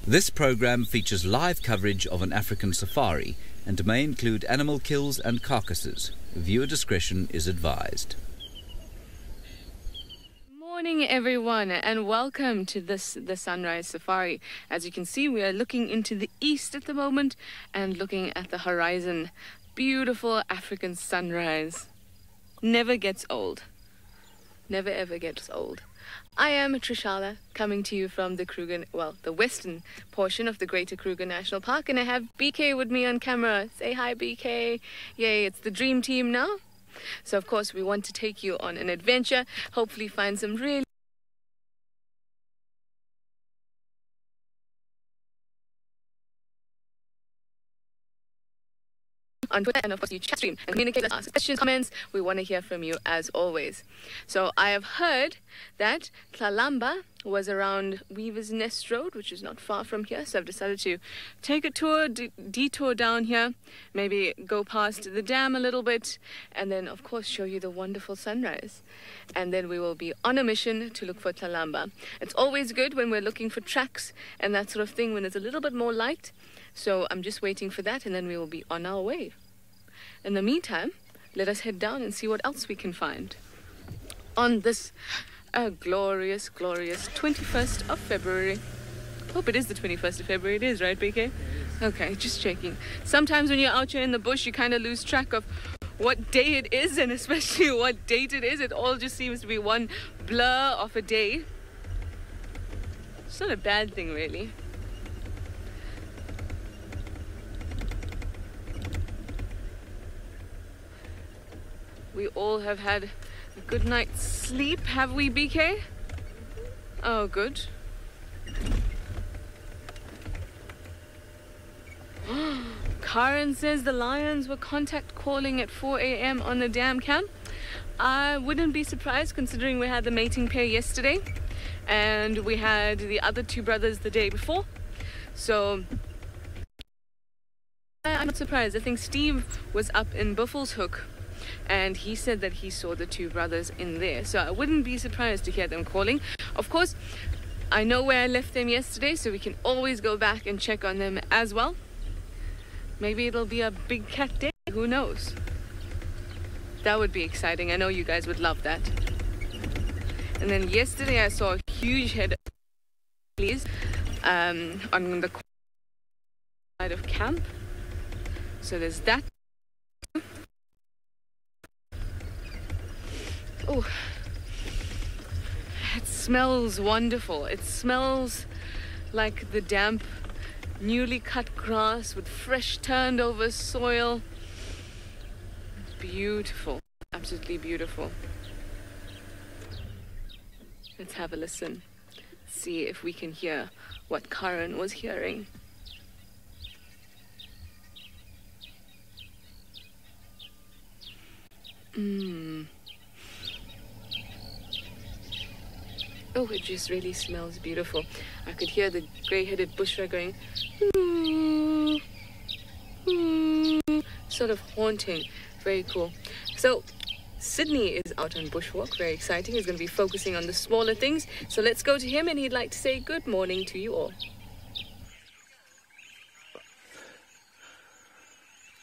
This program features live coverage of an African safari and may include animal kills and carcasses. Viewer discretion is advised. Morning everyone, and welcome to the Sunrise Safari. As you can see, we are looking into the east at the moment and looking at the horizon. Beautiful African sunrise. Never gets old. Never ever gets old. I am Trishala, coming to you from the Kruger, well, the western portion of the Greater Kruger National Park, and I have BK with me on camera. Say hi, BK. Yay, it's the dream team now. So of course we want to take you on an adventure, hopefully find some really on Twitter, and of course you chat stream and communicate and ask questions, comments. We want to hear from you as always. So I have heard that Tlalamba was around Weaver's Nest Road, which is not far from here, so I've decided to take a tour, detour down here, maybe go past the dam a little bit, and then of course show you the wonderful sunrise. And then we will be on a mission to look for Tlalamba. It's always good when we're looking for tracks and that sort of thing when it's a little bit more light. So I'm just waiting for that, and then we will be on our way. In the meantime, let us head down and see what else we can find on this glorious, glorious 21st of February. Hope it is the 21st of February. It is, right, BK? Okay, just checking. Sometimes when you're out here in the bush, you kind of lose track of what day it is, and especially what date it is. It all just seems to be one blur of a day. It's not a bad thing, really. We all have had a good night's sleep, have we, BK? Oh, good. Karen says the lions were contact calling at 4 a.m. on the dam camp. I wouldn't be surprised, considering we had the mating pair yesterday and we had the other two brothers the day before. So I'm not surprised. I think Steve was up in Buffelshoek and he said that he saw the two brothers in there. So I wouldn't be surprised to hear them calling. Of course, I know where I left them yesterday, so we can always go back and check on them as well. Maybe it'll be a big cat day, who knows? That would be exciting. I know you guys would love that. And then yesterday I saw a huge head of fleas on the side of camp. So there's that. Oh, it smells wonderful. It smells like the damp, newly cut grass with fresh turned over soil. Beautiful, absolutely beautiful. Let's have a listen, see if we can hear what Karen was hearing. Oh, it just really smells beautiful. I could hear the grey-headed bushra going, ooh, ooh, sort of haunting. Very cool. So Sydney is out on bushwalk. Very exciting. He's going to be focusing on the smaller things. So let's go to him, and he'd like to say good morning to you all.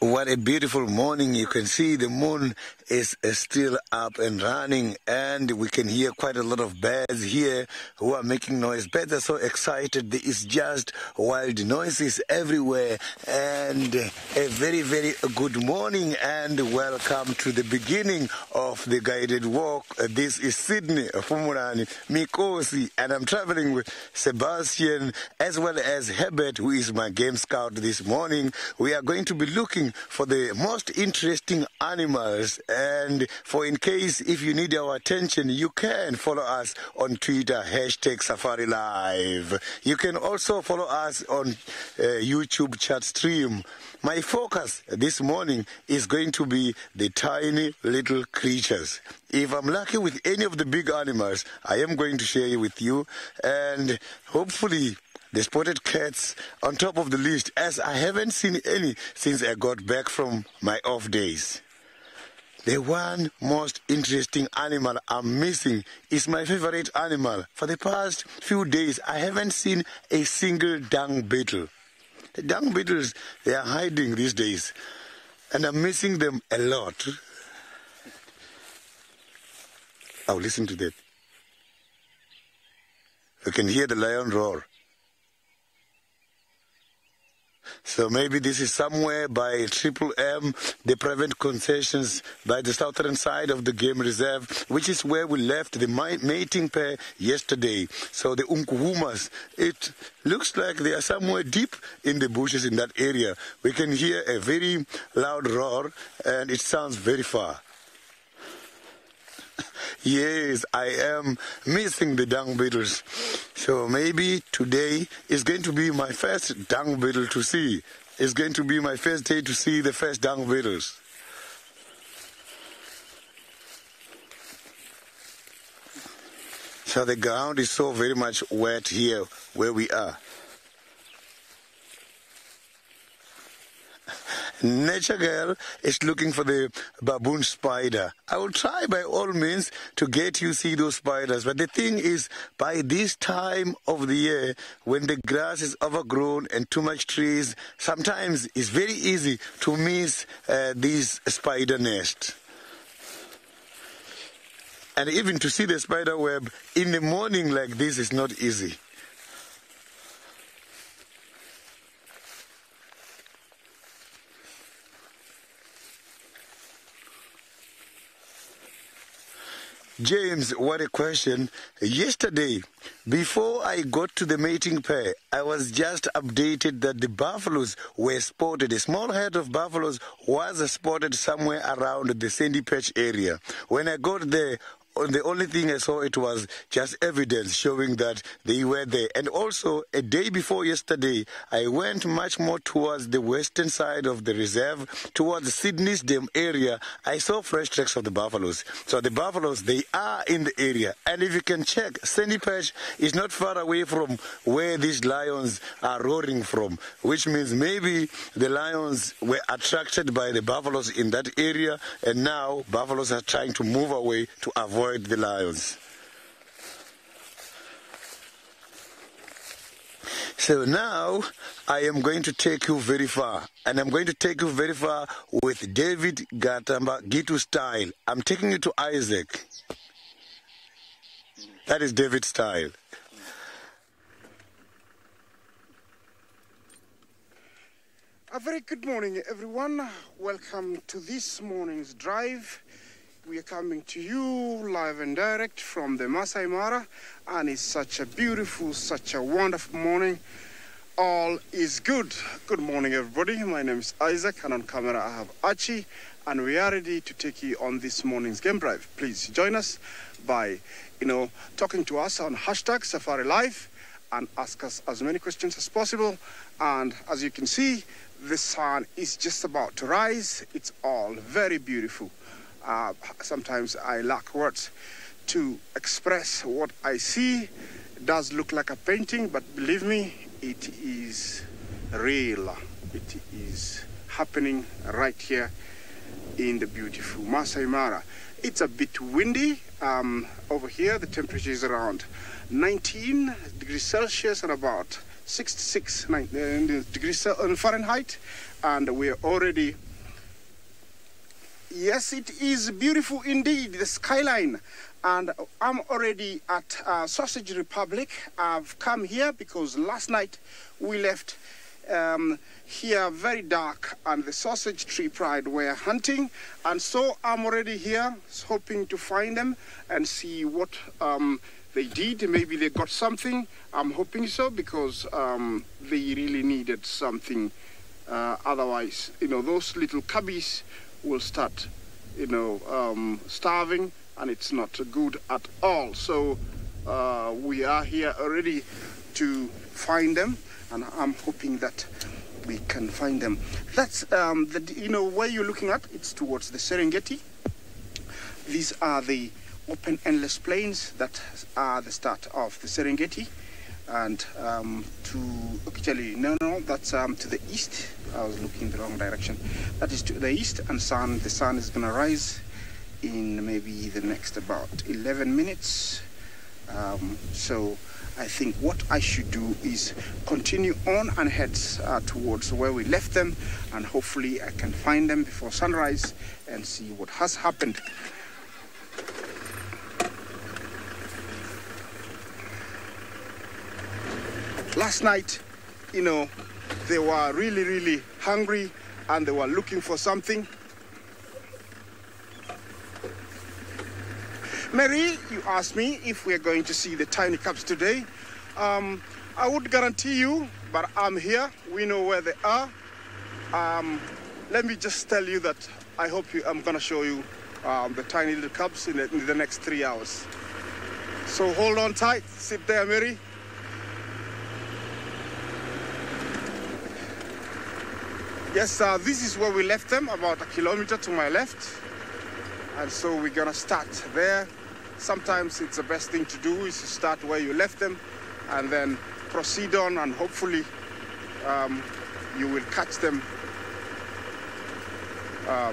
What a beautiful morning. You can see the moon is still up and running, and we can hear quite a lot of birds here who are making noise. Birds are so excited. There is just wild noises everywhere. And a very, very good morning and welcome to the beginning of the guided walk. This is Sydney Fumurani Mikosi, and I'm traveling with Sebastian as well as Herbert, who is my game scout this morning. We are going to be looking for the most interesting animals, and for in case if you need our attention, you can follow us on Twitter, #SafariLive. You can also follow us on YouTube chat stream. My focus this morning is going to be the tiny little creatures. If I'm lucky with any of the big animals, I am going to share it with you, and hopefully the spotted cats on top of the list, as I haven't seen any since I got back from my off days. the one most interesting animal I'm missing is my favorite animal. For the past few days, I haven't seen a single dung beetle. The dung beetles, they are hiding these days, and I'm missing them a lot. Oh, listen to that. You can hear the lion roar. So maybe this is somewhere by Triple M, the private concessions by the southern side of the game reserve, which is where we left the mating pair yesterday. So the Unkuhumas, it looks like they are somewhere deep in the bushes in that area. We can hear a very loud roar, and it sounds very far. Yes, I am missing the dung beetles. So maybe today is going to be my first dung beetle to see. It's going to be my first day to see the first dung beetles. So the ground is so very much wet here where we are. Nature Girl is looking for the baboon spider. I will try by all means to get you see those spiders. But the thing is, by this time of the year, when the grass is overgrown and too much trees, sometimes it's very easy to miss these spider nests. And even to see the spider web in the morning like this is not easy. James, what a question. Yesterday, before I got to the mating pair, I was just updated that the buffaloes were spotted. A small herd of buffaloes was spotted somewhere around the Sandy Patch area. When I got there, the only thing I saw, it was just evidence showing that they were there. And also, a day before yesterday, I went much more towards the western side of the reserve, towards Sydney's Dam area. I saw fresh tracks of the buffaloes. So the buffaloes, they are in the area. And if you can check, Sandy Patch is not far away from where these lions are roaring from, which means maybe the lions were attracted by the buffaloes in that area, and now buffaloes are trying to move away to avoid the lions. So now I am going to take you very far, and I'm going to take you very far with David Gatamba Gitu style. I'm taking you to Isaac. That is David style. A very good morning, everyone. Welcome to this morning's drive. We are coming to you live and direct from the Masai Mara, and it's such a beautiful, such a wonderful morning. All is good. Good morning, everybody. My name is Isaac, and on camera I have Archie, and we are ready to take you on this morning's game drive. Please join us by, talking to us on hashtag SafariLive and ask us as many questions as possible. And as you can see, the sun is just about to rise. It's all very beautiful. Sometimes I lack words to express what I see. It does look like a painting, but believe me, it is real. It is happening right here in the beautiful Masai Mara. It's a bit windy over here. The temperature is around 19 degrees Celsius and about 66 degrees Fahrenheit, and we're already... Yes, it is beautiful indeed, the skyline. And I'm already at Sausage Republic. I've come here because last night we left here very dark, and the Sausage Tree Pride were hunting. And so I'm already here hoping to find them and see what they did. Maybe they got something. I'm hoping so, because they really needed something. Otherwise, those little cubbies will start, starving, and it's not good at all. So we are here already to find them, and I'm hoping that we can find them. That's where you're looking at. It's towards the Serengeti. These are the open, endless plains that are the start of the Serengeti. And that's to the east. I was looking the wrong direction. That is to the east, and the sun is going to rise in maybe the next about 11 minutes. So I think what I should do is continue on and head towards where we left them, and hopefully I can find them before sunrise and see what has happened. Last night, you know, they were really, really hungry and they were looking for something. Mary, you asked me if we're going to see the tiny cubs today. I would guarantee you, but I'm here. We know where they are. Let me just tell you that I'm going to show you the tiny little cubs in the next 3 hours. So hold on tight. Sit there, Mary. Yes, this is where we left them, about 1 kilometer to my left. And so we're gonna start there. Sometimes it's the best thing to do is to start where you left them and then proceed on, and hopefully you will catch them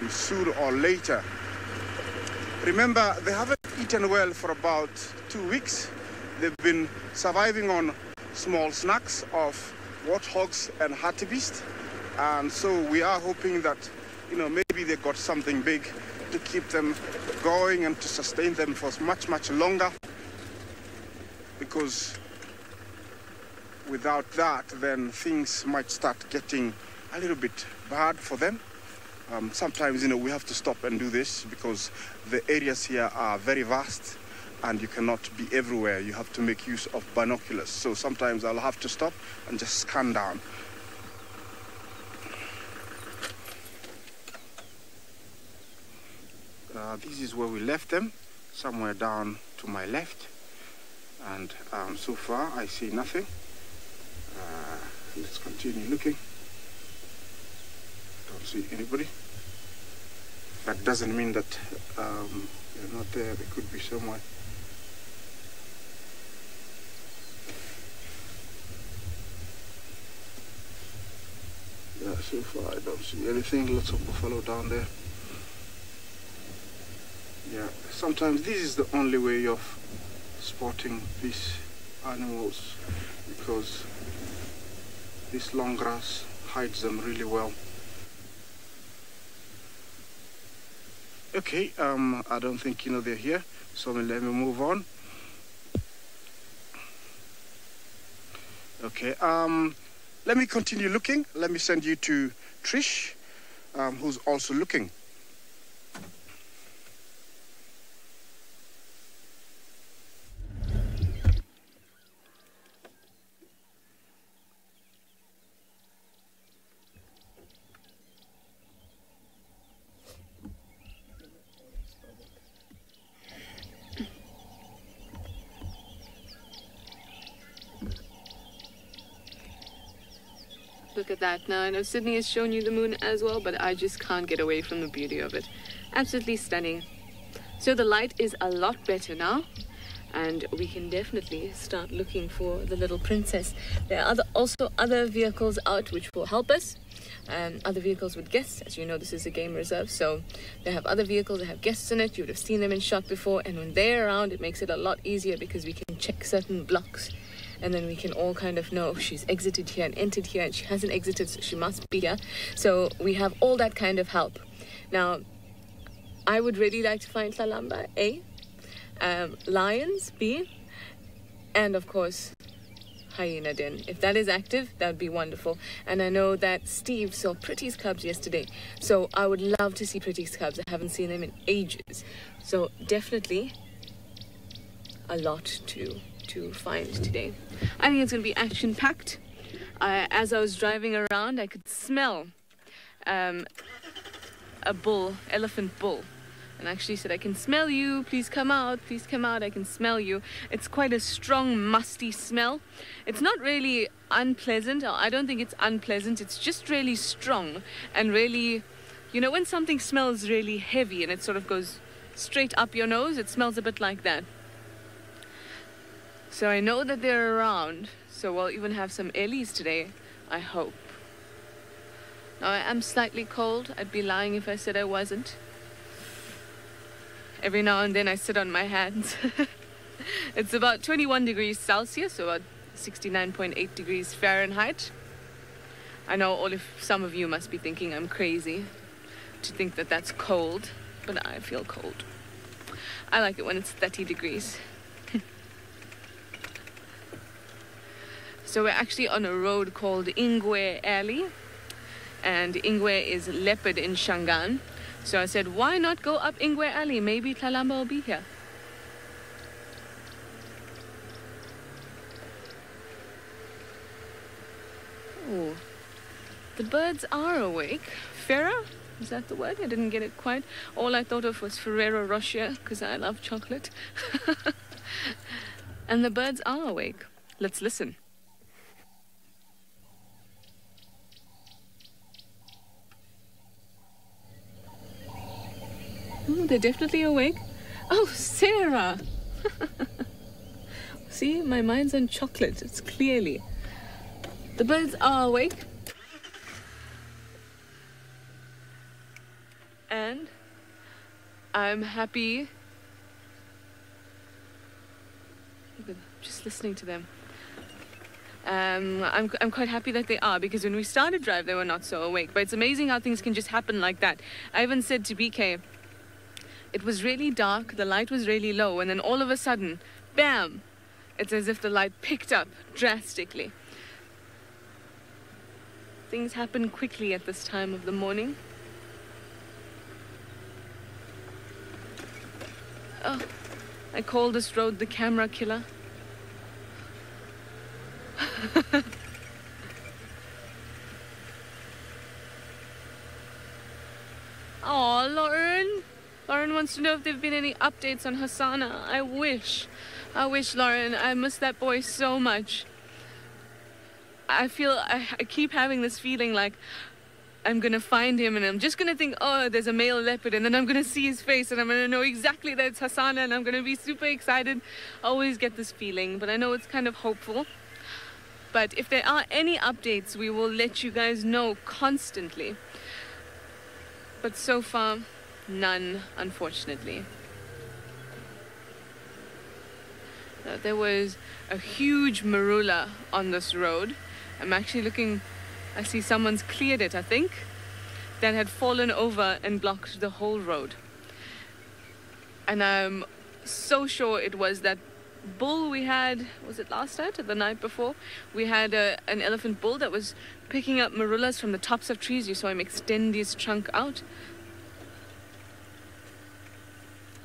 sooner or later. Remember, they haven't eaten well for about 2 weeks. They've been surviving on small snacks of warthogs and hartebeest. And so we are hoping that, you know, maybe they got something big to keep them going and to sustain them for much, much longer. Because without that, then things might start getting a little bit bad for them. Sometimes, you know, we have to stop and do this because the areas here are very vast and you cannot be everywhere. You have to make use of binoculars. So sometimes I'll have to stop and just scan down. This is where we left them, somewhere down to my left, and so far I see nothing. Let's continue looking. Don't see anybody. That doesn't mean that they're not there. They could be somewhere. Yeah, so far I don't see anything. Lots of buffalo down there. Yeah, sometimes this is the only way of spotting these animals because this long grass hides them really well. Okay, I don't think, you know, they're here, so let me move on. Okay, let me continue looking. Let me send you to Trish, who's also looking. Look at that. Now, I know Sydney has shown you the moon as well, but I just can't get away from the beauty of it. Absolutely stunning. So the light is a lot better now, and we can definitely start looking for the little princess. There are also other vehicles out which will help us. Other vehicles with guests. As you know, this is a game reserve, so they have other vehicles that have guests in it. You would have seen them in shot before, and when they're around, it makes it a lot easier because we can check certain blocks. And then we can all kind of know she's exited here and entered here and she hasn't exited, so she must be here. So we have all that kind of help. Now, I would really like to find Tlalamba, A. Lions, B. And of course, hyena den. If that is active, that would be wonderful. And I know that Steve saw Pretty's cubs yesterday. So I would love to see Pretty's cubs. I haven't seen them in ages. So definitely a lot to find today. I think it's going to be action-packed. As I was driving around, I could smell a elephant bull. And actually said, I can smell you, please come out, I can smell you. It's quite a strong, musty smell. It's not really unpleasant, I don't think it's unpleasant, it's just really strong and really, you know, when something smells really heavy and it sort of goes straight up your nose, it smells a bit like that. So I know that they're around, so we'll even have some ellies today, I hope. Now I am slightly cold, I'd be lying if I said I wasn't. Every now and then I sit on my hands. It's about 21 degrees Celsius, so about 69.8 degrees Fahrenheit. I know some of you must be thinking I'm crazy to think that that's cold, but I feel cold. I like it when it's 30 degrees. So we're actually on a road called Ingwe Alley, and Ingwe is leopard in Shangaan. So I said, why not go up Ingwe Alley? Maybe Tlalamba will be here. Oh, the birds are awake. Farah? Is that the word? I didn't get it quite. All I thought of was Ferrero Rocher, because I love chocolate. And the birds are awake. Let's listen. Oh, they're definitely awake. Oh, Sarah! See, my mind's on chocolate. It's clearly. The birds are awake. And I'm happy. Just listening to them. I'm quite happy that they are, because when we started Drive, they were not so awake. But it's amazing how things can just happen like that. I even said to BK, it was really dark, the light was really low, and then all of a sudden, bam! It's as if the light picked up drastically. Things happen quickly at this time of the morning. Oh, I call this road the camera killer. Oh, Lauren. Lauren wants to know if there have been any updates on Hassana. I wish, Lauren. I miss that boy so much. I keep having this feeling like I'm gonna find him and I'm just gonna think, oh, there's a male leopard, and then I'm gonna see his face and I'm gonna know exactly that it's Hassana and I'm gonna be super excited. I always get this feeling, but I know it's kind of hopeful. But if there are any updates, we will let you guys know constantly. But so far, none, unfortunately. There was a huge marula on this road. I'm actually looking, I see someone's cleared it, I think, that had fallen over and blocked the whole road. And I'm so sure it was that bull we had, was it last night or the night before? We had an elephant bull that was picking up marulas from the tops of trees. You saw him extend his trunk out.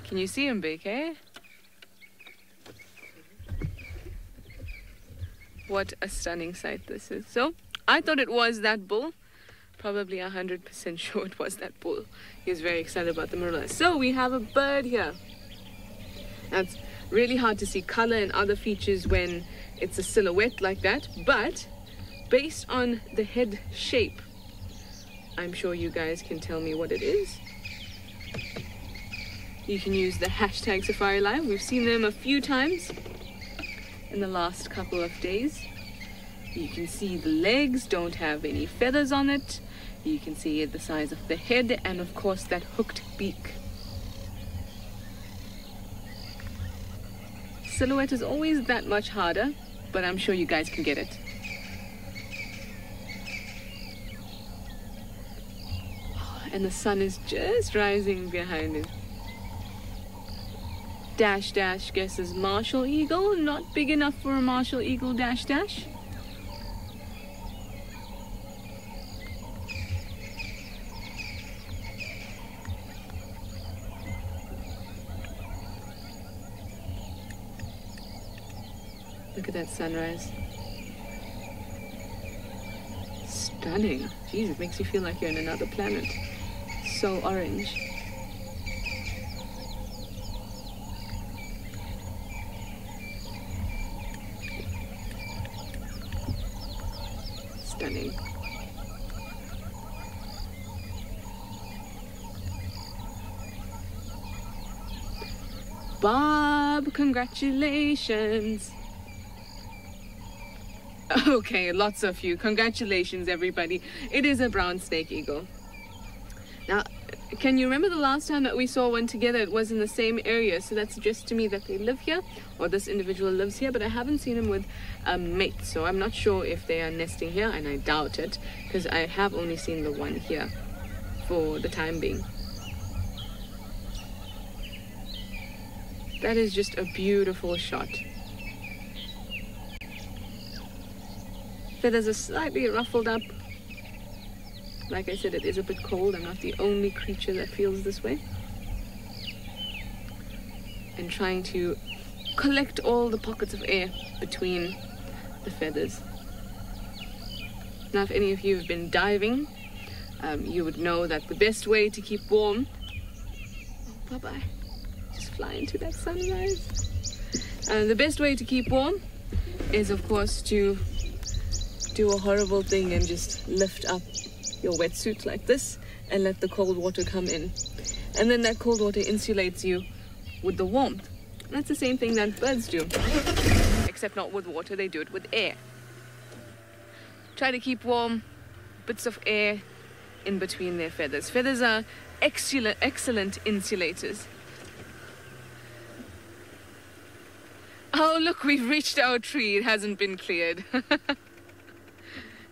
Can you see him, BK? What a stunning sight this is. So, I thought it was that bull. Probably 100% sure it was that bull. He was very excited about the marula. So, we have a bird here. That's really hard to see color and other features when it's a silhouette like that. But, based on the head shape, I'm sure you guys can tell me what it is. You can use the hashtag SafariLive. We've seen them a few times in the last couple of days. You can see the legs don't have any feathers on it. You can see the size of the head and of course that hooked beak. Silhouette is always that much harder, but I'm sure you guys can get it. And the sun is just rising behind it. Dash Dash guesses Marshall Eagle. Not big enough for a Marshall Eagle, Dash Dash. Look at that sunrise. Stunning. Jeez, it makes you feel like you're in another planet. So orange. Stunning. Bob, congratulations. Okay, lots of you. Congratulations, everybody. It is a brown snake eagle. Now, Can you remember the last time that we saw one together? It was in the same area, so that suggests to me that they live here, or this individual lives here, but I haven't seen him with a mate, so I'm not sure if they are nesting here, and I doubt it, because I have only seen the one here for the time being. That is just a beautiful shot. Feathers are slightly ruffled up. Like I said, it is a bit cold. I'm not the only creature that feels this way. And trying to collect all the pockets of air between the feathers. Now, if any of you have been diving, you would know that the best way to keep warm... Oh, bye-bye. Just fly into that sunrise. The best way to keep warm is, of course, to do a horrible thing and just lift up your wetsuit like this and let the cold water come in. And then that cold water insulates you with the warmth. And that's the same thing that birds do. Except not with water, they do it with air. Try to keep warm, bits of air in between their feathers. Feathers are excellent insulators. Oh, look, we've reached our tree. It hasn't been cleared.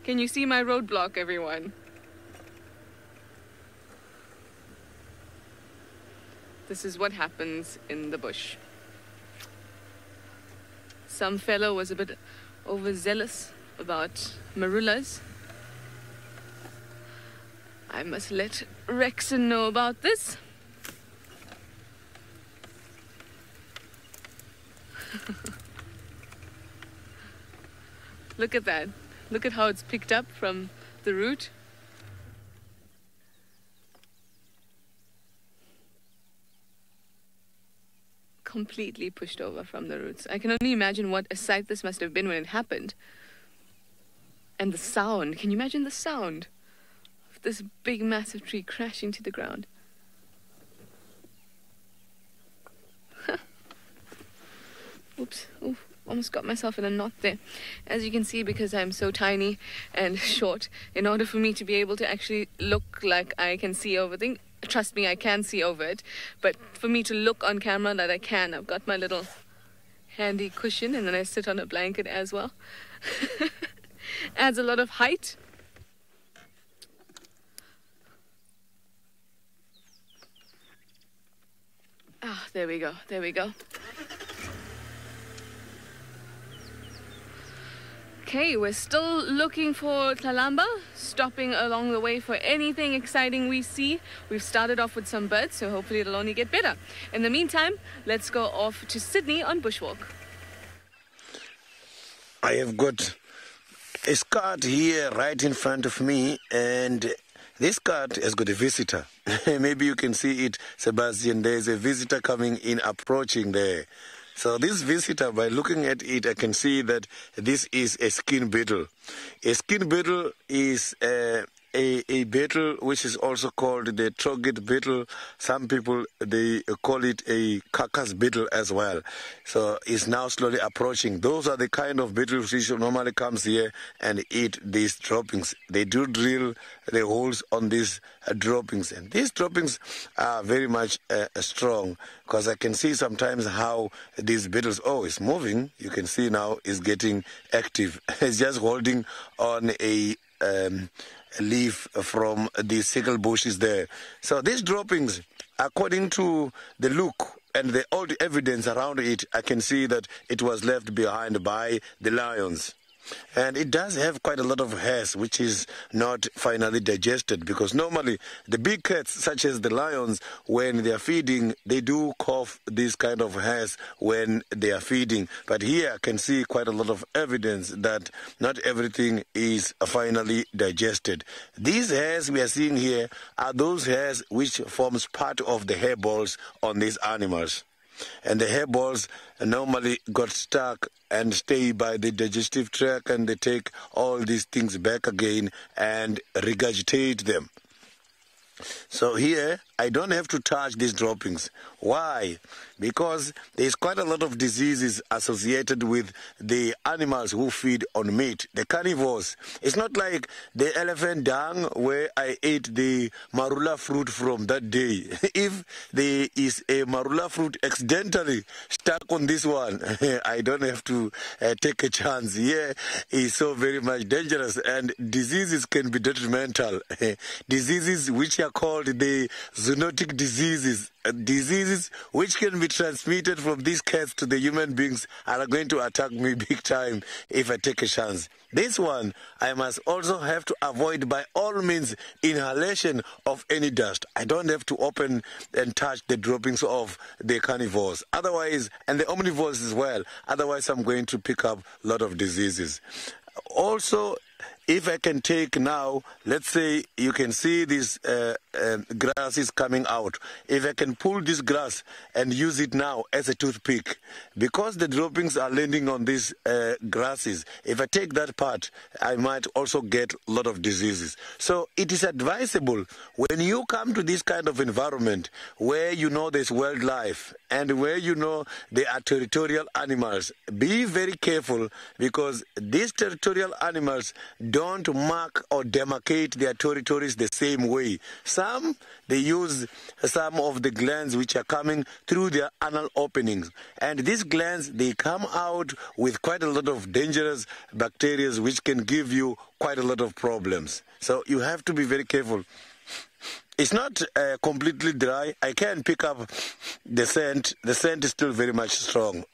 Can you see my roadblock, everyone? This is what happens in the bush. Some fellow was a bit overzealous about marulas. I must let Rexon know about this. Look at that. Look at how it's picked up from the root. Completely pushed over from the roots. I can only imagine what a sight this must have been when it happened. And the sound. Can you imagine the sound of this big massive tree crashing to the ground? Oops. Ooh, almost got myself in a knot there. As you can see, because I'm so tiny and short, in order for me to be able to actually look like I can see over things, trust me, I can see over it, but for me to look on camera that I can, I've got my little handy cushion, and then I sit on a blanket as well. Adds a lot of height. Ah, there we go, there we go. Okay, we're still looking for Tlalamba, stopping along the way for anything exciting we see. We've started off with some birds, so hopefully it'll only get better. In the meantime, let's go off to Sydney on bushwalk. I have got a cart here right in front of me, and this cart has got a visitor. Maybe you can see it, Sebastian. There's a visitor coming in, approaching there. So this visitor, by looking at it, I can see that this is a skin beetle. A skin beetle is a beetle which is also called the troglodyte beetle. Some people, they call it a carcass beetle as well. So it's now slowly approaching. Those are the kind of beetles which normally comes here and eat these droppings. They do drill the holes on these droppings, and these droppings are very much strong, because I can see sometimes how these beetles, oh, it's moving. You can see now it's getting active. It's just holding on a leaf from the sickle bushes there. So these droppings, according to the look and all the evidence around it, I can see that it was left behind by the lions. And it does have quite a lot of hairs, which is not finally digested, because normally the big cats, such as the lions, when they are feeding, they do cough these kind of hairs when they are feeding. But here I can see quite a lot of evidence that not everything is finally digested. These hairs we are seeing here are those hairs which forms part of the hair balls on these animals. And the hair balls normally got stuck and stay by the digestive tract, and they take all these things back again and regurgitate them. So here I don't have to touch these droppings. Why? Because there's quite a lot of diseases associated with the animals who feed on meat, the carnivores. It's not like the elephant dung where I ate the marula fruit from that day. If there is a marula fruit accidentally stuck on this one, I don't have to take a chance. Yeah, it's so very much dangerous, and diseases can be detrimental. Diseases which are called the zoonotic diseases, diseases which can be transmitted from these cats to the human beings, are going to attack me big time if I take a chance. This one, I must also have to avoid by all means inhalation of any dust. I don't have to open and touch the droppings of the carnivores. Otherwise, and the omnivores as well, otherwise I'm going to pick up a lot of diseases. Also, if I can take now, let's say you can see this grass is coming out. If I can pull this grass and use it now as a toothpick, because the droppings are landing on these grasses, if I take that part, I might also get a lot of diseases. So it is advisable when you come to this kind of environment where you know there's wildlife and where you know there are territorial animals, be very careful, because these territorial animals don't mark or demarcate their territories the same way. Some, they use some of the glands which are coming through their anal openings. And these glands, they come out with quite a lot of dangerous bacteria which can give you quite a lot of problems. So you have to be very careful. It's not completely dry. I can pick up the scent. The scent is still very much strong.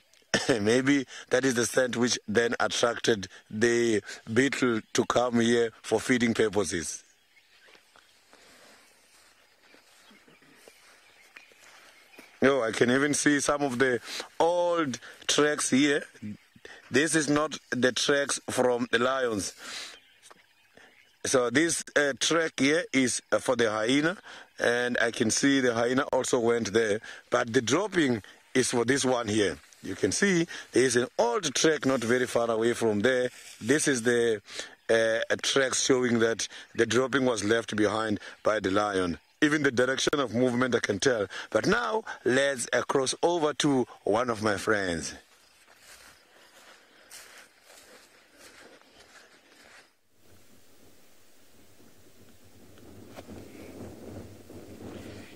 Maybe that is the scent which then attracted the beetle to come here for feeding purposes. Oh, I can even see some of the old tracks here. This is not the tracks from the lions. So this track here is for the hyena, and I can see the hyena also went there. But the dropping is for this one here. You can see there is an old track not very far away from there. This is the track showing that the dropping was left behind by the lion. Even the direction of movement I can tell. But now let's cross over to one of my friends.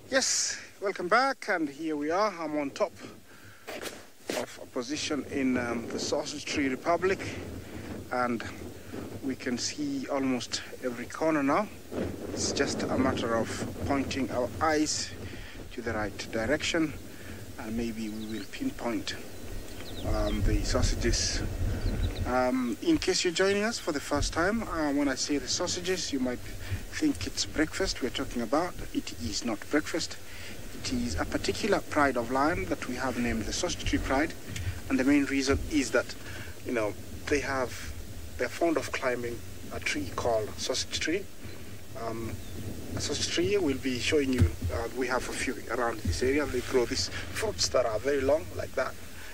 Yes, welcome back, and here we are. I'm on top of a position in the Sausage Tree Republic, and we can see almost every corner now. It's just a matter of pointing our eyes to the right direction, and maybe we will pinpoint the sausages. In case you're joining us for the first time, when I say the sausages, you might think it's breakfast we're talking about. It is not breakfast. It is a particular pride of lion that we have named the Sausage Tree Pride, and the main reason is that, you know, they're fond of climbing a tree called sausage tree. A sausage tree will be showing you. We have a few around this area. They grow these fruits that are very long, like that.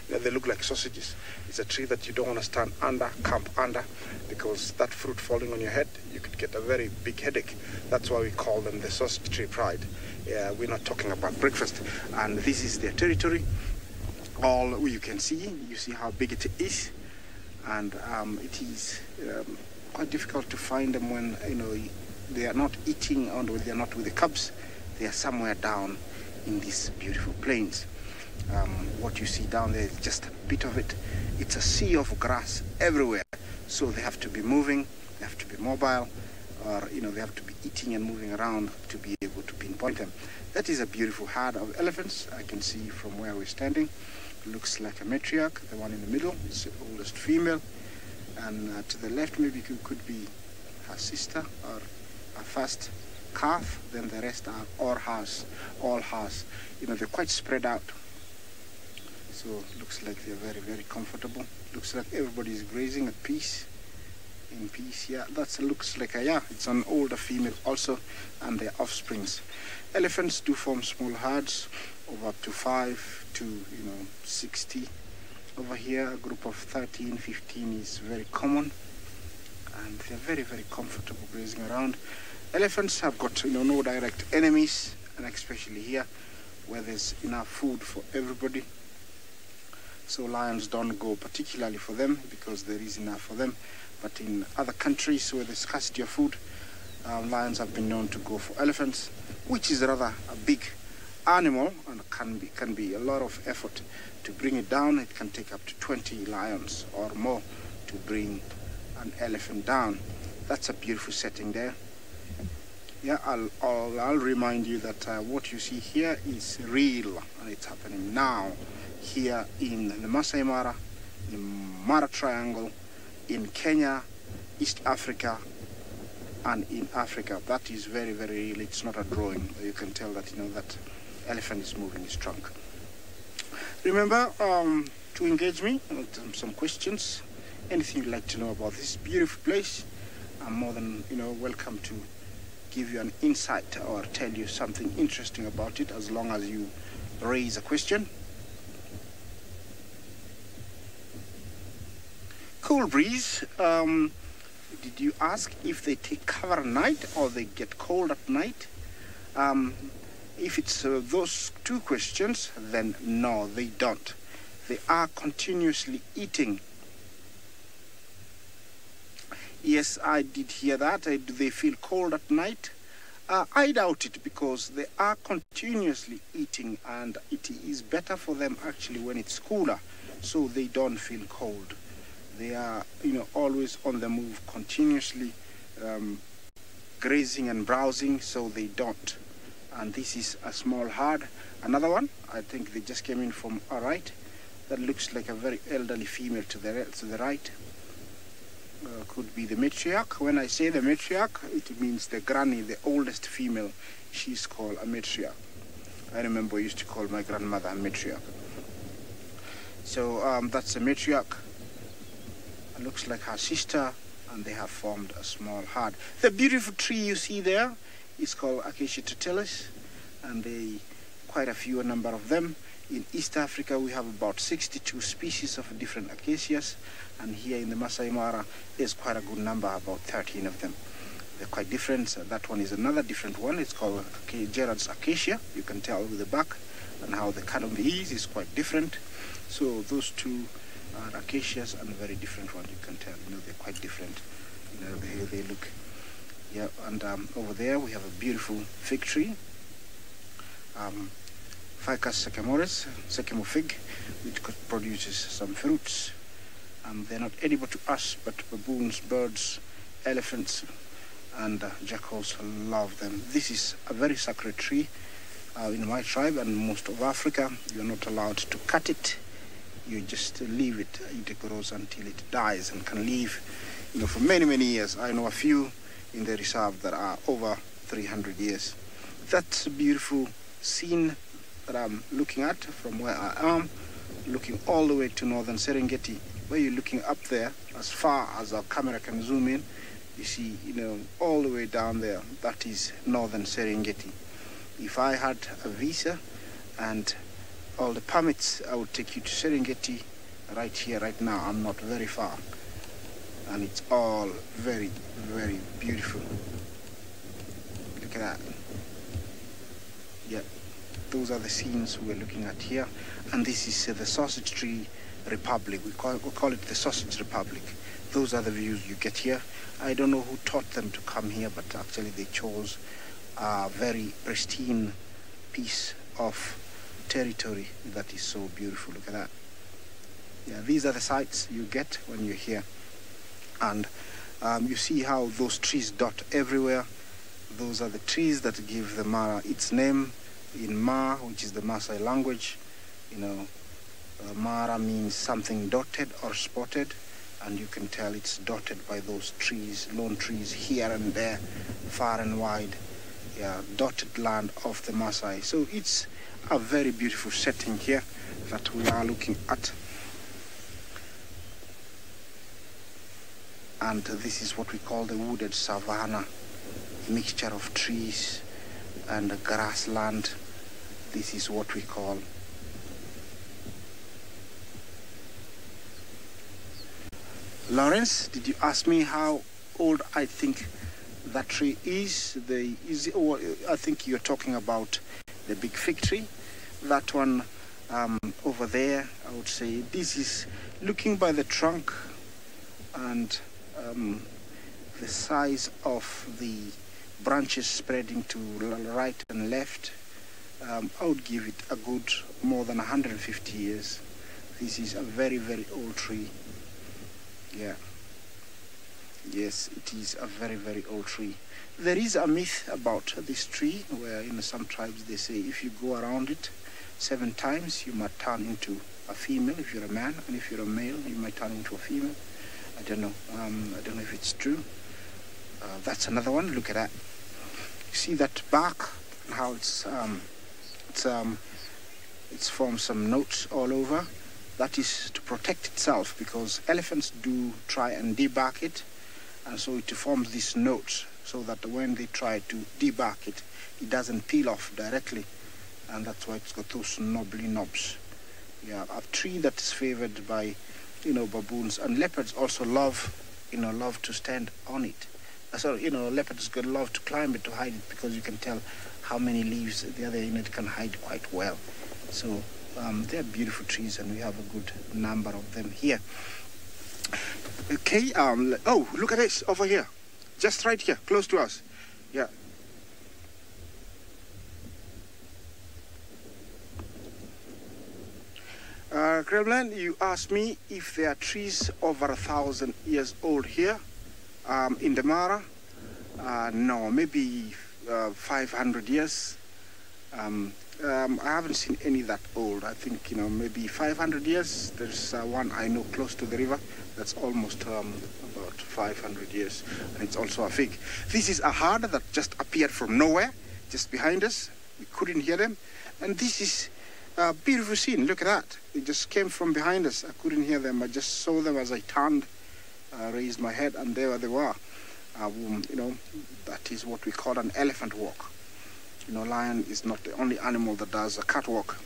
You know, they look like sausages. It's a tree that you don't want to stand under, camp under, because that fruit falling on your head, you could get a very big headache. That's why we call them the Sausage Tree Pride. We're not talking about breakfast. And this is their territory. All you can see, you see how big it is. And it is quite difficult to find them when, you know, they are not eating or they are not with the cubs. They are somewhere down in these beautiful plains. What you see down there is just a bit of it. It's a sea of grass everywhere. So they have to be moving, they have to be mobile, or, you know, they have to be eating and moving around to be able to pinpoint them. That is a beautiful herd of elephants. I can see from where we're standing. It looks like a matriarch. The one in the middle is the oldest female. And to the left maybe could be her sister or her first calf. Then the rest are all hers. You know, they're quite spread out. So it looks like they're very, very comfortable. Looks like everybody's grazing at peace. In peace, yeah. That looks like it's an older female also, and their offsprings. Elephants do form small herds of up to 5 to 60. Over here, a group of 13, 15 is very common, and they're very, very comfortable grazing around. Elephants have got no direct enemies, and especially here where there's enough food for everybody. So lions don't go particularly for them because there is enough for them. But in other countries where there's scarcity of food, lions have been known to go for elephants, which is rather a big animal and can be a lot of effort to bring it down. It can take up to 20 lions or more to bring an elephant down. That's a beautiful setting there. Yeah, I'll remind you that what you see here is real and it's happening now here in the Masai Mara, the Mara Triangle, in Kenya, East Africa, and in Africa. That is very, very real. It's not a drawing. You can tell that, you know, that elephant is moving his trunk. Remember to engage me with some questions. Anything you'd like to know about this beautiful place, I'm more than, you know, welcome to give you an insight or tell you something interesting about it, as long as you raise a question. Cool breeze. Did you ask if they take cover at night or they get cold at night? If it's those two questions, then no, they don't. They are continuously eating. Yes, I did hear that. Do they feel cold at night? I doubt it, because they are continuously eating, and it is better for them actually when it's cooler, so they don't feel cold. They are, you know, always on the move, continuously grazing and browsing, so they don't. And this is a small herd. Another one, I think they just came in from our right. That looks like a very elderly female to the right. Could be the matriarch. When I say the matriarch, it means the granny, the oldest female. She's called a matriarch. I remember I used to call my grandmother a matriarch. So that's a matriarch. It looks like her sister, and they have formed a small herd. The beautiful tree you see there is called Acacia totalis, and quite a few number of them. In East Africa, we have about 62 species of different acacias, and here in the Masai Mara, there's quite a good number, about 13 of them. They're quite different. So that one is another different one. It's called Gerard's acacia. You can tell with the back, and how the canopy is quite different. So those two are acacias, and a very different one. You can tell, you know, they're quite different. You know, they look. Yeah, and over there we have a beautiful fig tree. Ficus secamoris, secamo fig, which produces some fruits. They're not edible to us, but baboons, birds, elephants, and jackals love them. This is a very sacred tree in my tribe and most of Africa. You're not allowed to cut it. You just leave it. It grows until it dies and can live, you know, for many, many years. I know a few in the reserve that are over 300 years. That's a beautiful scene that I'm looking at from where I am, looking all the way to northern Serengeti. Where you're looking up there, as far as our camera can zoom in, you see, you know, all the way down there, that is northern Serengeti. If I had a visa and all the permits, I would take you to Serengeti right here, right now. I'm not very far. And it's all very, very beautiful. Look at that. Yeah, those are the scenes we're looking at here. And this is the Sausage Tree Republic. We call it the Sausage Republic. Those are the views you get here. I don't know who taught them to come here, but actually they chose a very pristine piece of territory that is so beautiful. Look at that. Yeah, these are the sights you get when you're here. And you see how those trees dot everywhere. Those are the trees that give the Mara its name in Ma, which is the Maasai language. You know, Mara means something dotted or spotted, and you can tell it's dotted by those trees, lone trees here and there, far and wide. Yeah, dotted land of the Maasai. So it's a very beautiful setting here that we are looking at. And this is what we call the wooded savanna, mixture of trees and grassland. This is what we call. Lawrence, did you ask me how old I think that tree is I think you're talking about the big fig tree. That one over there, I would say this is looking by the trunk and the size of the branches spreading to right and left. I would give it a good more than 150 years. This is a very, very old tree. Yeah. Yes, it is a very, very old tree. There is a myth about this tree where in some tribes they say if you go around it 7 times you might turn into a female if you're a man, and if you're a male you might turn into a female. I don't know. I don't know if it's true. That's another one. Look at that. You see that bark and how it's formed some notes all over. That is to protect itself, because elephants do try and debark it, and so it forms these notes so that when they try to debark it, it doesn't peel off directly, and that's why it's got those knobbly knobs. Yeah, a tree that is favored by, baboons, and leopards also love to stand on it. Leopards love to climb it to hide it, because you can tell how many leaves the other unit can hide quite well. So they're beautiful trees, and we have a good number of them here. Okay, oh, look at this over here. Just right here, close to us. Yeah. Kremlin, you asked me if there are trees over 1,000 years old here in the Mara. No, maybe 500 years. I haven't seen any that old. I think, maybe 500 years. There's one I know close to the river that's almost about 500 years, and it's also a fig. This is a herd that just appeared from nowhere, just behind us. We couldn't hear them, and this is a beautiful scene. Look at that. They just came from behind us. I couldn't hear them. I just saw them as I turned, raised my head, and there they were. That is what we call an elephant walk. Lion is not the only animal that does a catwalk.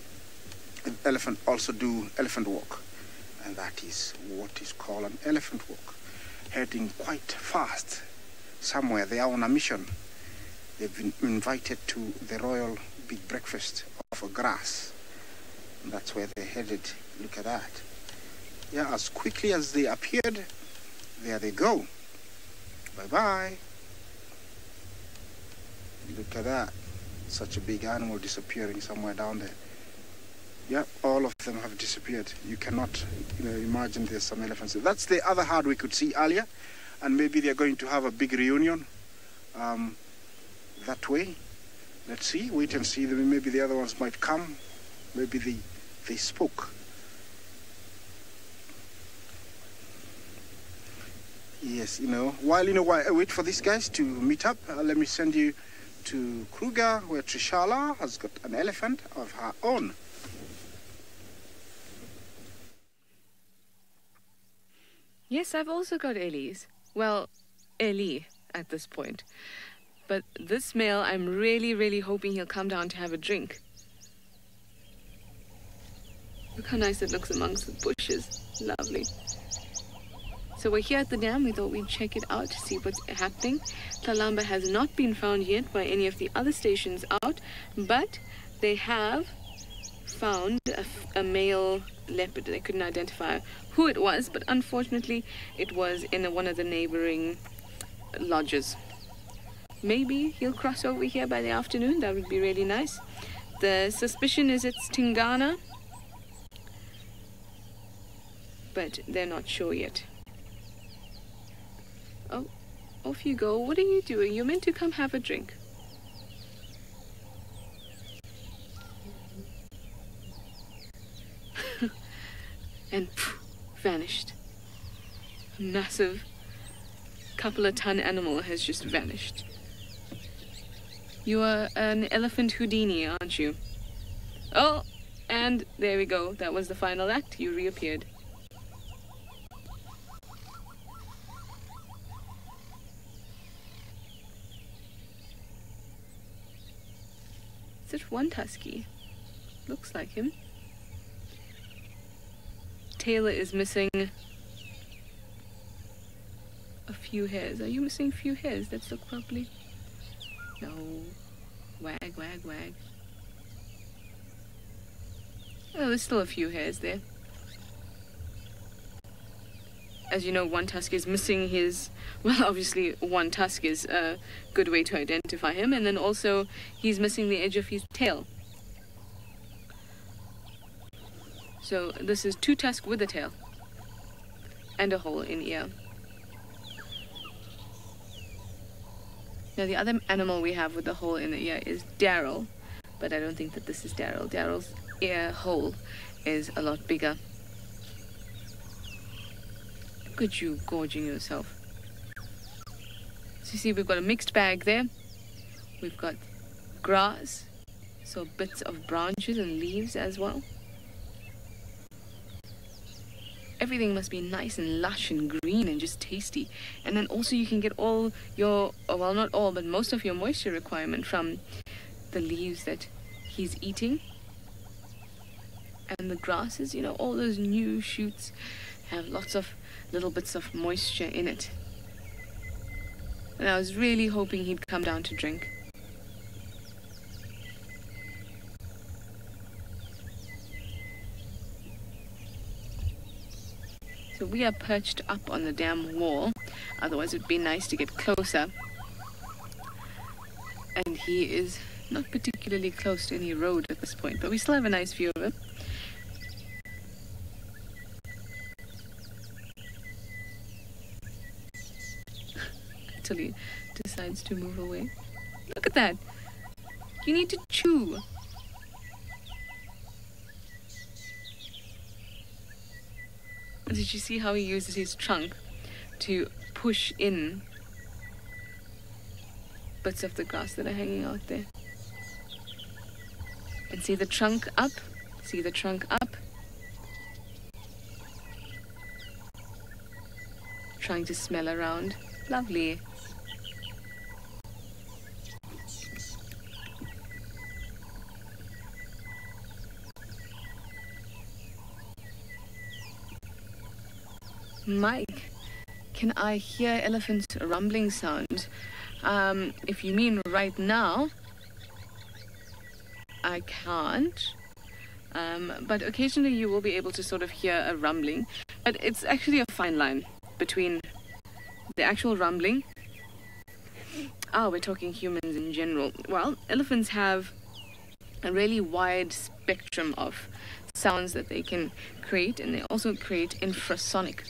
Elephant also do elephant walk, and that is what is called an elephant walk. Heading quite fast somewhere. They are on a mission. They've been invited to the royal big breakfast of grass, and that's where they're headed. Look at that. Yeah, as quickly as they appeared, there they go. Bye-bye. Look at that. Such a big animal disappearing somewhere down there. Yeah, all of them have disappeared. You cannot, imagine there's some elephants. That's the other herd we could see earlier, and maybe they're going to have a big reunion that way. Let's see, wait and see. Maybe the other ones might come. Maybe they spoke. Yes, while I wait for these guys to meet up, let me send you to Kruger, where Trishala has got an elephant of her own. Yes, I've also got Ellie's. Well, Ellie at this point. But this male, I'm really, really hoping he'll come down to have a drink. Look how nice it looks amongst the bushes. Lovely. So we're here at the dam. We thought we'd check it out to see what's happening. Tlalamba has not been found yet by any of the other stations out, but they have found a male leopard. They couldn't identify who it was, but unfortunately it was in one of the neighboring lodges. Maybe he'll cross over here by the afternoon. That would be really nice. The suspicion is it's Tingana, but they're not sure yet. Oh, off you go. What are you doing? You're meant to come have a drink. And poof, vanished. A massive couple of ton animal has just vanished. You are an elephant Houdini, aren't you? Oh, and there we go. That was the final act. You reappeared. Is it one tusky? Looks like him. Taylor is missing. a few hairs. Are you missing a few hairs? Let's look properly. No. Wag, wag, wag. Oh, there's still a few hairs there. As you know, one tusk is missing his... Well, obviously, one tusk is a good way to identify him. And then also, he's missing the edge of his tail. So, this is two tusks with a tail. And a hole in ear. Now, the other animal we have with the hole in the ear is Daryl. But I don't think that this is Daryl. Daryl's ear hole is a lot bigger. Look at you gorging yourself. So you see, we've got a mixed bag there. We've got grass, so bits of branches and leaves as well. Everything must be nice and lush and green and just tasty. And then also you can get all your, well, not all, but most of your moisture requirement from the leaves that he's eating. And the grasses, you know, all those new shoots have lots of little bits of moisture in it. And I was really hoping he'd come down to drink. So we are perched up on the dam wall. Otherwise it would be nice to get closer. And he is not particularly close to any road at this point, but we still have a nice view of him. Until he decides to move away. Look at that. You need to chew. Did you see how he uses his trunk to push in bits of the grass that are hanging out there? And see the trunk up? See the trunk up? Trying to smell around. Lovely. Mike, can I hear elephants' rumbling sound? If you mean right now, I can't. But occasionally you will be able to sort of hear a rumbling. But it's actually a fine line between the actual rumbling. We're talking humans in general. Well, elephants have a really wide spectrum of sounds that they can create, and they also create infrasonic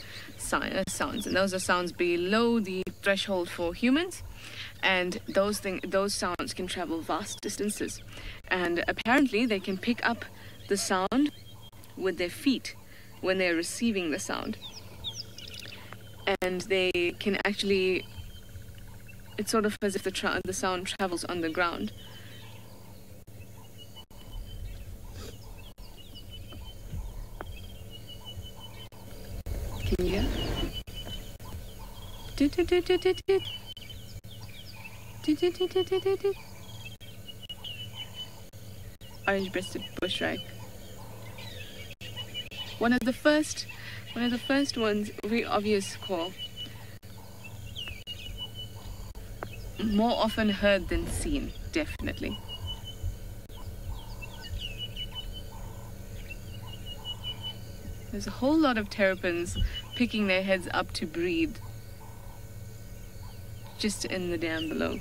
sounds, and those are sounds below the threshold for humans, and those sounds can travel vast distances, and apparently they can pick up the sound with their feet when they're receiving the sound, and they can actually, it's sort of as if the sound travels on the ground. Can you hear? Orange-breasted bushrack. One of the first ones, very obvious call. More often heard than seen, definitely. There's a whole lot of terrapins picking their heads up to breathe. Just in the dam below.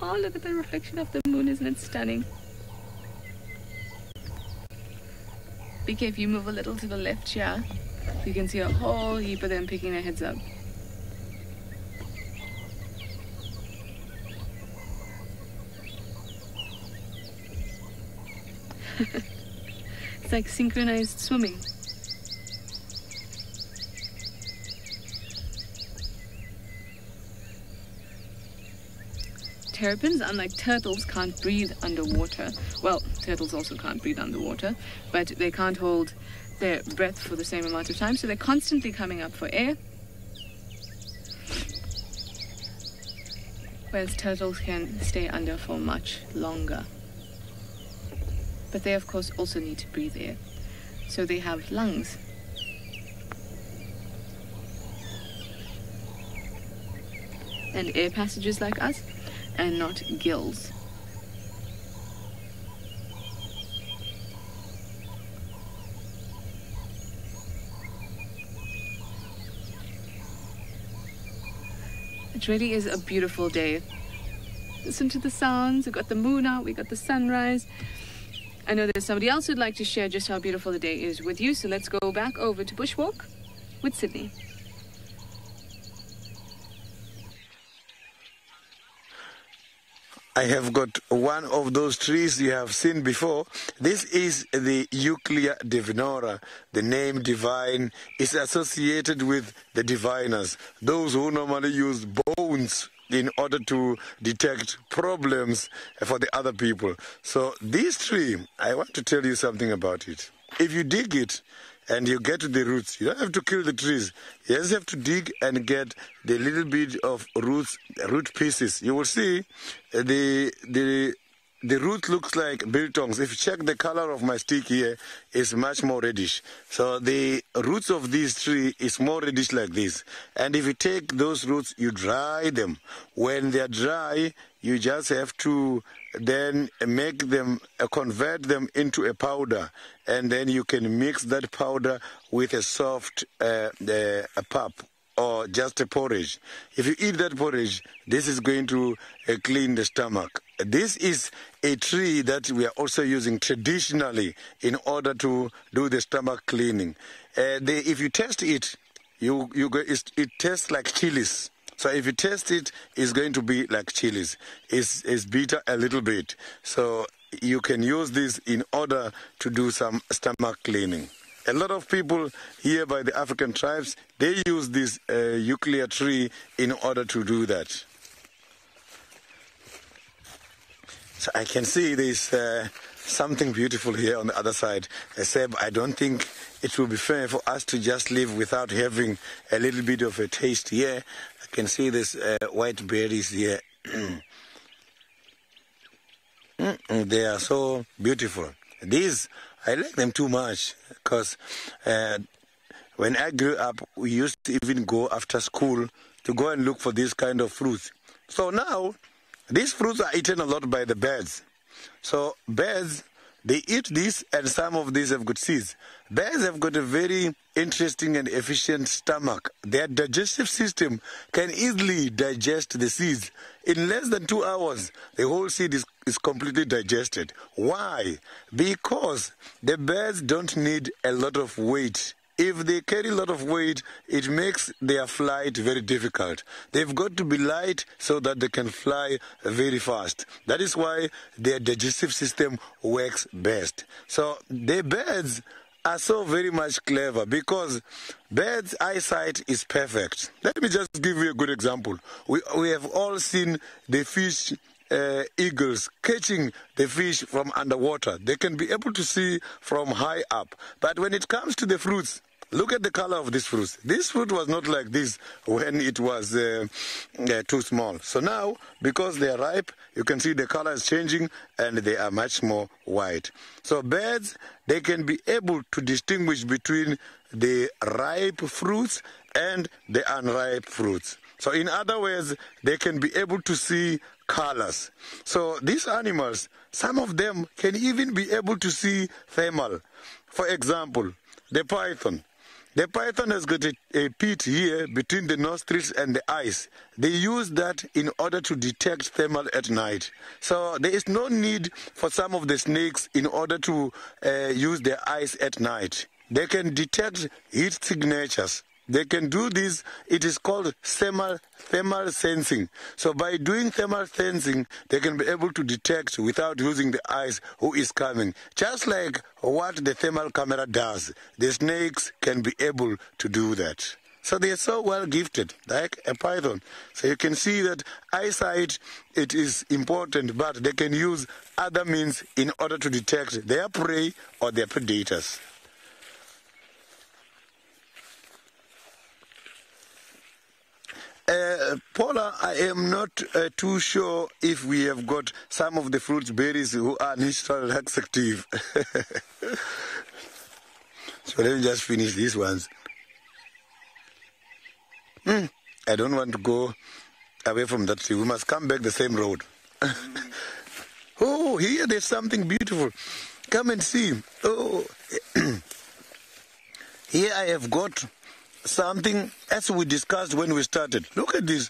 Oh, look at the reflection of the moon, isn't it stunning? BK, if you move a little to the left here, you can see a whole heap of them picking their heads up. It's like synchronized swimming. Terrapins, unlike turtles, can't breathe underwater. Well, turtles also can't breathe underwater, but they can't hold their breath for the same amount of time, so they're constantly coming up for air. Whereas turtles can stay under for much longer. But they, of course, also need to breathe air. So they have lungs. and air passages like us, and not gills. It really is a beautiful day. Listen to the sounds. We've got the moon out, we got the sunrise. I know there's somebody else who'd like to share just how beautiful the day is with you, so let's go back over to Bushwalk with Sydney. I have got one of those trees you have seen before. This is the Euclea divinora. The name divine is associated with the diviners, those who normally use bones in order to detect problems for the other people. So this tree, I want to tell you something about it. If you dig it and you get to the roots, you don't have to kill the trees. You just have to dig and get the little bit of root pieces. You will see the root looks like biltongs. If you check the color of my stick here, it's much more reddish. So the roots of this tree is more reddish like this. And if you take those roots, you dry them. When they're dry, you just have to then make them, convert them into a powder. And then you can mix that powder with a soft pap or just a porridge. If you eat that porridge, this is going to clean the stomach. This is a tree that we are also using traditionally in order to do the stomach cleaning. If you taste it, it tastes like chilies. So if you taste it, it's going to be like chilies. It's bitter a little bit. So you can use this in order to do some stomach cleaning. A lot of people here by the African tribes, they use this Euclea tree in order to do that. So I can see there's something beautiful here on the other side. Seb, I don't think it will be fair for us to just live without having a little bit of a taste here. I can see this white berries here. They are so beautiful. These, I like them too much because when I grew up, we used to even go after school to go and look for these kind of fruits. So now, these fruits are eaten a lot by the birds. So birds, they eat this, and some of these have got seeds. Bears have got a very interesting and efficient stomach. Their digestive system can easily digest the seeds. In less than 2 hours, the whole seed is completely digested. Why? Because the bears don't need a lot of weight. If they carry a lot of weight, it makes their flight very difficult. They've got to be light so that they can fly very fast. That is why their digestive system works best. So the birds are so very much clever because birds' eyesight is perfect. Let me just give you a good example. We have all seen the fish eagles catching the fish from underwater. They can be able to see from high up. But when it comes to the fruits, look at the color of this fruit. This fruit was not like this when it was too small. So now, because they are ripe, you can see the color is changing and they are much more white. So birds, they can be able to distinguish between the ripe fruits and the unripe fruits. So in other words, they can be able to see colors. So these animals, some of them can even be able to see thermal. For example, the python. The python has got a pit here between the nostrils and the eyes. They use that in order to detect thermal at night. So there is no need for some of the snakes in order to use their eyes at night. They can detect heat signatures. They can do this. It is called thermal sensing. So by doing thermal sensing, they can be able to detect without using the eyes who is coming. Just like what the thermal camera does, the snakes can be able to do that. So they are so well gifted, like a python. So you can see that eyesight, it is important, but they can use other means in order to detect their prey or their predators. Paula, I am not too sure if we have got some of the fruits berries who are natural laxative. So let me just finish these ones. I don't want to go away from that tree. We must come back the same road. Oh, here there's something beautiful. Come and see. Oh, here I have got something as we discussed when we started. Look at this.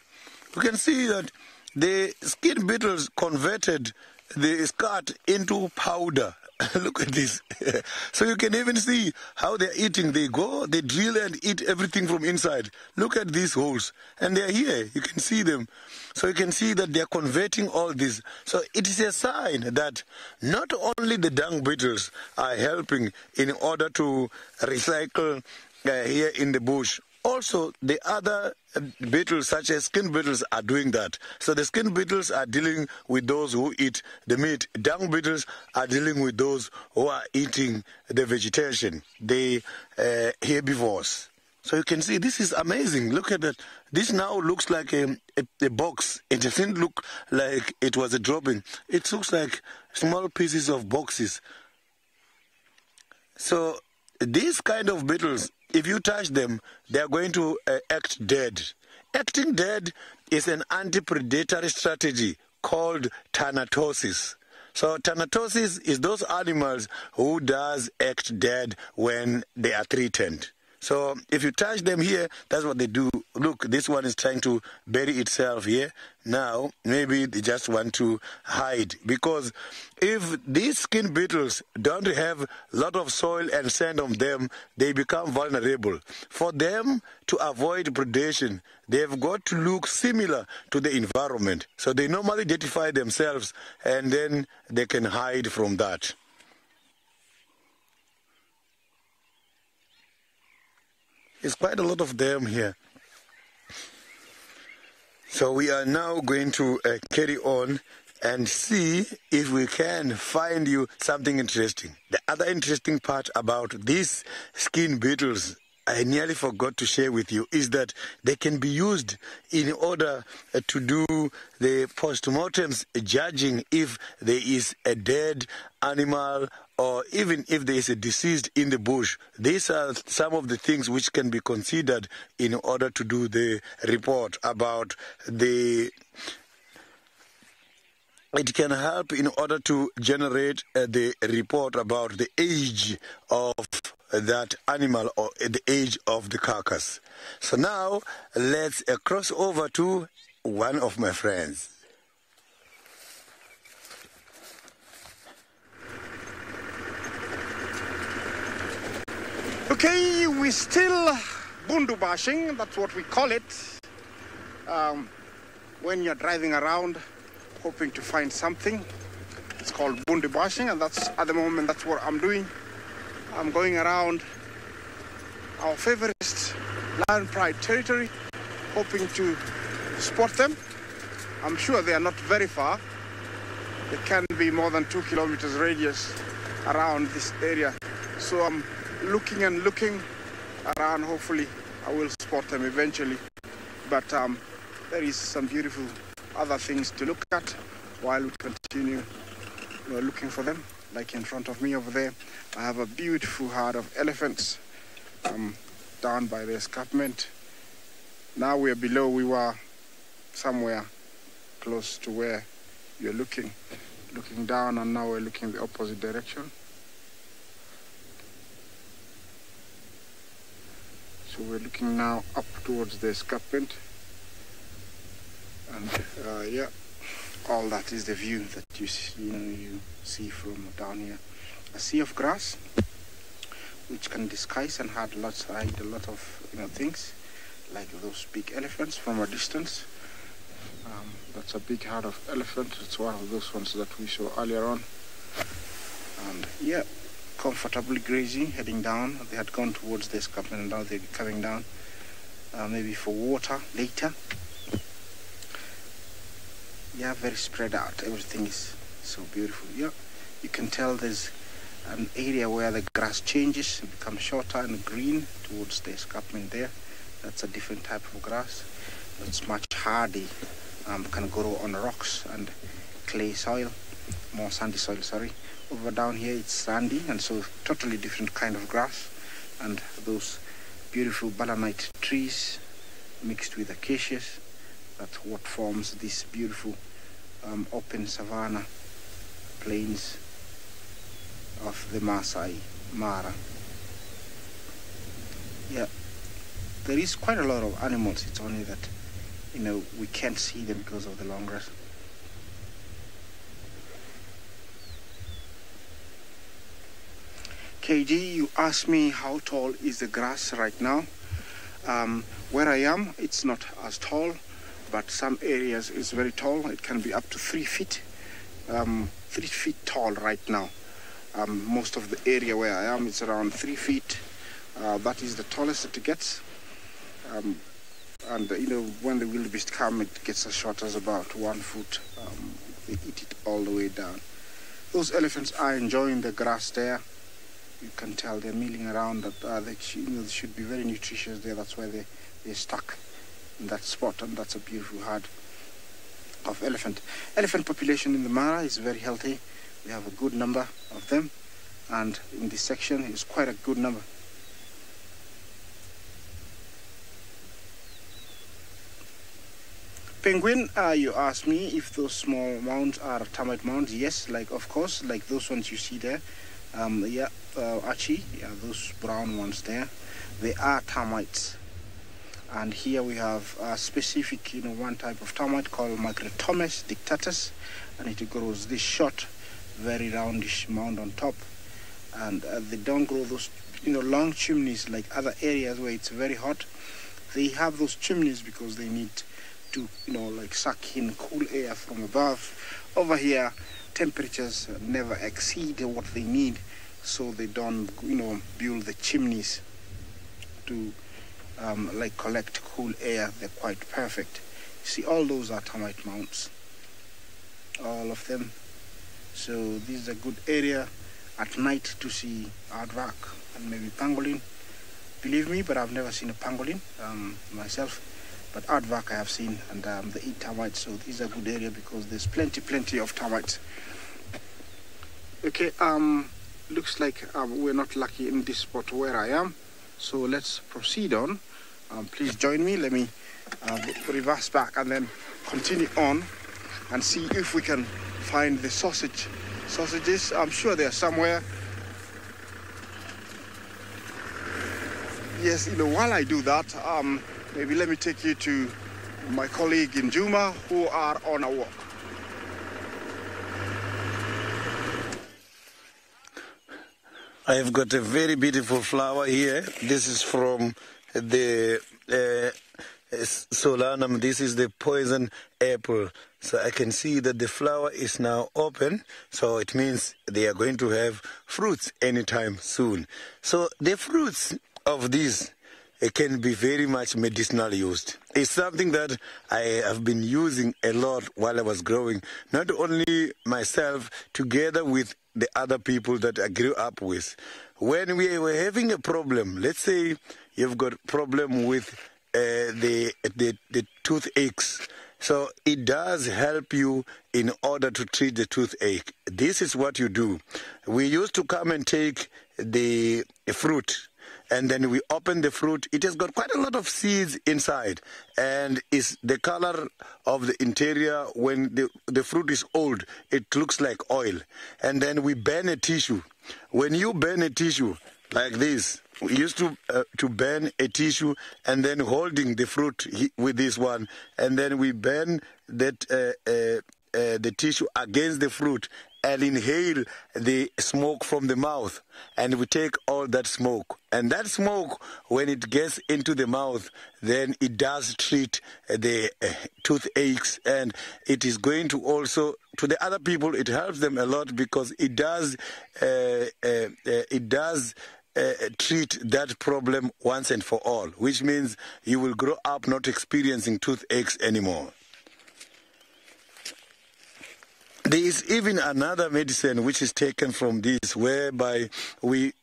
You can see that the skin beetles converted the scut into powder. Look at this. So you can even see how they're eating. They go, they drill and eat everything from inside. Look at these holes. And they're here. You can see them. So you can see that they're converting all this. So it is a sign that not only the dung beetles are helping in order to recycle here in the bush, also the other beetles such as skin beetles are doing that. So the skin beetles are dealing with those who eat the meat. Dung beetles are dealing with those who are eating the vegetation, the herbivores. So you can see this is amazing. Look at that. This now looks like a box. It doesn't look like it was a dropping. It looks like small pieces of boxes. So these kind of beetles, if you touch them, they are going to act dead. Acting dead is an anti-predatory strategy called thanatosis. So thanatosis is those animals who does act dead when they are threatened. So if you touch them here, that's what they do. Look, this one is trying to bury itself here. Now, maybe they just want to hide. Because if these skin beetles don't have a lot of soil and sand on them, they become vulnerable. For them to avoid predation, they've got to look similar to the environment. So they normally identify themselves and then they can hide from that. There's quite a lot of them here. So we are now going to carry on and see if we can find you something interesting. The other interesting part about these skin beetles I nearly forgot to share with you is that they can be used in order to do the postmortems judging if there is a dead animal or even if there is a deceased in the bush. These are some of the things which can be considered in order to do the report about the... It can help in order to generate the report about the age of that animal or the age of the carcass. So now let's cross over to one of my friends. Okay, we're still bundu bashing, that's what we call it. When you're driving around hoping to find something, it's called bundu bashing, and that's at the moment that's what I'm doing. I'm going around our favorite lion pride territory, hoping to spot them. I'm sure they are not very far. They can be more than 2 kilometers radius around this area. So I'm looking and looking around. Hopefully I will spot them eventually. But there is some beautiful other things to look at while we continue looking for them. Like in front of me over there, I have a beautiful herd of elephants down by the escarpment. Now we are below. We were somewhere close to where you're looking down, and now we're looking the opposite direction. So we're looking now up towards the escarpment, and yeah, all that is the view that you see from down here. A sea of grass, which can disguise and hide a lot of things, like those big elephants from a distance. That's a big herd of elephants. It's one of those ones that we saw earlier on. And yeah, comfortably grazing, heading down. They had gone towards the escarpment, and now they're coming down, maybe for water later. Yeah, very spread out. Everything is so beautiful. Yeah, you can tell there's an area where the grass changes and becomes shorter and green towards the escarpment there. That's a different type of grass. It's much hardy. Can grow on rocks and clay soil, more sandy soil, sorry. Over down here it's sandy, and so totally different kind of grass. And those beautiful balanite trees mixed with acacias. That's what forms this beautiful open savanna plains of the Masai Mara. Yeah, there is quite a lot of animals. It's only that, we can't see them because of the long grass. KG, you asked me how tall is the grass right now. Where I am, it's not as tall, but some areas is very tall. It can be up to 3 feet, 3 feet tall right now. Most of the area where I am is around 3 feet. That is the tallest it gets. And when the wildebeest come, it gets as short as about 1 foot. They eat it all the way down. Those elephants are enjoying the grass there. You can tell they're milling around. That they should be very nutritious there. That's why they're stuck in that spot, and that's a beautiful herd of elephant. Elephant population in the Mara is very healthy. We have a good number of them, and in this section is quite a good number. Penguin, you asked me if those small mounds are termite mounds. Yes, of course, like those ones you see there. Archie, those brown ones there, they are termites. And here we have a specific, one type of termite called Migratomes dictatus, and it grows this short, very roundish mound on top. And they don't grow those, long chimneys like other areas where it's very hot. They have those chimneys because they need to, suck in cool air from above. Over here, temperatures never exceed what they need, so they don't, build the chimneys to, collect cool air. They're quite perfect. See, all those are termite mounds, all of them. So this is a good area at night to see aardvark and maybe pangolin. Believe me, but I've never seen a pangolin myself. But aardvark I have seen, and they eat termites. So this is a good area because there's plenty of termites. Okay, looks like we're not lucky in this spot where I am. So let's proceed on. Please join me. Let me reverse back and then continue on and see if we can find the sausages. I'm sure they're somewhere. Yes, while I do that, maybe let me take you to my colleague in Juma who are on a walk. I have got a very beautiful flower here. This is from the Solanum. This is the poison apple. So I can see that the flower is now open. So it means they are going to have fruits anytime soon. So the fruits of these can be very much medicinal used. It's something that I have been using a lot while I was growing. Not only myself, together with the other people that I grew up with. When we were having a problem, let's say you've got a problem with the toothaches, so it does help you in order to treat the toothache. This is what you do. We used to come and take the fruit, and then we open the fruit. It has got quite a lot of seeds inside, and is the color of the interior. When the fruit is old, it looks like oil. And then we burn a tissue. When you burn a tissue like this, we used to burn a tissue and then holding the fruit with this one, and then we burn that the tissue against the fruit and inhale the smoke from the mouth, and we take all that smoke. And that smoke, when it gets into the mouth, then it does treat the toothaches, and it is going to also, to the other people, it helps them a lot because it does treat that problem once and for all, which means you will grow up not experiencing toothaches anymore. There is even another medicine which is taken from this, whereby we...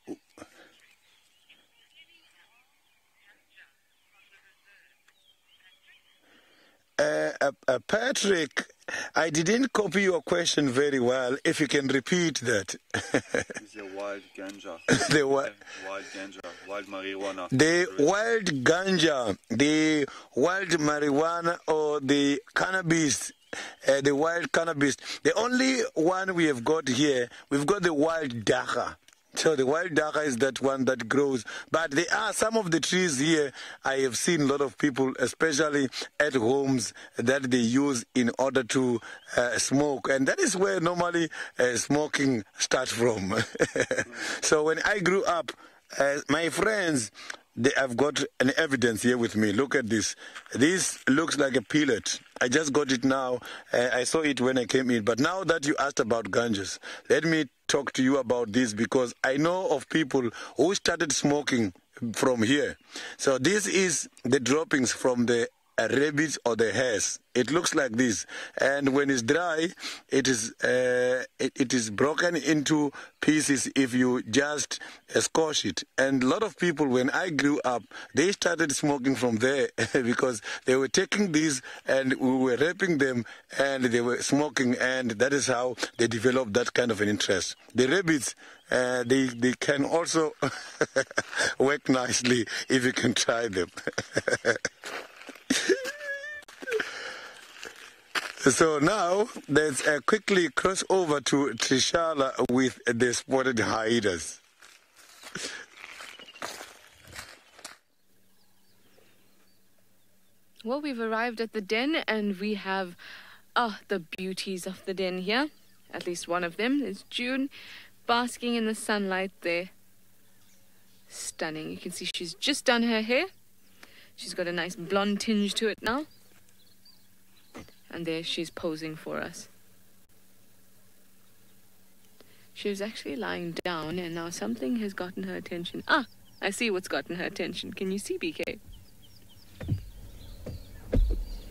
Patrick, I didn't copy your question very well. If you can repeat that. Is a wild ganja. Wild ganja, wild marijuana. The wild ganja, the wild marijuana, or the cannabis. The wild cannabis. The only one we have got here, we've got the wild dagga. So the wild dagga is that one that grows. But there are some of the trees here I have seen a lot of people, especially at homes, that they use in order to smoke. And that is where normally smoking starts from. So when I grew up, my friends, I've got an evidence here with me. Look at this. This looks like a pellet. I just got it now. I saw it when I came in. But now that you asked about ganjas, let me talk to you about this, because I know of people who started smoking from here. So this is the droppings from the rabbits or the hares. It looks like this, and when it's dry, it is broken into pieces if you just squash it. And a lot of people, when I grew up, they started smoking from there because they were taking these and we were wrapping them and they were smoking, and that is how they developed that kind of an interest. The rabbits, they can also work nicely if you can try them. So now let's quickly cross over to Trishala with the spotted hyenas. Well, we've arrived at the den and we have the beauties of the den here. At least one of them is June, basking in the sunlight there. Stunning. You can see she's just done her hair. She's got a nice blonde tinge to it now. And there she's posing for us. She was actually lying down and now something has gotten her attention. I see what's gotten her attention. Can you see, BK?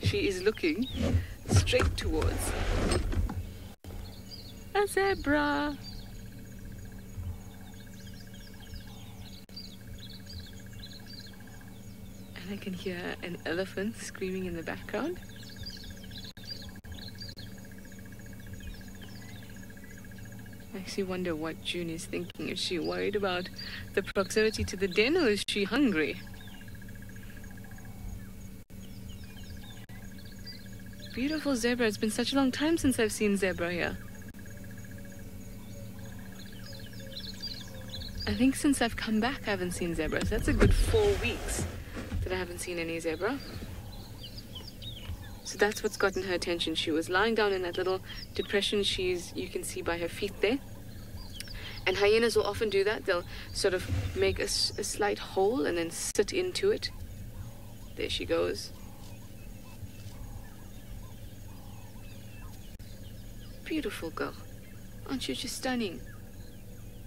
She is looking straight towards a zebra. And I can hear an elephant screaming in the background. I actually wonder what June is thinking. Is she worried about the proximity to the den, or is she hungry? Beautiful zebra. It's been such a long time since I've seen zebra here. I think since I've come back I haven't seen zebras. That's a good 4 weeks that I haven't seen any zebra. So that's what's gotten her attention. She was lying down in that little depression you can see by her feet there. And hyenas will often do that. They'll sort of make a slight hole and then sit into it. There she goes. Beautiful girl. Aren't you just stunning?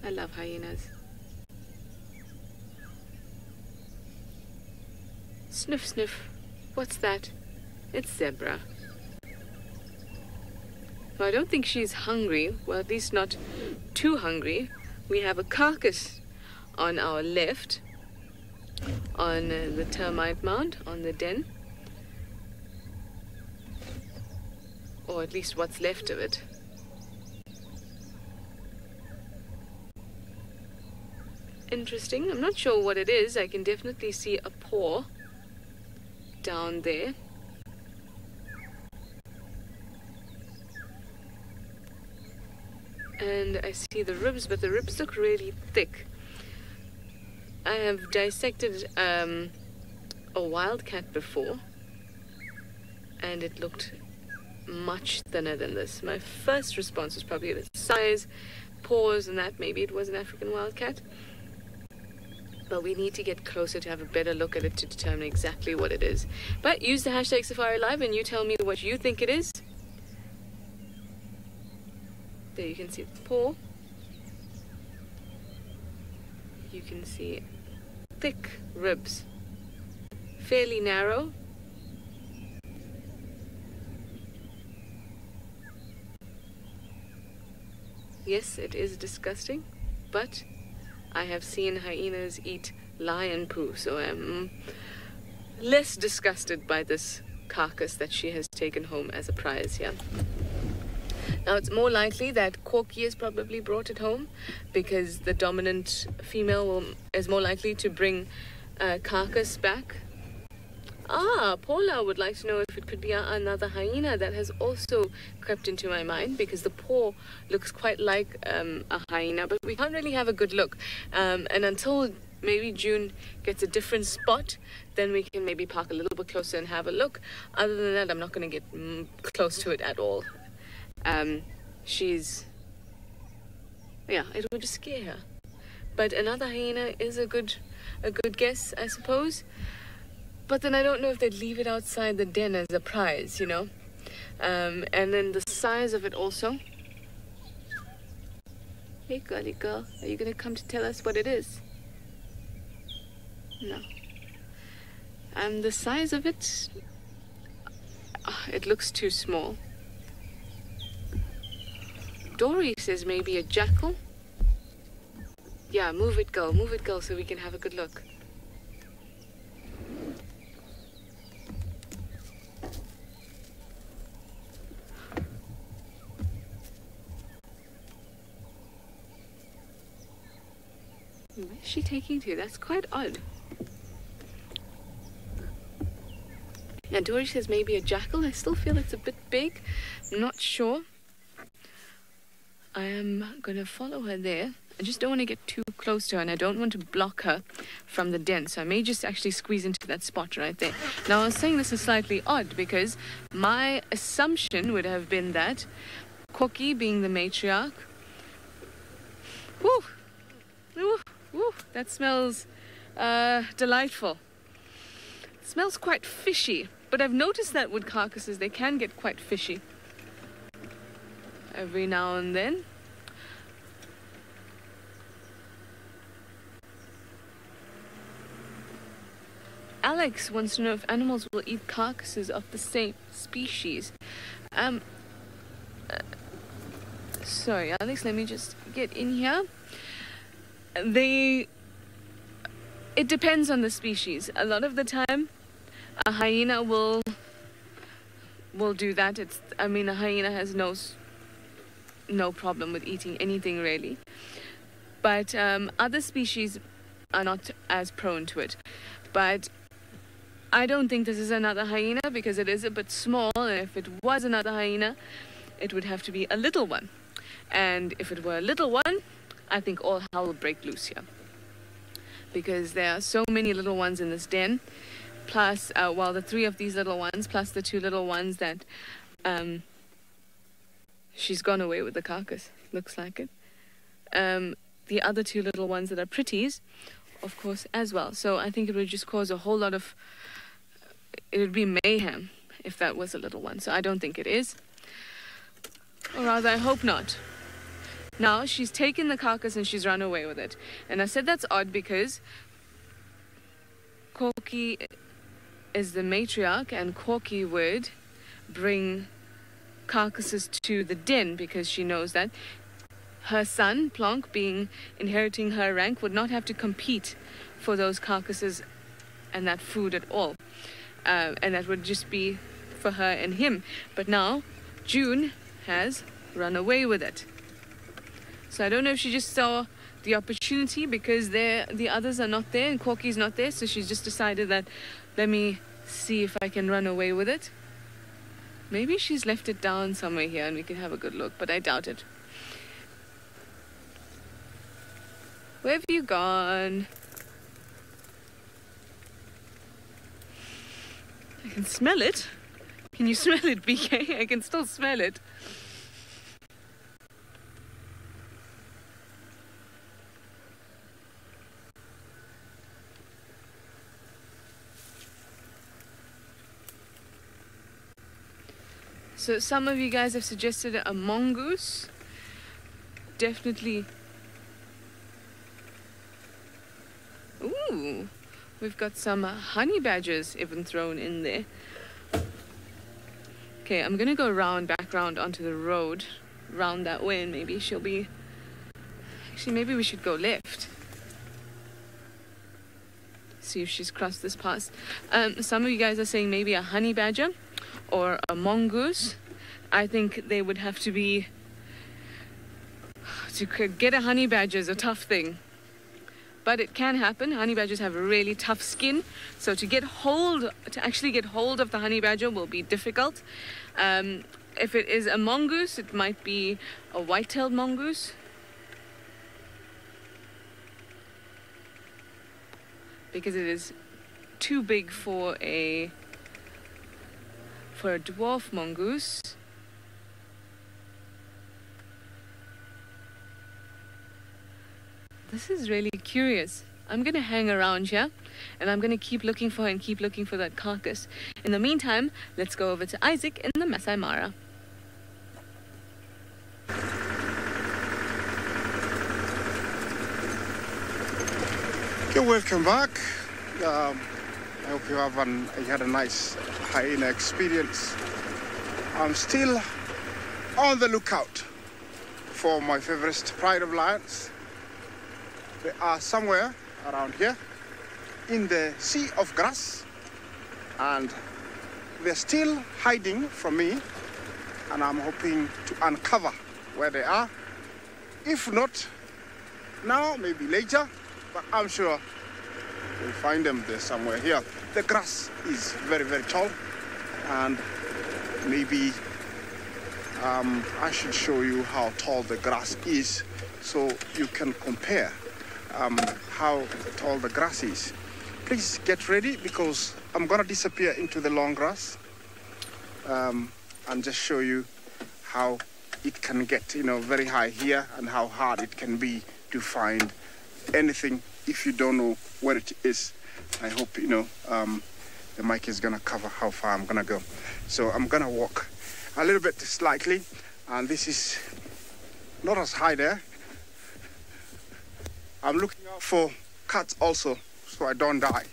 I love hyenas. Sniff, sniff. What's that? It's zebra. Well, I don't think she's hungry. Well, at least not too hungry. We have a carcass on our left, on the termite mound, on the den. Or at least what's left of it. Interesting. I'm not sure what it is. I can definitely see a paw down there. And I see the ribs, but the ribs look really thick. I have dissected a wildcat before, and it looked much thinner than this. My first response was probably the size, paws, and that maybe it was an African wildcat. But we need to get closer to have a better look at it to determine exactly what it is. But use the hashtag SafariLive and you tell me what you think it is. There you can see the paw. You can see thick ribs. Fairly narrow. Yes, it is disgusting, but I have seen hyenas eat lion poo, so I'm less disgusted by this carcass that she has taken home as a prize here. Now, it's more likely that Corky has probably brought it home because the dominant female is more likely to bring carcass back. Paula would like to know if it could be another hyena. That has also crept into my mind because the paw looks quite like a hyena, but we can't really have a good look. And until maybe June gets a different spot, then we can maybe park a little bit closer and have a look. Other than that, I'm not going to get close to it at all. It would just scare her. But another hyena is a good guess, I suppose. But then I don't know if they'd leave it outside the den as a prize, you know. And then the size of it also. Hey, girly girl, are you going to come to tell us what it is? No. The size of it, it looks too small. Dory says maybe a jackal. Yeah, move it, girl, so we can have a good look. Where's she taking to? That's quite odd. Yeah, Dory says maybe a jackal. I still feel it's a bit big. I'm not sure. I am going to follow her there. I just don't want to get too close to her, and I don't want to block her from the den. So I may just actually squeeze into that spot right there. Now, I was saying this is slightly odd because my assumption would have been that Corky, being the matriarch... that smells delightful. It smells quite fishy, but I've noticed that with carcasses, they can get quite fishy every now and then. Alex wants to know if animals will eat carcasses of the same species. Sorry, Alex, let me just get in here. It depends on the species. A lot of the time, a hyena will do that. A hyena has no problem with eating anything really. But other species are not as prone to it. But I don't think this is another hyena because it is a bit small, and if it was another hyena, it would have to be a little one. And if it were a little one, I think all hell will break loose here. Because there are so many little ones in this den, plus, the 3 of these little ones, plus the 2 little ones that she's gone away with the carcass, looks like it. The other 2 little ones that are pretties, of course, as well. So I think it would just cause a whole lot of... It would be mayhem if that was a little one. So I don't think it is. Or rather, I hope not. Now, she's taken the carcass and she's run away with it. And I said that's odd because Corky is the matriarch, and Corky would bring carcasses to the den because she knows that her son, Plonk, inheriting her rank, would not have to compete for those carcasses and that food at all. And that would just be for her and him. But now, June has run away with it. So I don't know if she just saw the opportunity because the others are not there and Corky's not there. So she's just decided that, let me see if I can run away with it. Maybe she's left it down somewhere here and we can have a good look, but I doubt it. Where have you gone? I can smell it. Can you smell it, BK? I can still smell it. So some of you guys have suggested a mongoose. Definitely. Ooh, we've got some honey badgers even thrown in there. Okay, I'm gonna go back round onto the road, round that way, and maybe she'll be... Actually, maybe we should go left. See if she's crossed this path. Some of you guys are saying maybe a honey badger or a mongoose. I think they would have to be... To get a honey badger is a tough thing. But it can happen. Honey badgers have a really tough skin. So to actually get hold of the honey badger will be difficult. If it is a mongoose, it might be a white-tailed mongoose. Because it is too big for a dwarf mongoose. This is really curious. I'm going to hang around here and I'm going to keep looking for her and keep looking for that carcass. In the meantime, let's go over to Isaac in the Masai Mara. Okay, welcome back. I hope you had a nice hyena experience. I'm still on the lookout for my favorite pride of lions. They are somewhere around here in the sea of grass, and they're still hiding from me, and I'm hoping to uncover where they are. If not now, maybe later, but I'm sure we'll find them there somewhere here. The grass is very, very tall, and maybe I should show you how tall the grass is so you can compare how tall the grass is. Please get ready because I'm gonna disappear into the long grass and just show you how it can get, very high here and how hard it can be to find anything if you don't know where it is. I hope the mic is gonna cover how far I'm gonna go. So I'm gonna walk a little bit slightly, and this is not as high there. I'm looking out for cats also, so I don't die.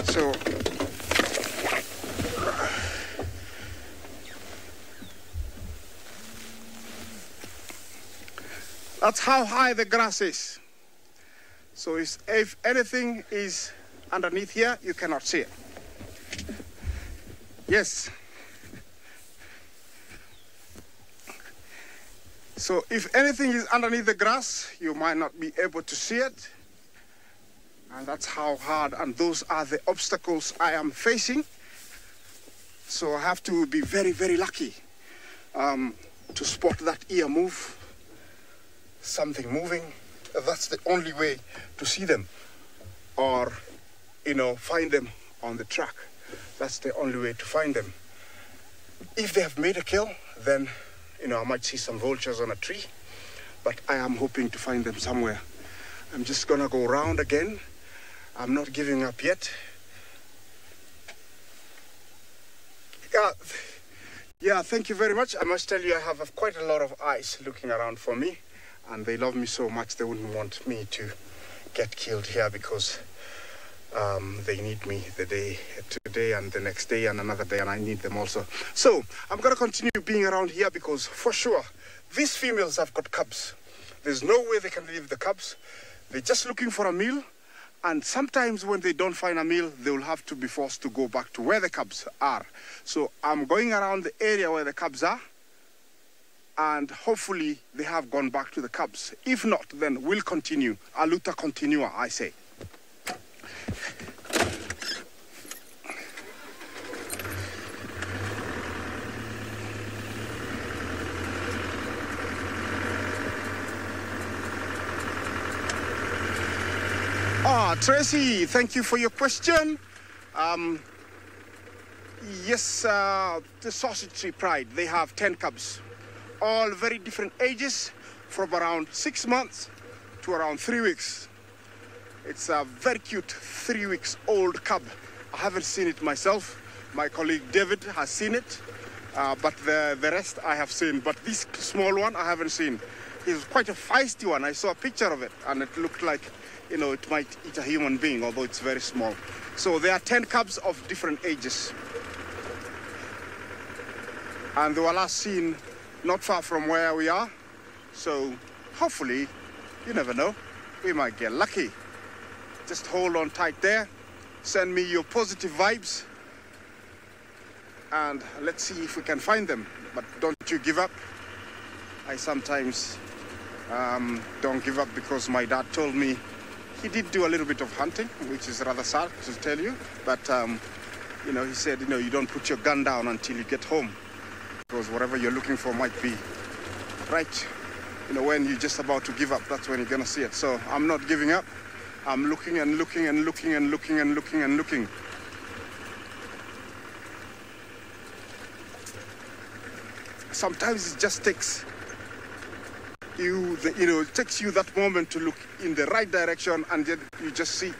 So that's how high the grass is. So if anything is underneath here, you cannot see it. Yes. So if anything is underneath the grass, you might not be able to see it. And that's how hard, and those are the obstacles I am facing. So I have to be very, very lucky to spot that ear move, something moving. That's the only way to see them, or, find them on the track. That's the only way to find them. If they have made a kill, then I might see some vultures on a tree, but I am hoping to find them somewhere. I'm just gonna go around again. I'm not giving up yet. Yeah, thank you very much. I must tell you, I have quite a lot of eyes looking around for me, and they love me so much they wouldn't want me to get killed here because they need me today and the next day and another day, and I need them also. So I'm going to continue being around here because for sure these females have got cubs. There's no way they can leave the cubs. They're just looking for a meal, and sometimes when they don't find a meal, they will have to be forced to go back to where the cubs are. So I'm going around the area where the cubs are, and hopefully they have gone back to the cubs. If not, then we'll continue. A luta continua, I say. Tracy, thank you for your question. Yes, the Sausage Tree Pride, they have 10 cubs, all very different ages, from around 6 months to around 3 weeks. It's a very cute 3 weeks old cub. I haven't seen it myself. My colleague David has seen it, but the rest I have seen. But this small one I haven't seen. He's quite a feisty one. I saw a picture of it, and it looked like, it might eat a human being, although it's very small. So there are 10 cubs of different ages. And they were last seen not far from where we are. So hopefully, you never know, we might get lucky. Just hold on tight there. Send me your positive vibes. And let's see if we can find them. But don't you give up. I sometimes don't give up because my dad told me he did do a little bit of hunting, which is rather sad to tell you. But, you know, he said, you know, you don't put your gun down until you get home. Because whatever you're looking for might be right. You know, when you're just about to give up, that's when you're going to see it. So I'm not giving up. I'm looking and looking and looking and looking and looking and looking. Sometimes it just takes you, it takes you that moment to look in the right direction and then you just see.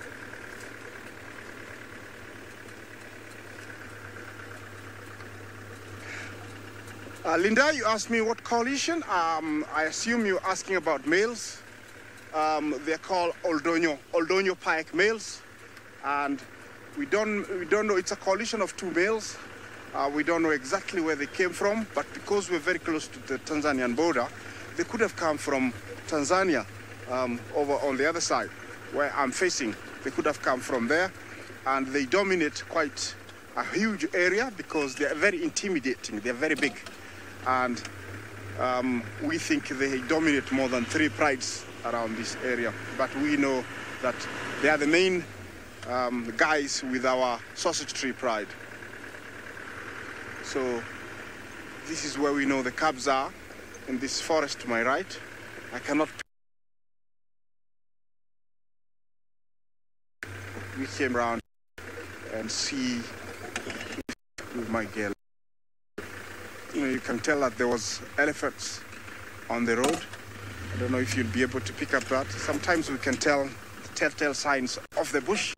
Linda, you asked me what coalition. I assume you're asking about males. They're called Oldonyo pike males, and we don't know. It's a coalition of 2 males. We don't know exactly where they came from, but because we're very close to the Tanzanian border, they could have come from Tanzania over on the other side, where I'm facing. They could have come from there, and they dominate quite a huge area because they're very intimidating. They're very big, and we think they dominate more than 3 prides around this area. But we know that they are the main guys with our sausage tree pride. So this is where we know the cubs are, in this forest to my right. I cannot. We came around and see with my girl. You know, you can tell that there was elephants on the road. I don't know if you'll be able to pick up that. Sometimes we can tell the telltale signs of the bush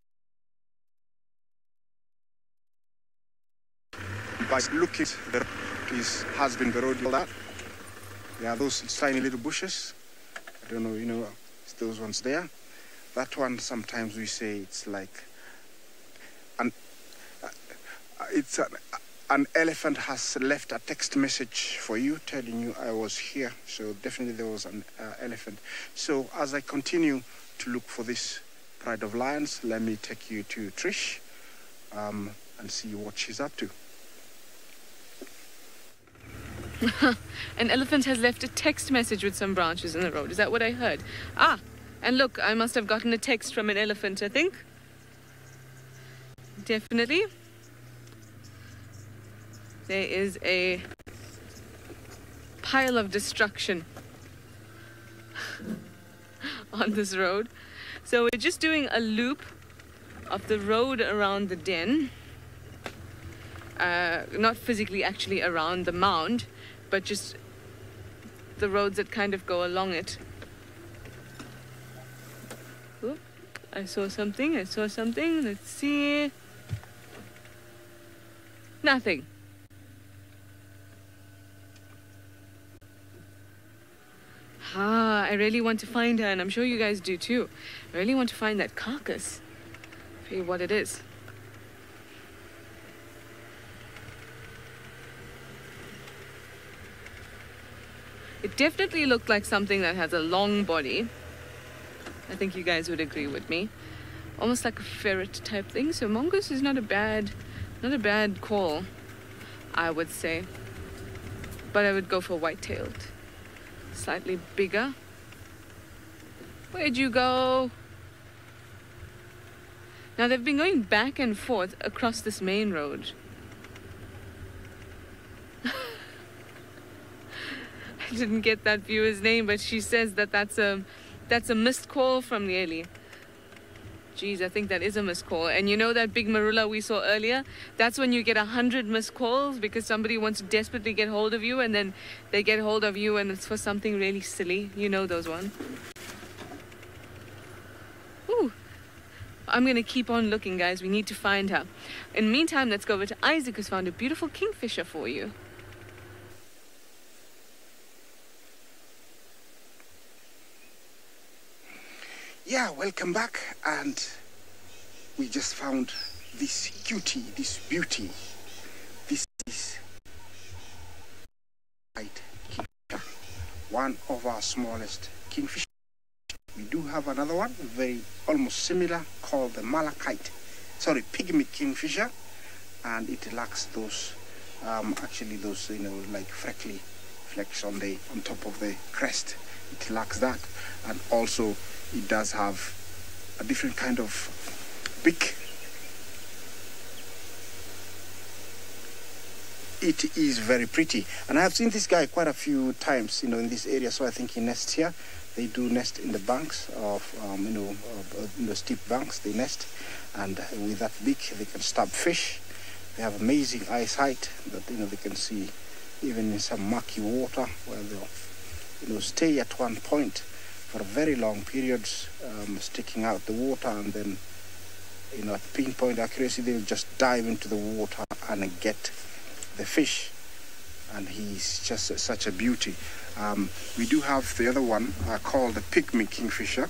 by looking at the has been the road that. There are those tiny little bushes. I don't know, you know, it's those ones there. That one, sometimes we say it's like an elephant has left a text message for you telling you I was here. So definitely there was an elephant. So as I continue to look for this pride of lions, let me take you to Trish and see what she's up to. An elephant has left a text message with some branches in the road. Is that what I heard? Ah, and look, I must have gotten a text from an elephant, I think. Definitely. There is a pile of destruction on this road. So we're just doing a loop of the road around the den. Not physically actually around the mound, but just the roads that kind of go along it. Oop, I saw something. Let's see. Nothing. Ah, I really want to find her, and I'm sure you guys do too. I really want to find that carcass. Tell you what it is. It definitely looked like something that has a long body. I think you guys would agree with me. Almost like a ferret type thing. So mongoose is not a bad call, I would say. But I would go for white-tailed. Slightly bigger. Where'd you go? Now they've been going back and forth across this main road. I didn't get that viewer's name, but she says that that's a missed call from Nearly. Geez, I think that is a missed call. And you know that big marula we saw earlier? That's when you get 100 missed calls because somebody wants to desperately get hold of you, and then they get hold of you and it's for something really silly. You know those ones. Ooh. I'm going to keep on looking, guys. We need to find her. In the meantime, let's go over to Isaac, who's found a beautiful kingfisher for you. Yeah, welcome back, and we just found this cutie, this beauty. This is one of our smallest kingfisher. We do have another one, very almost similar, called the pygmy kingfisher, and it lacks those, actually those, like freckly flecks on top of the crest. It lacks that, and also it does have a different kind of beak. It is very pretty, and I have seen this guy quite a few times, in this area. So I think he nests here. They do nest in the banks of, steep banks. They nest, and with that beak, they can stab fish. They have amazing eyesight that they can see even in some murky water, where they'll stay at one point for very long periods, sticking out the water, and then at pinpoint accuracy, they'll just dive into the water and get the fish, and he's just such a beauty. We do have the other one called the pygmy kingfisher,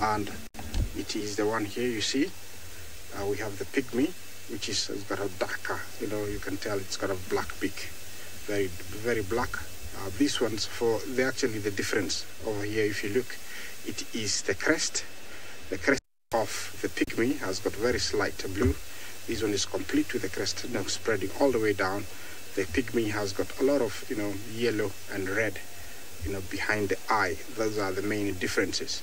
and it is the one here you see. We have the pygmy, which has got a darker, you can tell it's got a black beak, very, very black. These ones, actually the difference over here, if you look, it is the crest. The crest of the pygmy has got very slight blue. This one is complete with the crest now spreading all the way down. The pygmy has got a lot of, yellow and red, behind the eye. Those are the main differences.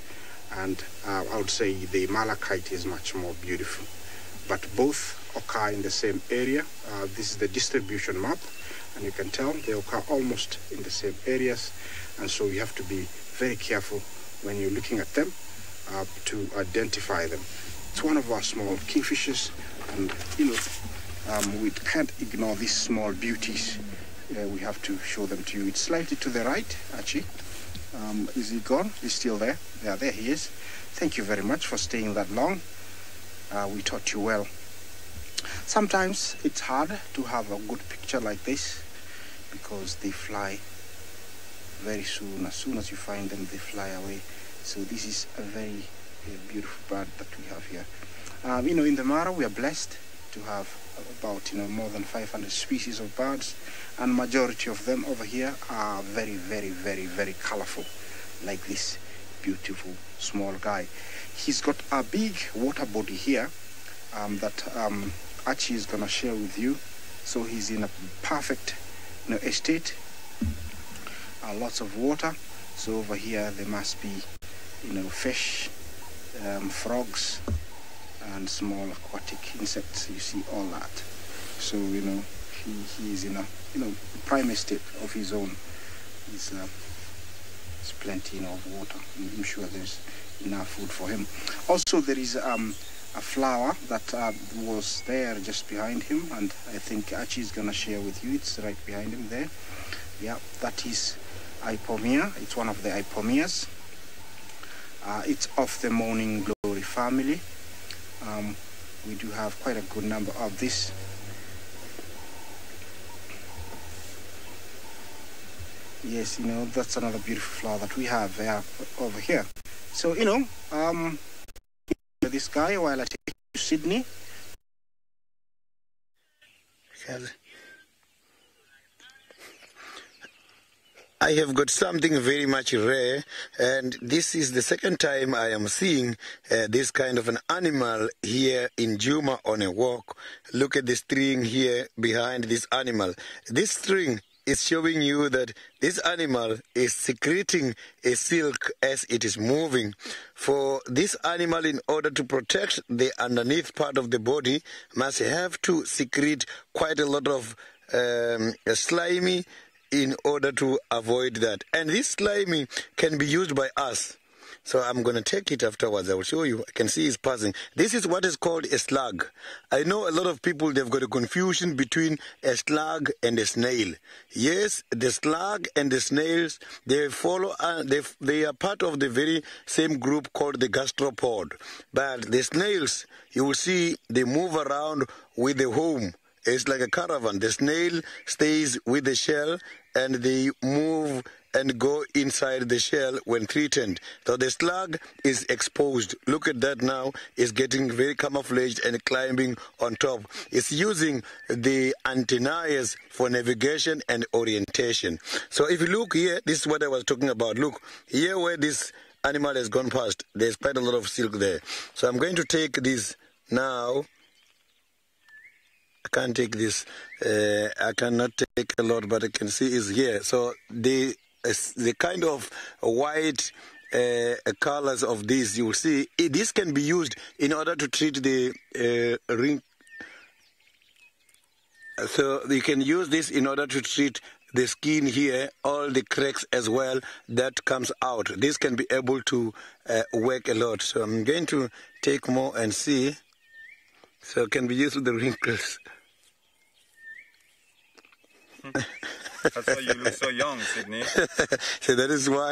And I would say the malachite is much more beautiful. But both occur in the same area. This is the distribution map, and you can tell they occur almost in the same areas. And so you have to be very careful when you're looking at them to identify them. It's one of our small kingfishers. And we can't ignore these small beauties. We have to show them to you. It's slightly to the right, actually. Is he gone? He's still there. Yeah, there he is. Thank you very much for staying that long. We taught you well. Sometimes it's hard to have a good picture like this because they fly very soon. As soon as you find them, they fly away. So this is a very beautiful bird that we have here. In the Mara, we are blessed to have about, more than 500 species of birds, and majority of them over here are very, very, very, very colorful, like this beautiful small guy. He's got a big water body here that Archie is going to share with you. So he's in a perfect, estate, lots of water. So over here there must be, fish, frogs, and small aquatic insects. You see all that. So he is in a prime estate of his own. There's plenty of water. I'm sure there's enough food for him. Also, there is a flower that was there just behind him, and I think Archie is gonna share with you. It's right behind him there. Yeah, that is Ipomea. It's one of the Ipomeas. It's of the Morning Glory family. We do have quite a good number of this. Yes, that's another beautiful flower that we have over here. So, this guy while I take you to Sydney. I have got something very much rare, and this is the second time I am seeing this kind of an animal here in Juma on a walk. Look at the string here behind this animal. This string is showing you that this animal is secreting a silk as it is moving. For this animal, in order to protect the underneath part of the body, must have to secrete quite a lot of slimy in order to avoid that. And this slimy can be used by us. So I'm going to take it afterwards. I will show you. I can see it's passing. This is what is called a slug. I know a lot of people, they've got a confusion between a slug and a snail. Yes, the slug and the snails, they follow, they are part of the very same group called the gastropod. But the snails, you will see they move around with the home. It's like a caravan. The snail stays with the shell and they move and go inside the shell when threatened. So the slug is exposed. Look at that now. It's getting very camouflaged and climbing on top. It's using the antennae for navigation and orientation. So if you look here, this is what I was talking about. Look, here where this animal has gone past, there's quite a lot of silk there. So I'm going to take this now. I can't take this. I cannot take a lot, but I can see is here. So the kind of white colors of this, you will see, this can be used in order to treat the ring. So you can use this in order to treat the skin here, all the cracks as well that comes out. This can be able to work a lot. So I'm going to take more and see. So it can be used with the wrinkles. That's why you look so young, Sydney. So that is why.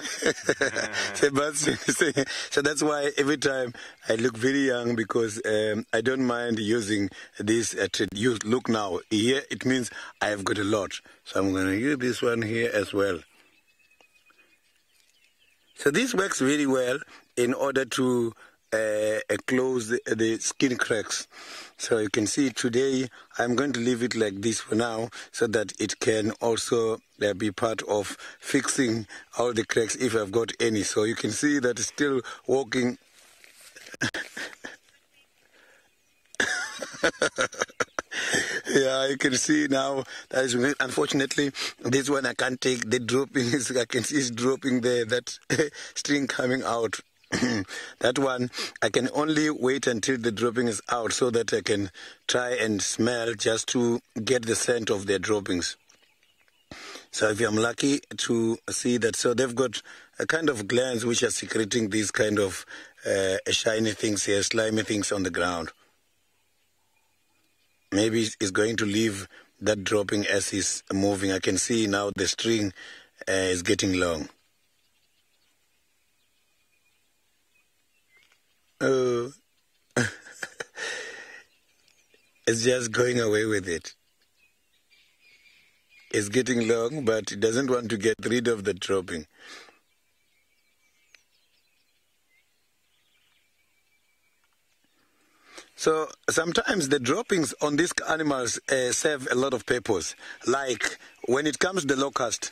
So that's why every time I look very young, because I don't mind using this. Look now. Here it means I have got a lot. So I'm going to use this one here as well. So this works very well in order to close the skin cracks. So you can see today I'm going to leave it like this for now, so that it can also be part of fixing all the cracks if I've got any. So you can see that it's still working. Yeah, you can see now that is, unfortunately this one I can't take the dropping. I can see it's dropping there, that string coming out. That one I can only wait until the dropping is out, so that I can try and smell just to get the scent of their droppings. So if I'm lucky to see that, so they've got a kind of glands which are secreting these kind of shiny things here, slimy things on the ground. Maybe it's going to leave that dropping as he's moving. I can see now the string is getting long. Oh, it's just going away with it. It's getting long, but it doesn't want to get rid of the dropping. So sometimes the droppings on these animals serve a lot of purpose. Like when it comes to the locust.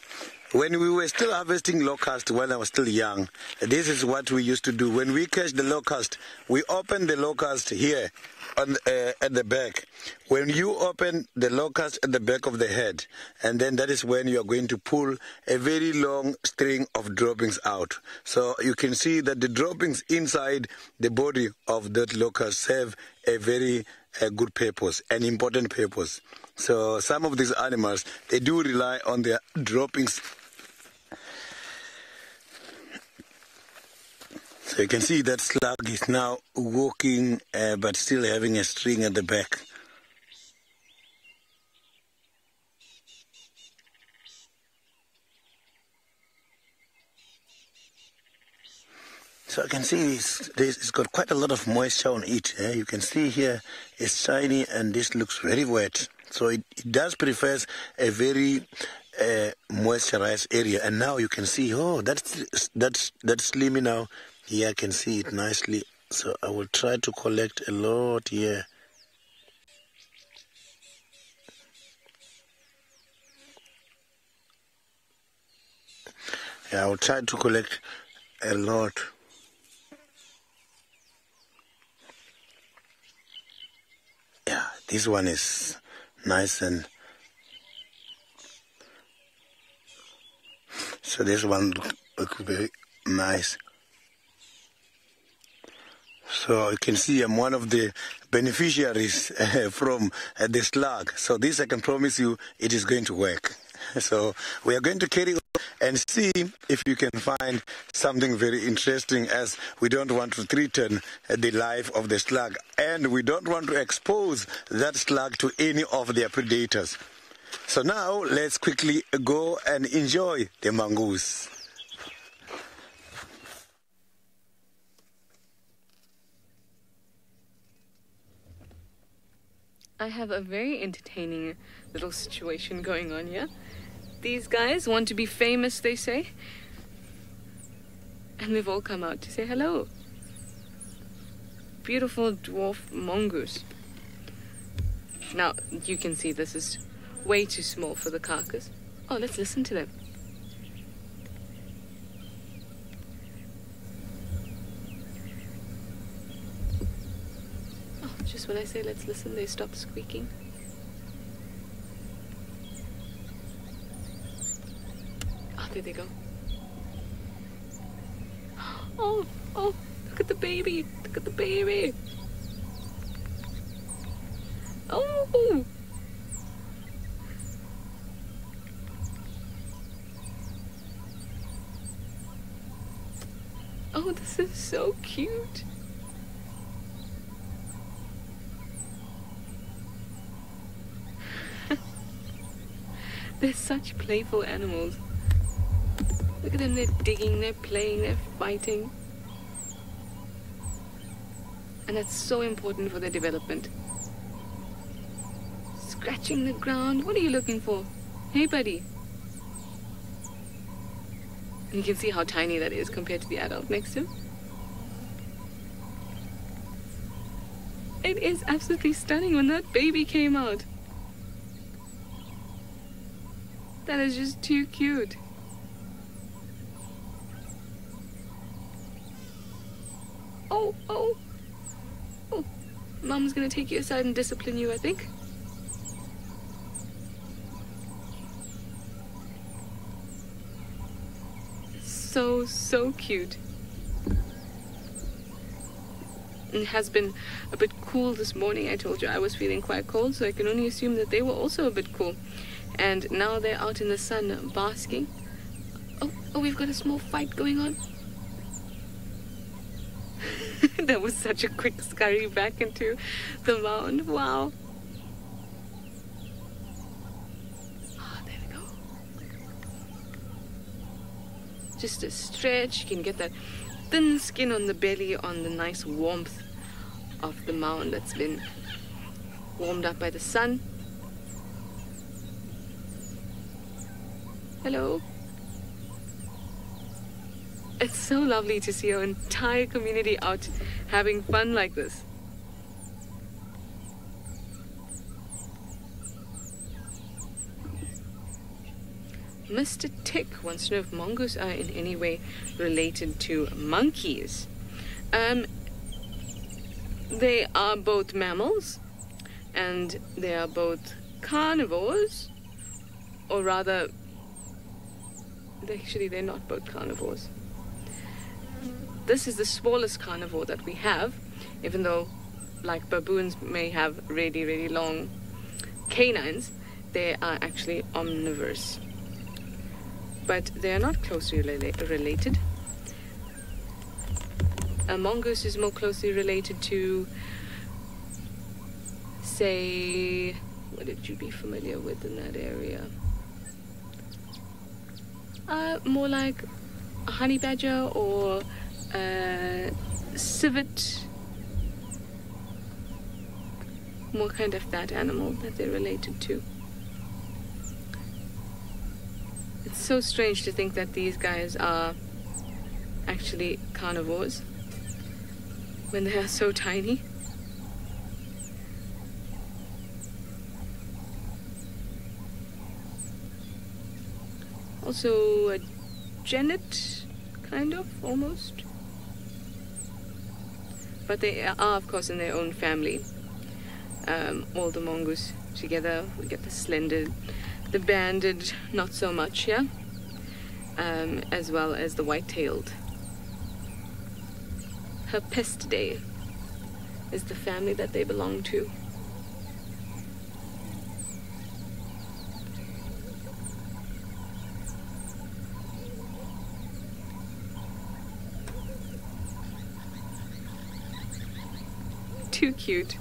When we were still harvesting locust when I was still young, this is what we used to do. When we catch the locust, we open the locust here on, at the back. When you open the locust at the back of the head, and then that is when you are going to pull a very long string of droppings out. So you can see that the droppings inside the body of that locust serve a very good purpose, an important purpose. So some of these animals, they do rely on their droppings. So you can see that slug is now walking, but still having a string at the back. So I can see it's got quite a lot of moisture on it. You can see here it's shiny and this looks very wet. So it does prefer a very moisturized area. And now you can see, oh, that's slimy now. Here I can see it nicely. So I will try to collect a lot here. Yeah, I will try to collect a lot. Yeah, this one is nice, and so this one looks very nice. So you can see I'm one of the beneficiaries from the slug. So this I can promise you it is going to work. So we are going to carry on and see if you can find something very interesting, as we don't want to threaten the life of the slug, and we don't want to expose that slug to any of their predators. So now let's quickly go and enjoy the mongoose. I have a very entertaining little situation going on here. These guys want to be famous, they say. And they've all come out to say hello. Beautiful dwarf mongoose. Now, you can see this is way too small for the carcass. Oh, let's listen to them. Oh, just when I say let's listen, they stop squeaking. Oh, there they go. Oh, look at the baby. Look at the baby. Oh. Oh, this is so cute. They're such playful animals. Look at them, they're digging, they're playing, they're fighting. And that's so important for their development. Scratching the ground. What are you looking for? Hey, buddy. You can see how tiny that is compared to the adult next to him. It is absolutely stunning when that baby came out. That is just too cute. Oh. Mom's gonna take you aside and discipline you, I think. So cute. It has been a bit cool this morning. I told you I was feeling quite cold, so I can only assume that they were also a bit cool. And now they're out in the sun basking. Oh, we've got a small fight going on. That was such a quick scurry back into the mound. Wow. Ah, there we go. Just a stretch. You can get that thin skin on the belly on the nice warmth of the mound that's been warmed up by the sun. Hello. It's so lovely to see our entire community out having fun like this. Mr. Tick wants to know if mongoose are in any way related to monkeys. They are both mammals, and they are both carnivores, or rather, actually they're not both carnivores. This is the smallest carnivore that we have, even though, like baboons may have really, really long canines, they are actually omnivores. But they are not closely related. A mongoose is more closely related to, say, what would you be familiar with in that area? More like a honey badger or civet. More kind of that animal that they're related to. It's so strange to think that these guys are actually carnivores when they are so tiny. Also a genet, kind of, almost. But they are, of course, in their own family. All the mongoose together. We get the slender, the banded, not so much, yeah? As well as the white-tailed. Herpestidae is the family that they belong to. Too cute.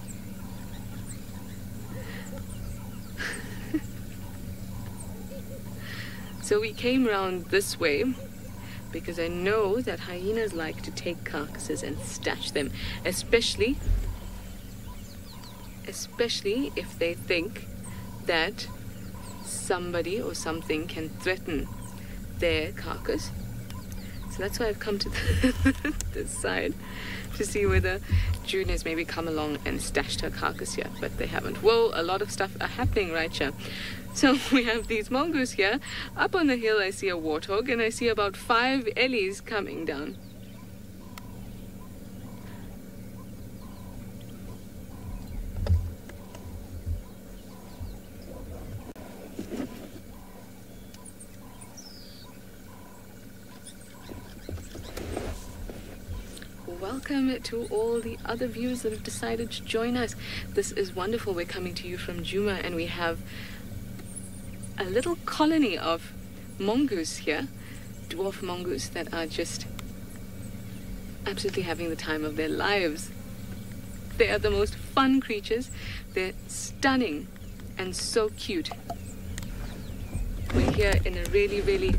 So we came around this way because I know that hyenas like to take carcasses and stash them, especially if they think that somebody or something can threaten their carcass. So that's why I've come to this side to see whether June has maybe come along and stashed her carcass here, but they haven't. Whoa, a lot of stuff are happening right here. So we have these mongoose here. Up on the hill I see a warthog, and I see about 5 ellies coming down. Welcome to all the other viewers that have decided to join us. This is wonderful. We're coming to you from Juma, and we have a little colony of mongoose here, dwarf mongoose, that are just absolutely having the time of their lives. They are the most fun creatures. They're stunning and so cute. We're here in a really, really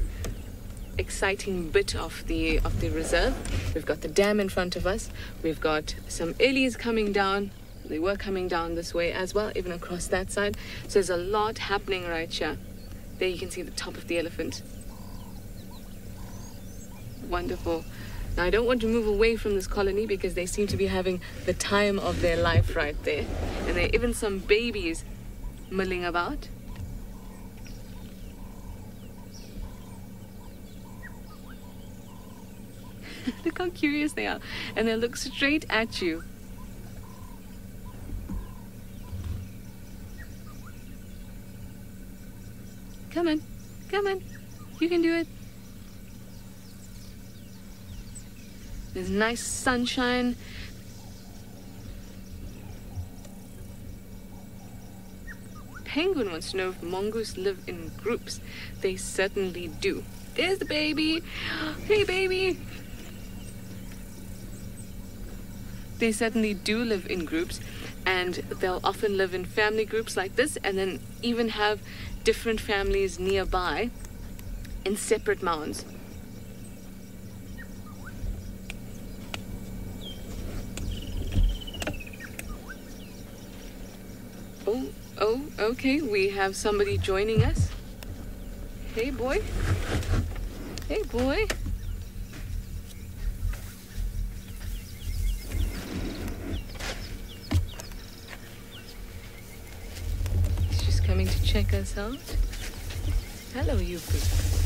exciting bit of the reserve. We've got the dam in front of us. We've got some ellies coming down. They were coming down this way as well, even across that side. So there's a lot happening right here. There you can see the top of the elephant. Wonderful. Now I don't want to move away from this colony because they seem to be having the time of their life right there. And there are even some babies milling about. Look how curious they are. And they look straight at you. Come on. Come on. You can do it. There's nice sunshine. Penguin wants to know if mongoose live in groups. They certainly do. There's the baby. Hey, baby. They certainly do live in groups, and they'll often live in family groups like this, and then even have different families nearby in separate mounds. Oh, okay, we have somebody joining us. Hey, boy. Hey, boy. Coming to check us out. Hello, you big boy.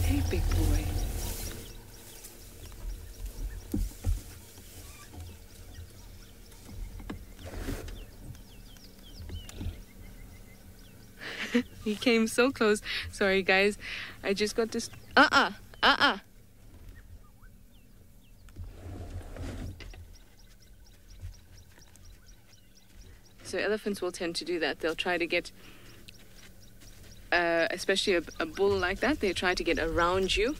Hey, big boy. He came so close. Sorry, guys. I just got this. So elephants will tend to do that. They'll try to get, especially a bull like that, they try to get around you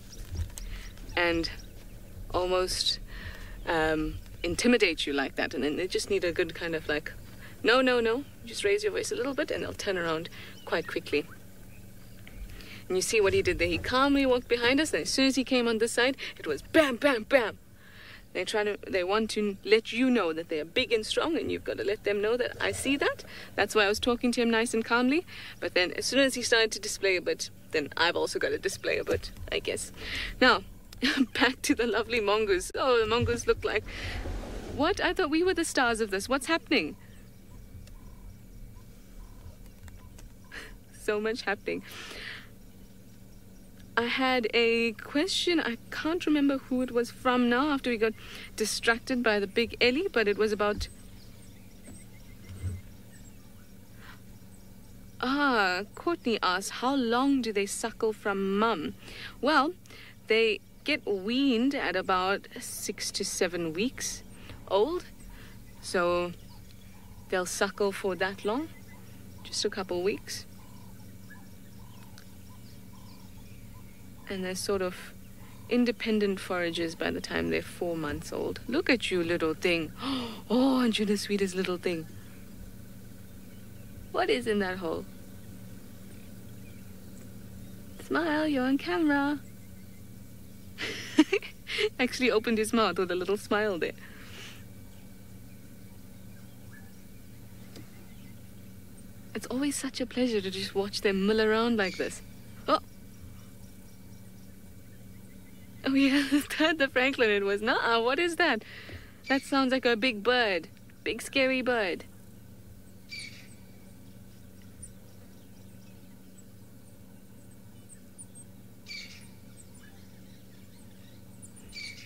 and almost intimidate you like that. And then they just need a good kind of like, no, no, no. Just raise your voice a little bit and they'll turn around quite quickly. And you see what he did there. He calmly walked behind us, and as soon as he came on this side, it was bam, bam, bam. They want to let you know that they're big and strong, and you've got to let them know that I see that. That's why I was talking to him nice and calmly. But then as soon as he started to display a bit, then I've also got to display a bit, I guess. Now, back to the lovely mongoose. Oh, the mongoose look like... What? I thought we were the stars of this. What's happening? So much happening. I had a question. I can't remember who it was from now after we got distracted by the big Ellie, but it was about... Courtney asked, how long do they suckle from mum? Well, they get weaned at about 6 to 7 weeks old. So they'll suckle for that long, just a couple weeks. And they're sort of independent foragers by the time they're 4 months old. Look at you, little thing. Oh, aren't you the sweetest little thing? What is in that hole? Smile, you're on camera. Actually opened his mouth with a little smile there. It's always such a pleasure to just watch them mill around like this. Oh! Oh yeah, the Franklin it was. Nuh-uh, what is that? That sounds like a big bird. Big scary bird.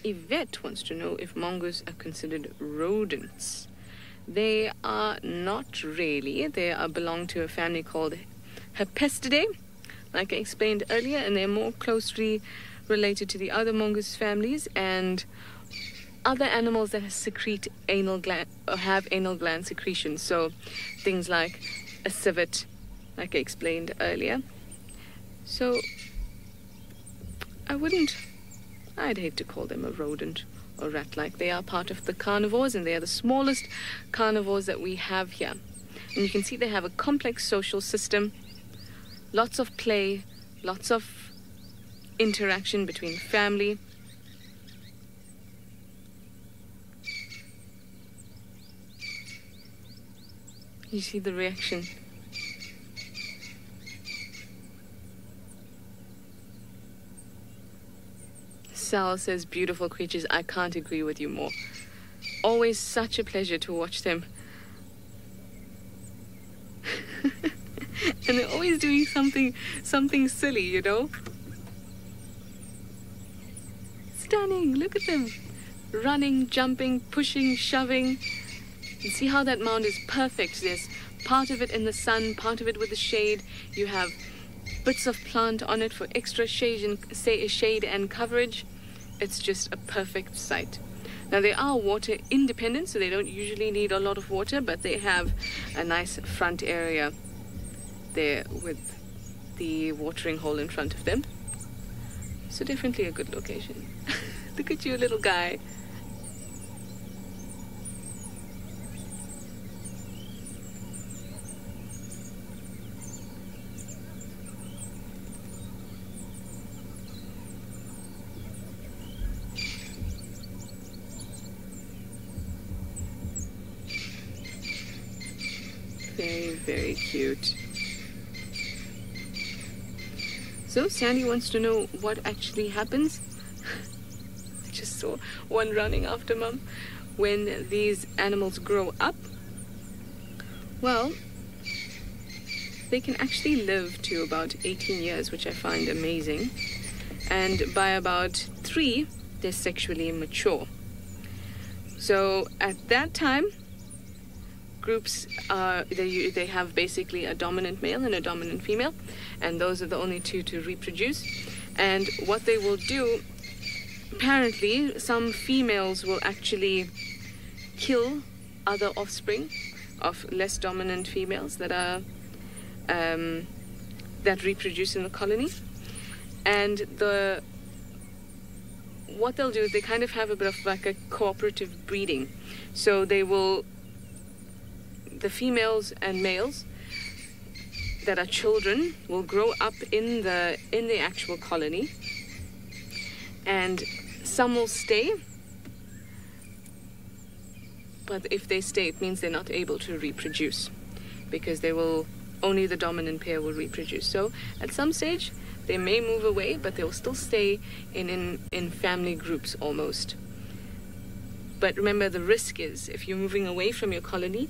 Yvette wants to know if mongoose are considered rodents. They are not really. They belong to a family called Herpestidae, like I explained earlier, and they're more closely related to the other mongoose families and other animals that secrete anal gland or have anal gland secretion. So things like a civet, like I explained earlier. So I'd hate to call them a rodent or rat-like. They are part of the carnivores, and they are the smallest carnivores that we have here. And you can see they have a complex social system, lots of play, lots of interaction between family. You see the reaction. Sal says, beautiful creatures. I can't agree with you more. Always such a pleasure to watch them. And they're always doing something silly, you know? Stunning, look at them. Running, jumping, pushing, shoving. You see how that mound is perfect. There's part of it in the sun, part of it with the shade. You have bits of plant on it for extra shade and coverage. It's just a perfect site. Now they are water independent, so they don't usually need a lot of water, but they have a nice front area there with the watering hole in front of them. So definitely a good location. Look at you, little guy. Very, very cute. So Sandy wants to know what actually happens. I just saw one running after Mum. When these animals grow up, well, they can actually live to about 18 years, which I find amazing. And by about 3, they're sexually mature. So at that time, groups they have basically a dominant male and a dominant female, and those are the only two to reproduce. And what they will do, apparently some females will actually kill other offspring of less dominant females that are that reproduce in the colony. And what they'll do is they kind of have a bit of like a cooperative breeding. So they will, the females and males that are children will grow up in the actual colony, and some will stay, but if they stay, it means they're not able to reproduce, because only the dominant pair will reproduce. So at some stage they may move away, but they will still stay in family groups almost. But remember, the risk is if you're moving away from your colony,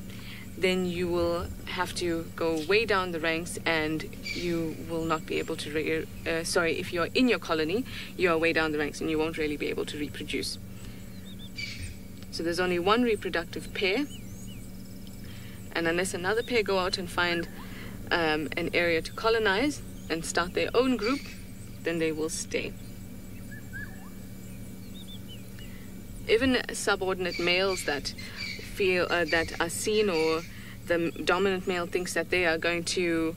then you will have to go way down the ranks, and you will not be able to if you're in your colony, you are way down the ranks and you won't really be able to reproduce. So there's only one reproductive pair, and unless another pair go out and find an area to colonize and start their own group, then they will stay. Even subordinate males that feel that are seen, or the dominant male thinks that they are going to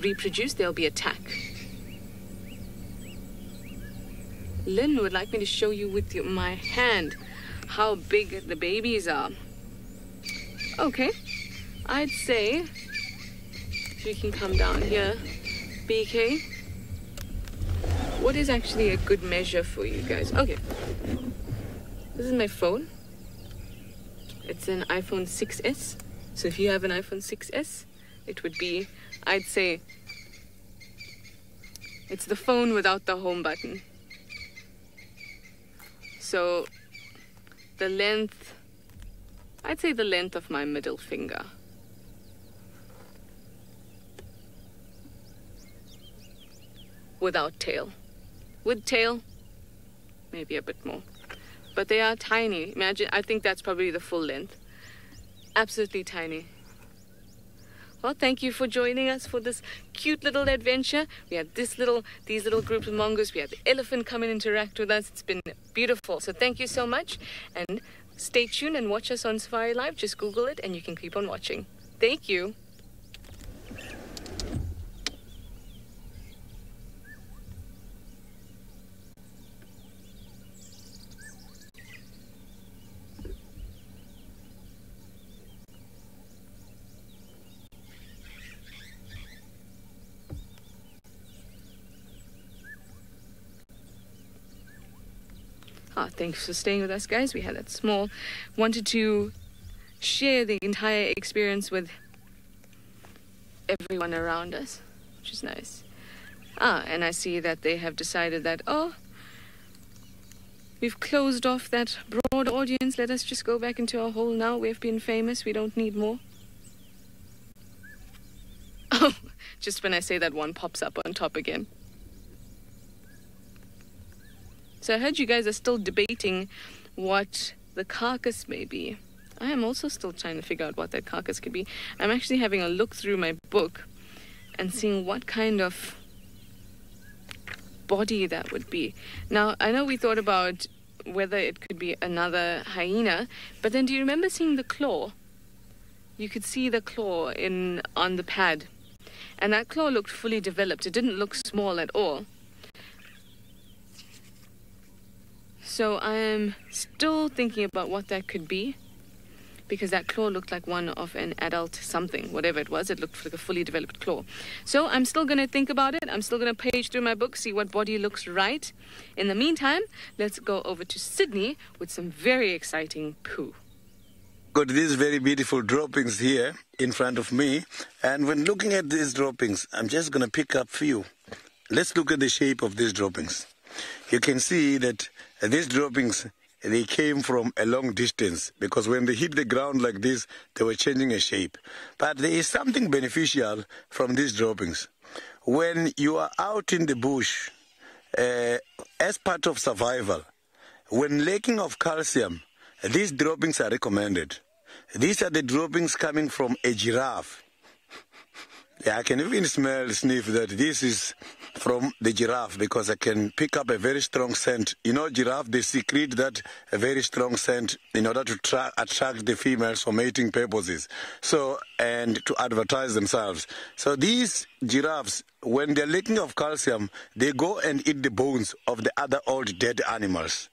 reproduce, they'll be attacked. Lynn would like me to show you with my hand how big the babies are. Okay, I'd say if you can come down here, BK. What is actually a good measure for you guys? Okay, this is my phone. It's an iPhone 6S. So if you have an iPhone 6S, it would be, I'd say, it's the phone without the home button. So the length, I'd say the length of my middle finger. Without tail. With tail, maybe a bit more. But they are tiny. Imagine, I think that's probably the full length. Absolutely tiny. Well, thank you for joining us for this cute little adventure. We had these little groups of mongoose. We had the elephant come and interact with us. It's been beautiful. So thank you so much. And stay tuned and watch us on SafariLive. Just Google it and you can keep on watching. Thank you. Thanks for staying with us, guys. We had that small. Wanted to share the entire experience with everyone around us, which is nice. And I see that they have decided that, we've closed off that broad audience. Let us just go back into our hole now. We've been famous. We don't need more. Oh, just when I say that, one pops up on top again. So I heard you guys are still debating what the carcass may be. I am also still trying to figure out what that carcass could be. I'm actually having a look through my book and seeing what kind of body that would be. Now, I know we thought about whether it could be another hyena, but then do you remember seeing the claw? You could see the claw on the pad. And that claw looked fully developed. It didn't look small at all. So I am still thinking about what that could be, because that claw looked like one of an adult something, whatever it was. It looked like a fully developed claw. So I'm still going to think about it. I'm still going to page through my book, see what body looks right. In the meantime, let's go over to Sydney with some very exciting poo. Got these very beautiful droppings here in front of me. And when looking at these droppings, I'm just going to pick up few. Let's look at the shape of these droppings. You can see that these droppings, they came from a long distance, because when they hit the ground like this, they were changing a shape. But there is something beneficial from these droppings. When you are out in the bush, as part of survival, when lacking of calcium, these droppings are recommended. These are the droppings coming from a giraffe. Yeah, I can even sniff that this is from the giraffe, because I can pick up a very strong scent. You know, giraffe, they secrete that a very strong scent in order to attract the females for mating purposes, so, and to advertise themselves. So these giraffes, when they're lacking of calcium, they go and eat the bones of the other old dead animals.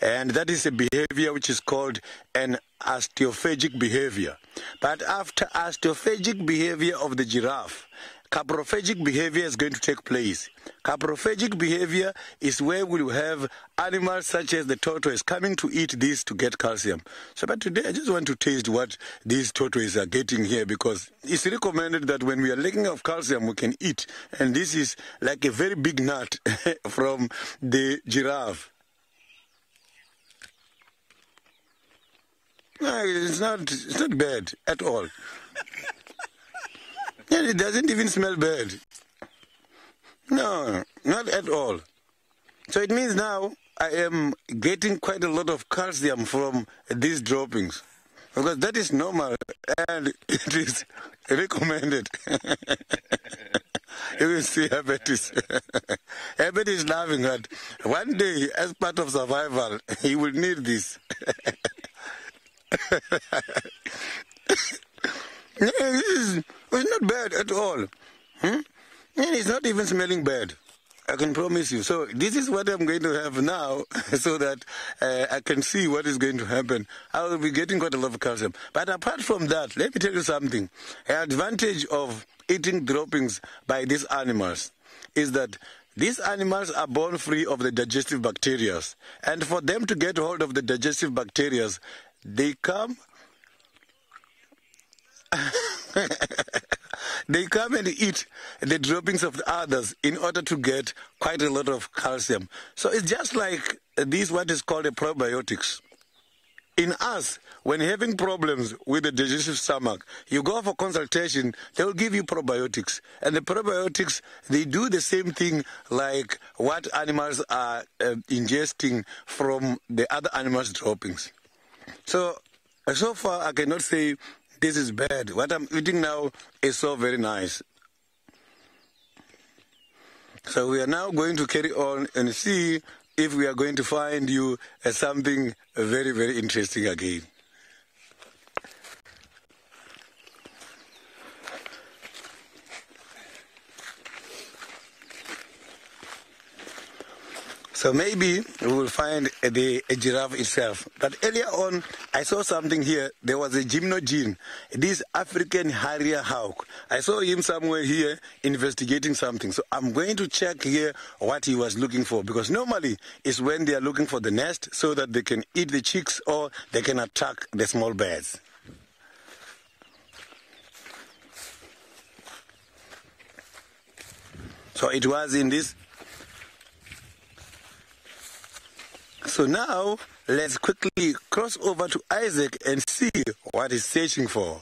And that is a behavior which is called an osteophagic behavior. But after osteophagic behavior of the giraffe, caprophagic behavior is going to take place. Caprophagic behavior is where we will have animals such as the tortoise coming to eat this to get calcium. So, but today I just want to taste what these tortoises are getting here, because it's recommended that when we are lacking of calcium, we can eat. And this is like a very big nut from the giraffe. No, it's not bad at all. Yeah, it doesn't even smell bad. No, not at all. So it means now I am getting quite a lot of calcium from these droppings, because that is normal and it is recommended. You will see Herbert is laughing that one day, as part of survival, he will need this. It's not bad at all. It's not even smelling bad, I can promise you. So this is what I'm going to have now, so that I can see what is going to happen. I will be getting quite a lot of calcium. But apart from that, let me tell you something. An advantage of eating droppings by these animals is that these animals are born free of the digestive bacteria. And for them to get hold of the digestive bacteria, they come they come and eat the droppings of the others in order to get quite a lot of calcium. So it's just like this, what is called a probiotics. In us, when having problems with the digestive stomach, you go for consultation, they will give you probiotics. And the probiotics, they do the same thing like what animals are ingesting from the other animals' droppings. So far, I cannot say this is bad. What I'm eating now is so very nice. So we are now going to carry on and see if we are going to find you something very, very interesting again. So maybe we will find a giraffe itself. But earlier on, I saw something here. There was a gymnogen, this African harrier hawk. I saw him somewhere here investigating something. So I'm going to check here what he was looking for. Because normally it's when they are looking for the nest so that they can eat the chicks or they can attack the small birds. So it was in this. So now, let's quickly cross over to Isaac and see what he's searching for.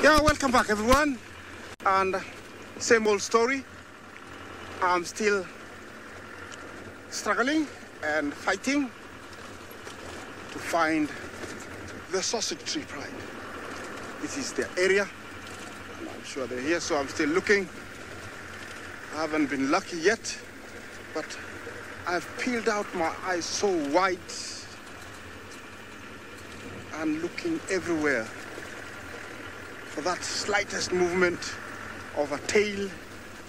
Yeah, welcome back everyone. And same old story. I'm still struggling and fighting to find the sausage tree pride. This is the area. I'm sure they're here, so I'm still looking. I haven't been lucky yet, but I've peeled out my eyes so wide. I'm looking everywhere for that slightest movement of a tail,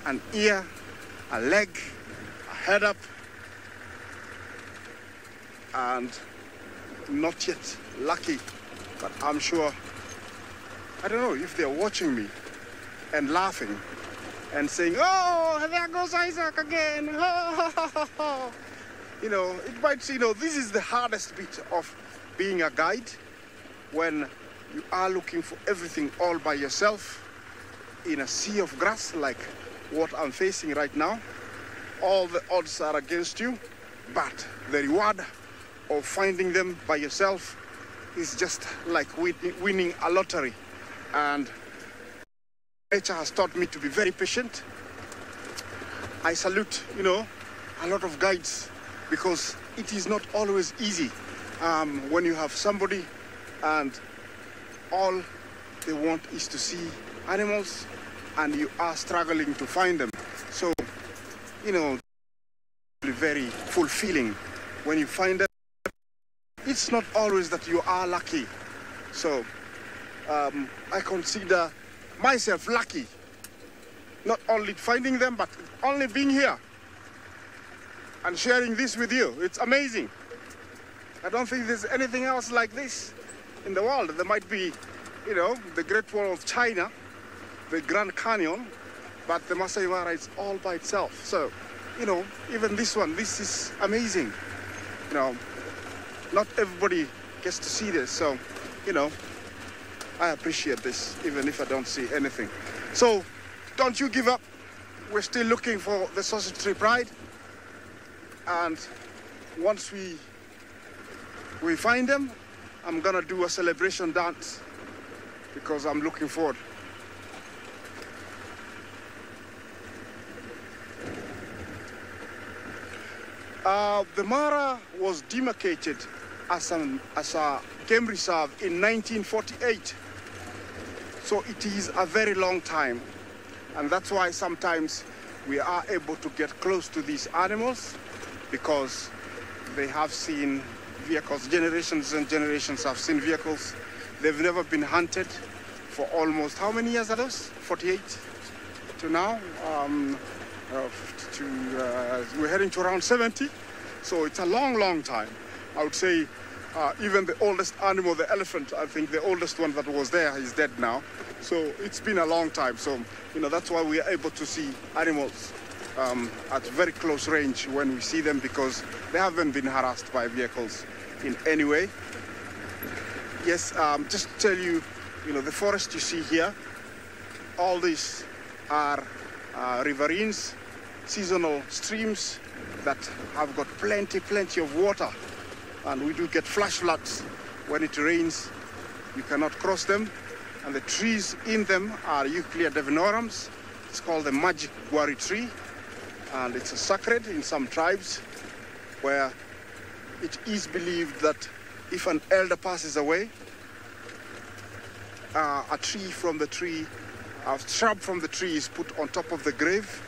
an ear, a leg, a head up, and not yet lucky, but I'm sure, I don't know if they're watching me and laughing and saying, oh, there goes Isaac again. You know, it might, this is the hardest bit of being a guide, when you are looking for everything all by yourself in a sea of grass like what I'm facing right now. All the odds are against you, but the reward of finding them by yourself is just like winning a lottery. And nature has taught me to be very patient. I salute, a lot of guides, because it is not always easy when you have somebody and all they want is to see animals and you are struggling to find them. So, very fulfilling when you find them. It's not always that you are lucky. So I consider myself lucky, not only finding them, but only being here and sharing this with you. It's amazing. I don't think there's anything else like this in the world. There might be, the Great Wall of China, the Grand Canyon, but the Masai Mara is all by itself. So, even this one, this is amazing. Not everybody gets to see this. So, I appreciate this, even if I don't see anything. So, don't you give up. We're still looking for the sausage tree pride. And once we find them, I'm gonna do a celebration dance because I'm looking forward. The Mara was demarcated as a game reserve in 1948. So it is a very long time. And that's why sometimes we are able to get close to these animals, because they have seen vehicles. Generations and generations have seen vehicles. They've never been hunted for almost, how many years are those? 48 to now? We're heading to around 70. So it's a long, long time. I would say even the oldest animal, the elephant, I think the oldest one that was there is dead now. So it's been a long time. So, that's why we are able to see animals at very close range when we see them, because they haven't been harassed by vehicles in any way. Yes, just to tell you, the forest you see here, all these are riverines, seasonal streams that have got plenty of water. And we do get flash floods when it rains. You cannot cross them. And the trees in them are Euclea divinorums. It's called the magic guari tree. And it's a sacred in some tribes, where it is believed that if an elder passes away, a shrub from the tree is put on top of the grave.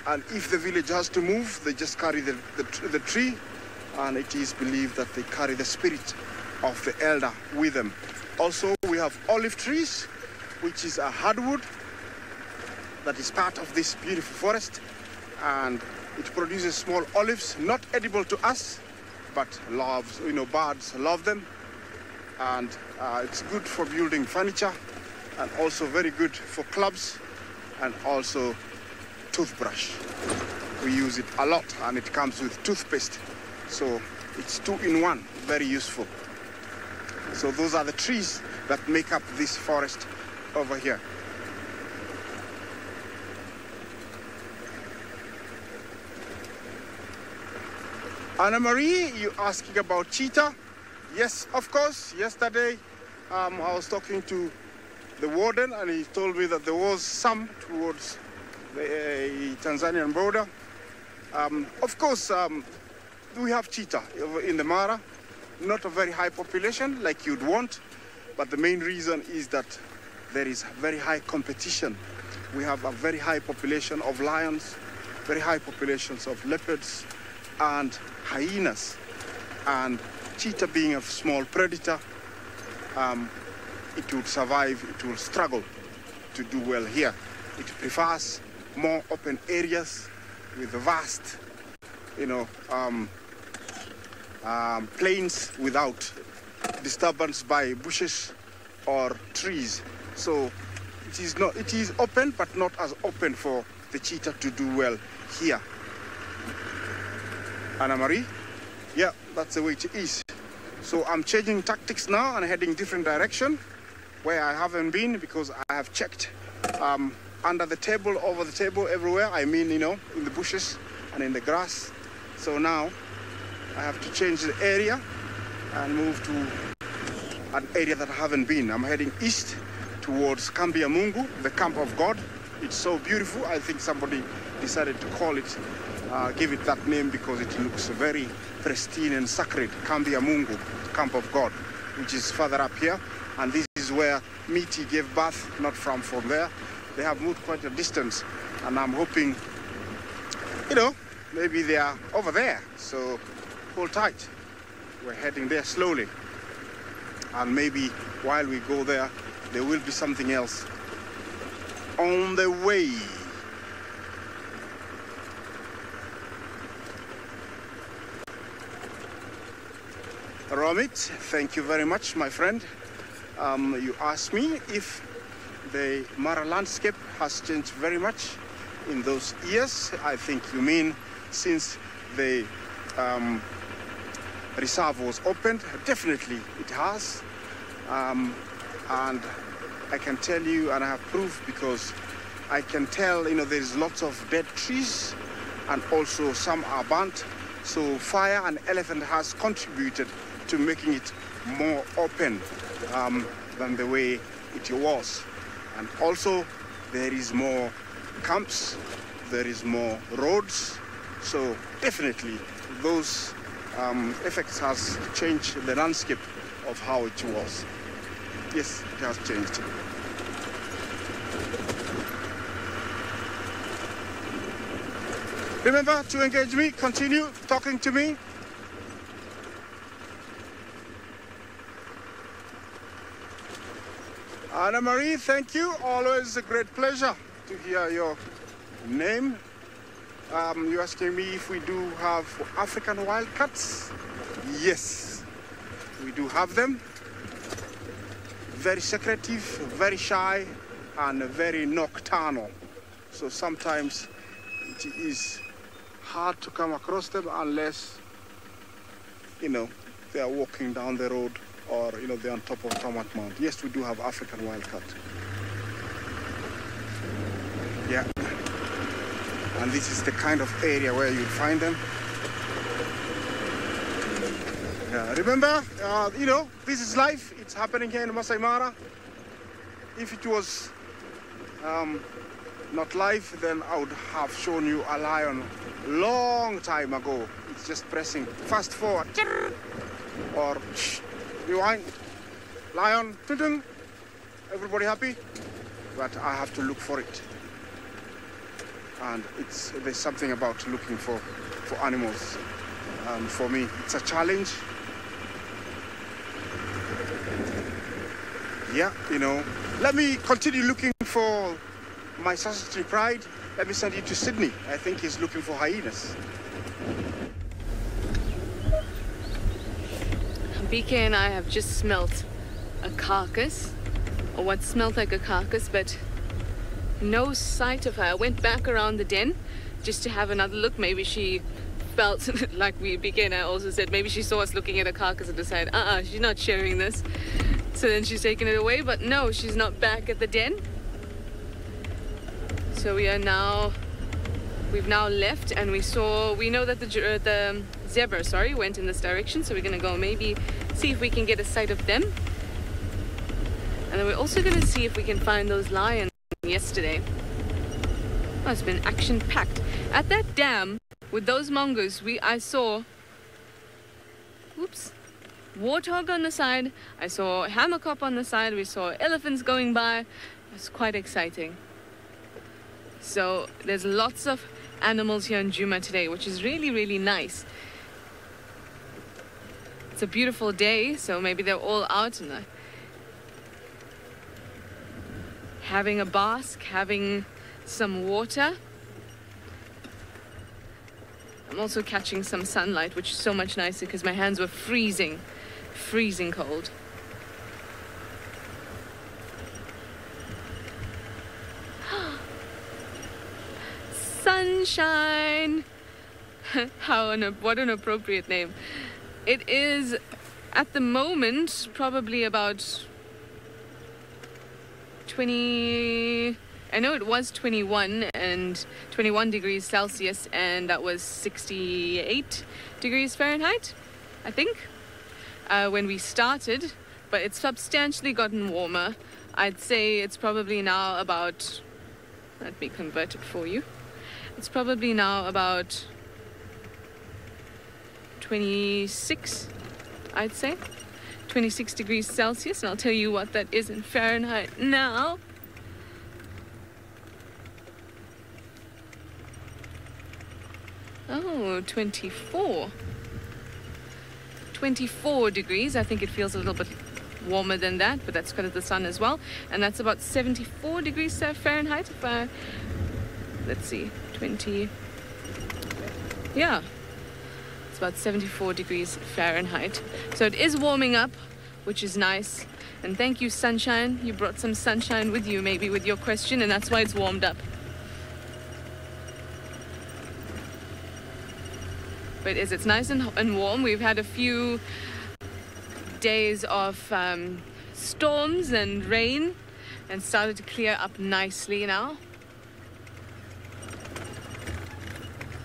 And if the village has to move, they just carry the tree. And it is believed that they carry the spirit of the elder with them. Also, we have olive trees, which is a hardwood that is part of this beautiful forest. And it produces small olives, not edible to us, but birds love them. And it's good for building furniture, and also very good for clubs, and also toothbrush. We use it a lot, and it comes with toothpaste. So it's 2-in-1, very useful. So those are the trees that make up this forest over here. Anna Marie, you asking about cheetah? Yes, of course. Yesterday, I was talking to the warden, and he told me that there was some towards the Tanzanian border. Of course, we have cheetah in the Mara, not a very high population like you'd want, but the main reason is that there is very high competition. We have a very high population of lions, very high populations of leopards and hyenas. And cheetah, being a small predator, it would survive, it will struggle to do well here. It prefers more open areas with vast, plains without disturbance by bushes or trees. So it is open, but not as open for the cheetah to do well here. Anna Marie? Yeah, that's the way it is. So I'm changing tactics now and heading different direction where I haven't been, because I have checked under the table, over the table, everywhere. I mean, in the bushes and in the grass. So now I have to change the area and move to an area that I haven't been. I'm heading east towards Kambi ya Mungu, the camp of God. It's so beautiful. I think somebody decided to call it, give it that name because it looks very pristine and sacred. Kambi ya Mungu, camp of God, which is further up here. And this is where Miti gave birth, not from there. They have moved quite a distance, and I'm hoping, maybe they are over there. So hold tight. We're heading there slowly. And maybe while we go there, there will be something else on the way. Romit, thank you very much, my friend. You asked me if the Mara landscape has changed very much in those years. I think you mean since the reserve was opened. Definitely it has. And I can tell you, and I have proof, because I can tell, there's lots of dead trees, and also some are burnt. So fire and elephant has contributed to making it more open than the way it was. And also there is more camps, there is more roads. So definitely those effects has changed the landscape of how it was. Yes, it has changed. Remember to engage me, continue talking to me. Anna Marie, thank you. Always a great pleasure to hear your name. You're asking me if we do have African wildcats. Yes, we do have them. Very secretive, very shy, and very nocturnal. So sometimes it is hard to come across them unless, you know, they are walking down the road or, you know, they're on top of Tamat Mount. Yes, we do have African wildcat. Yeah. And this is the kind of area where you'd find them. Remember, you know, this is life. It's happening here in Masai Mara. If it was not live, then I would have shown you a lion long time ago. It's just pressing fast forward or rewind. Lion, everybody happy? But I have to look for it. And there's something about looking for animals. For me, it's a challenge. Yeah, you know, let me continue looking for my sausage pride. Let me send you to Sydney. I think he's looking for hyenas. BK and I have just smelt a carcass, or what smelled like a carcass, but no sight of her. I went back around the den just to have another look. Maybe she felt like BK and I also said, maybe she saw us looking at a carcass and decided, she's not sharing this. So then she's taken it away, but no, she's not back at the den. So we've now left, and we know that the zebra, went in this direction, so we're gonna go maybe see if we can get a sight of them. And then we're also gonna see if we can find those lions yesterday. Oh, it's been action-packed. At that dam with those mongoose, I saw warthog on the side, I saw hammerkop on the side, we saw elephants going by. It was quite exciting. So there's lots of animals here in Djuma today, which is really, really nice. It's a beautiful day, so maybe they're all out and having a bask, having some water. I'm also catching some sunlight, which is so much nicer because my hands were freezing cold. Sunshine! What an appropriate name. It is, at the moment, probably about 20... I know it was 21 degrees Celsius, and that was 68 degrees Fahrenheit, I think, when we started, but it's substantially gotten warmer. I'd say it's probably now about, let me convert it for you. It's probably now about 26, I'd say, 26 degrees Celsius, and I'll tell you what that is in Fahrenheit now. Oh, 24 degrees. I think it feels a little bit warmer than that, but that's because of the sun as well. And that's about 74 degrees Fahrenheit. Let's see, 20. Yeah, it's about 74 degrees Fahrenheit. So it is warming up, which is nice. And thank you, sunshine. You brought some sunshine with you, maybe with your question, and that's why it's warmed up. But it's nice and warm. We've had a few days of storms and rain, and started to clear up nicely now.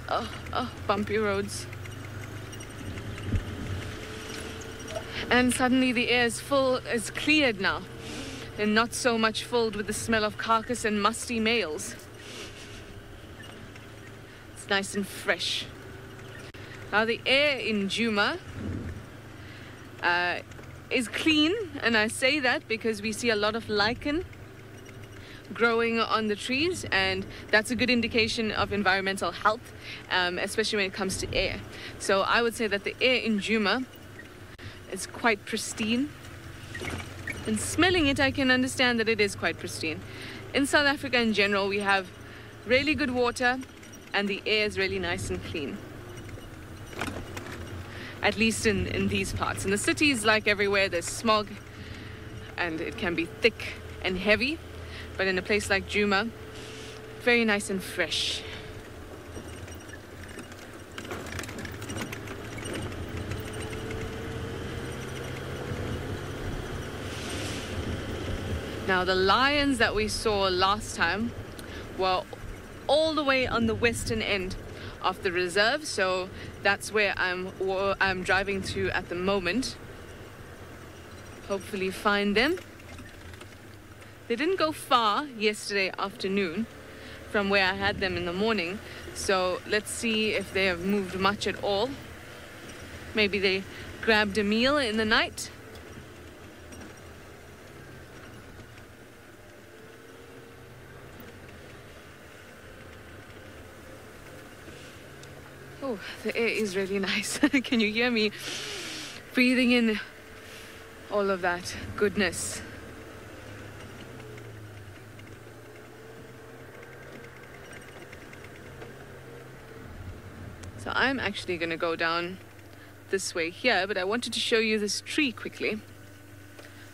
Oh, bumpy roads. And suddenly the air is cleared now, and not so much filled with the smell of carcass and musty males. It's nice and fresh. Now the air in Djuma is clean, and I say that because we see a lot of lichen growing on the trees, and that's a good indication of environmental health, especially when it comes to air. So I would say that the air in Djuma is quite pristine, and smelling it I can understand that it is quite pristine. In South Africa in general we have really good water, and the air is really nice and clean. At least in these parts. In the cities, like everywhere, there's smog and it can be thick and heavy. But in a place like Djuma, very nice and fresh. Now, the lions that we saw last time were all the way on the western end of the reserve, so that's where I'm driving to at the moment. Hopefully find them. They didn't go far yesterday afternoon from where I had them in the morning, so let's see if they have moved much at all. Maybe they grabbed a meal in the night. Oh, the air is really nice. Can you hear me breathing in all of that goodness? So I'm actually going to go down this way here, but I wanted to show you this tree quickly,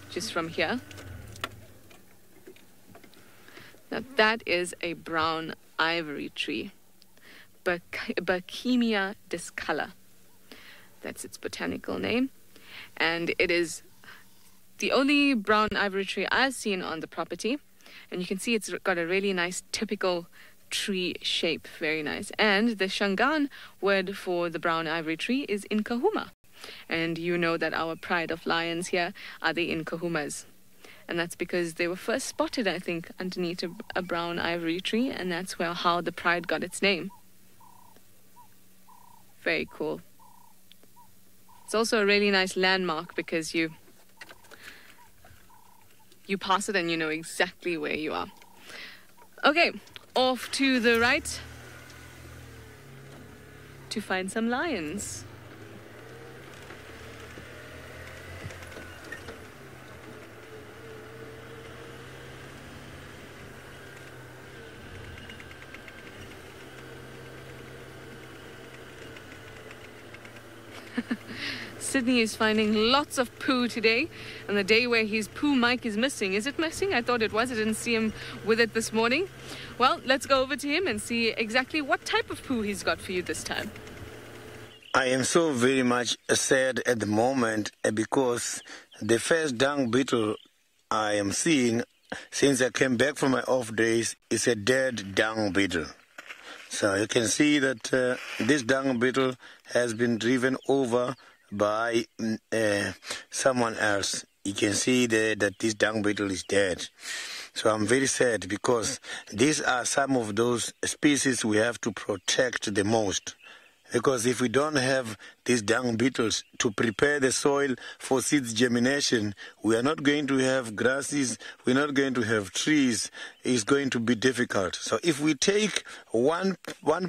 just from here. Now that is a brown ivory tree. Berkemia discolor. That's its botanical name. And it is the only brown ivory tree I've seen on the property. And you can see it's got a really nice typical tree shape. Very nice. And the Shangaan word for the brown ivory tree is Inkahuma. And you know that our pride of lions here are the Inkahumas. And that's because they were first spotted, I think, underneath a brown ivory tree. And that's how the pride got its name. Very cool. It's also a really nice landmark because you pass it and you know exactly where you are. Okay, off to the right to find some lions. Sydney is finding lots of poo today, and the day where his poo mic is missing. Is it missing? I thought it was. I didn't see him with it this morning. Well, let's go over to him and see exactly what type of poo he's got for you this time. I am so very much sad at the moment because the first dung beetle I am seeing since I came back from my off days is a dead dung beetle. So you can see that this dung beetle has been driven over by someone else. You can see there that this dung beetle is dead. So I'm very sad because these are some of those species we have to protect the most. Because if we don't have these dung beetles to prepare the soil for seeds germination, we are not going to have grasses, we're not going to have trees. It's going to be difficult. So if we take one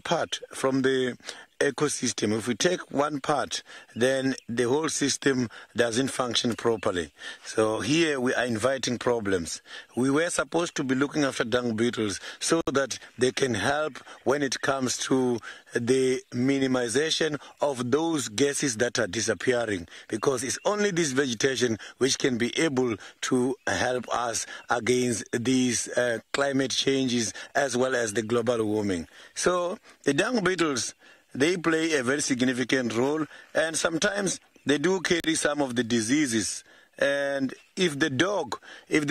part from the ecosystem, if we take one part, then the whole system doesn't function properly. So here we are inviting problems. We were supposed to be looking after dung beetles so that they can help when it comes to the minimization of those gases that are disappearing, because it's only this vegetation which can be able to help us against these climate changes as well as the global warming. So the dung beetles, they play a very significant role, and sometimes they do carry some of the diseases. And if the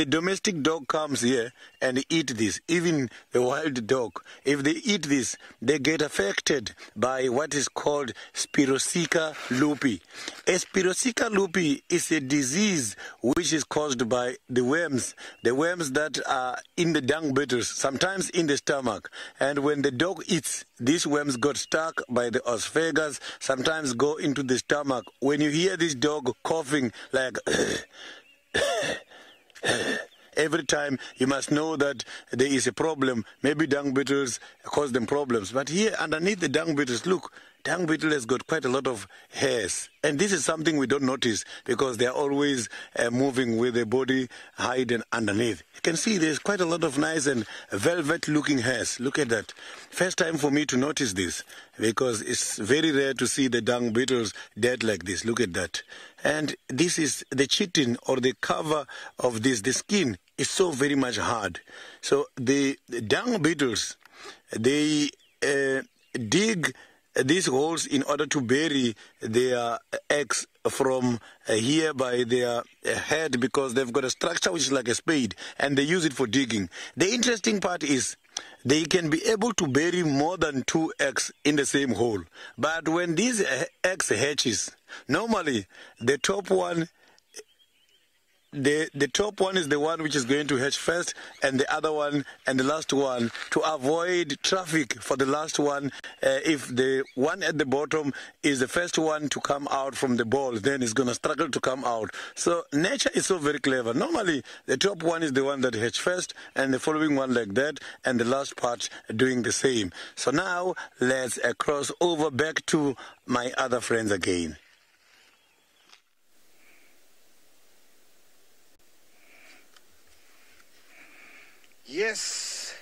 domestic dog comes here and eat this, even the wild dog, if they eat this, they get affected by what is called Spirosika lupi. A Spirosika lupi is a disease which is caused by the worms that are in the dung beetles, sometimes in the stomach. And when the dog eats, these worms got stuck by the esophagus, sometimes go into the stomach. When you hear this dog coughing like every time, you must know that there is a problem. Maybe dung beetles cause them problems. But here underneath the dung beetles, look, dung beetle has got quite a lot of hairs. And this is something we don't notice because they are always moving with the body hidden underneath. You can see there's quite a lot of nice and velvet looking hairs. Look at that. First time for me to notice this because it's very rare to see the dung beetles dead like this. Look at that. And this is the chitin or the cover of this. The skin is so very much hard. So the dung beetles, they dig these holes in order to bury their eggs from here by their head, because they've got a structure which is like a spade and they use it for digging. The interesting part is they can be able to bury more than 2 eggs in the same hole. But when these eggs hatches, normally the top one, the top one is the one which is going to hatch first, and the other one and the last one, to avoid traffic for the last one. If the one at the bottom is the first one to come out from the ball, then it's going to struggle to come out. So nature is so very clever. Normally the top one is the one that hatch first, and the following one like that, and the last part doing the same. So now let's cross over back to my other friends again. Yes,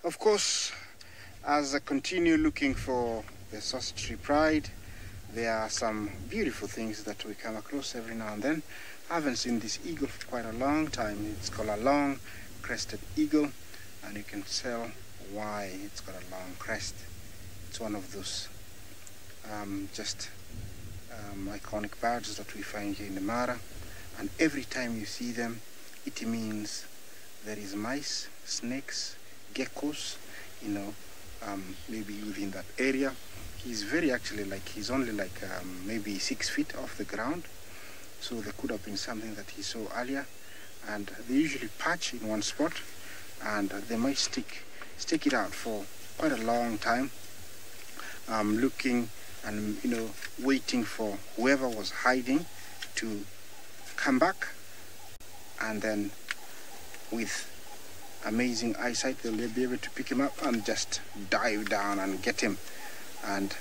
of course, as I continue looking for the sausage tree pride, there are some beautiful things that we come across every now and then. I haven't seen this eagle for quite a long time. It's called a long crested eagle, and you can tell why it's got a long crest. It's one of those iconic birds that we find here in the Mara, and every time you see them, it means there is mice, snakes, geckos, maybe within that area. He's he's only maybe 6 feet off the ground. So there could have been something that he saw earlier. And they usually perch in one spot, and they might stick it out for quite a long time, looking and, waiting for whoever was hiding to come back, and then with amazing eyesight they'll be able to pick him up and just dive down and get him. And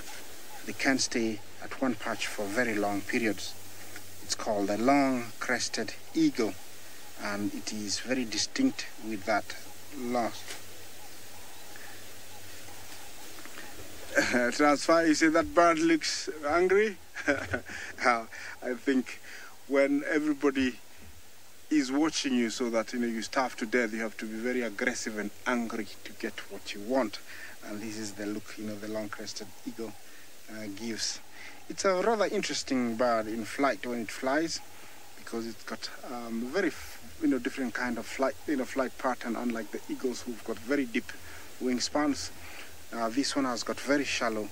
they can't stay at one perch for very long periods. It's called a long crested eagle, and it is very distinct with that last. Transfer, you say that bird looks angry? I think when everybody is watching you, so that you starve to death, you have to be very aggressive and angry to get what you want. And this is the look the long-crested eagle gives. It's a rather interesting bird in flight when it flies, because it's got very different kind of flight pattern, unlike the eagles who've got very deep wingspans. This one has got very shallow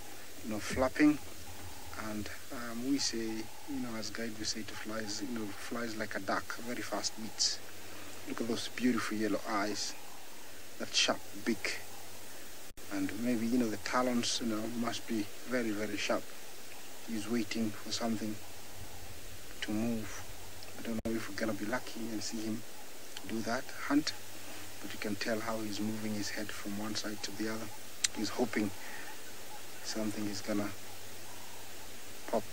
flapping, and we say, as guide we say, to flies like a duck, very fast beats. Look at those beautiful yellow eyes, that sharp beak, and maybe the talons must be very, very sharp. He's waiting for something to move. I don't know if we're gonna be lucky and see him do that hunt, but you can tell how he's moving his head from one side to the other. He's hoping something is gonna pop.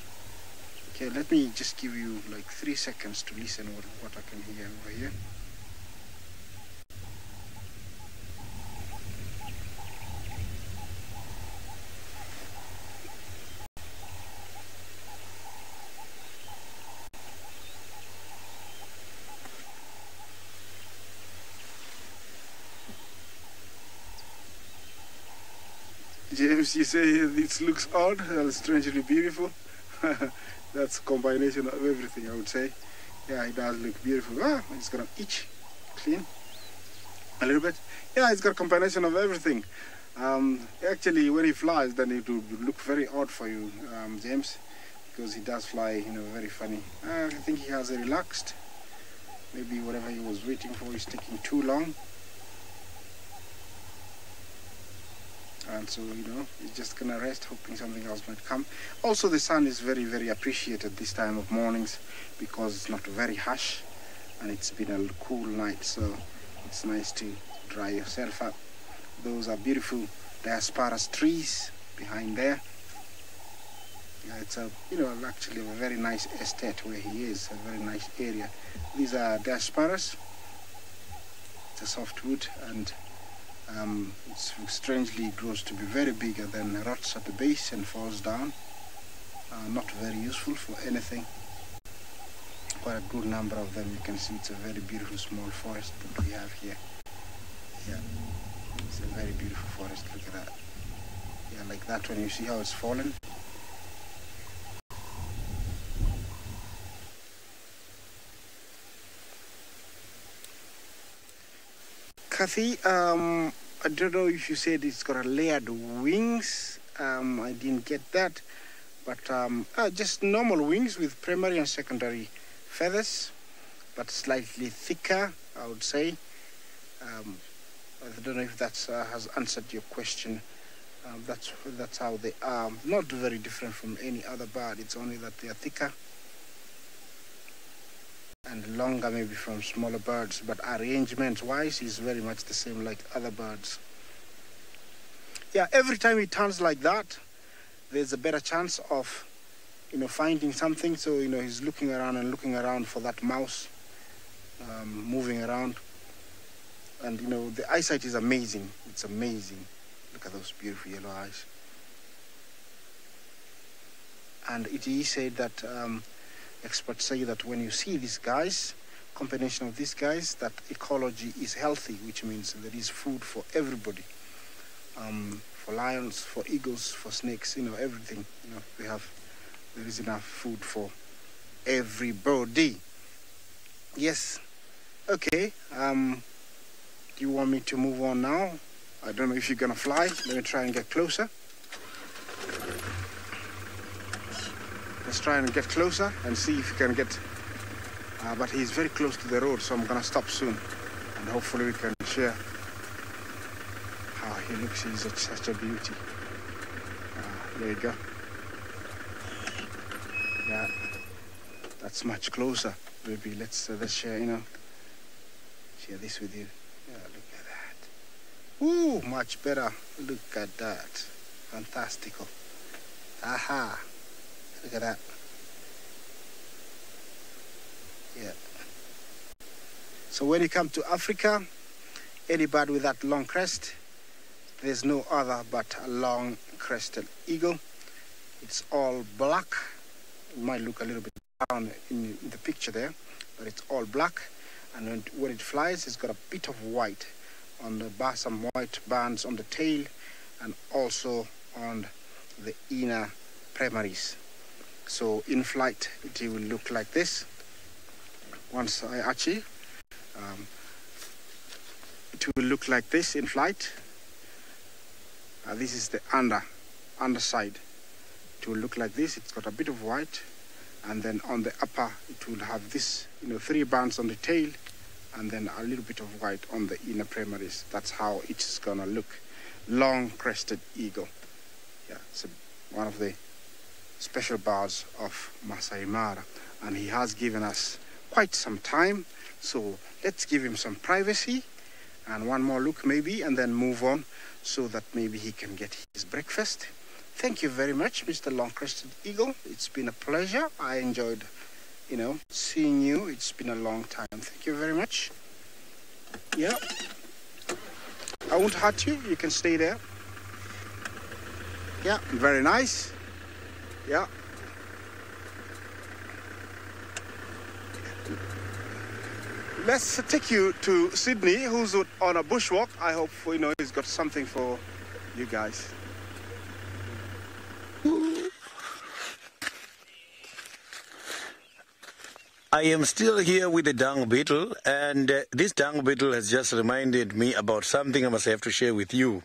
Okay, let me just give you like 3 seconds to listen what I can hear over here. James, you say it looks odd and strangely beautiful. That's a combination of everything, I would say. Yeah, it does look beautiful. It's gonna itch clean a little bit. Yeah, it's got a combination of everything. Actually, when he flies, then it will look very odd for you, James, because he does fly, very funny. I think he has relaxed. Maybe whatever he was waiting for is taking too long. And so, he's just gonna rest, hoping something else might come. Also, the sun is very, very appreciated this time of mornings, because it's not very harsh, and it's been a cool night, so it's nice to dry yourself up. Those are beautiful diasparas trees behind there. Yeah, it's actually a very nice estate where he is, a very nice area. These are diasparas. It's a softwood, and it strangely grows to be very big and then rots at the base and falls down. Not very useful for anything. Quite a good number of them. You can see it's a very beautiful small forest that we have here. Yeah, it's a very beautiful forest. Look at that. Yeah, like that one. You see how it's fallen? Kathy, I don't know if you said it's got a layered wings. I didn't get that. But just normal wings with primary and secondary feathers, but slightly thicker, I would say. I don't know if that has answered your question. That's how they are. Not very different from any other bird. It's only that they are thicker and longer, maybe from smaller birds. But arrangement-wise, is very much the same like other birds. Yeah, every time he turns like that, there's a better chance of, finding something. So, he's looking around and looking around for that mouse, moving around. And, the eyesight is amazing. It's amazing. Look at those beautiful yellow eyes. And it is said that experts say that when you see these guys, combination of these guys, that ecology is healthy, which means there is food for everybody. For lions, for eagles, for snakes, everything. There is enough food for everybody. Yes. Okay. Do you want me to move on now? I don't know if you're gonna fly. Let me try and get closer. Let's try and get closer and see if you can get. But he's very close to the road, so I'm gonna stop soon, and hopefully we can share. He looks, he's such a beauty. There you go. Yeah, that's much closer. Maybe let's share, share this with you. Yeah, look at that. Ooh, much better. Look at that. Fantastical. Aha. Look at that. Yeah. So when you come to Africa, any bird with that long crest, there's no other but a long-crested eagle. It's all black. It might look a little bit brown in the picture there, but it's all black. And when it flies, it's got a bit of white on the bar, some white bands on the tail, and also on the inner primaries. So in flight, it will look like this. Once I actually, it will look like this in flight. This is the underside. It will look like this. It's got a bit of white, and then on the upper it will have this, 3 bands on the tail, and then a little bit of white on the inner primaries. That's how it's gonna look. Long-crested eagle. Yeah, it's one of the special birds of Masai Mara, and he has given us quite some time. So let's give him some privacy and one more look maybe, and then move on, so that maybe he can get his breakfast. Thank you very much, Mr. Long-Crested Eagle. It's been a pleasure. I enjoyed, seeing you. It's been a long time. Thank you very much. Yeah. I won't hurt you. You can stay there. Yeah, very nice. Yeah. Let's take you to Sydney, who's on a bushwalk. I hope, he's got something for you guys. I am still here with the dung beetle, and this dung beetle has just reminded me about something I must have to share with you.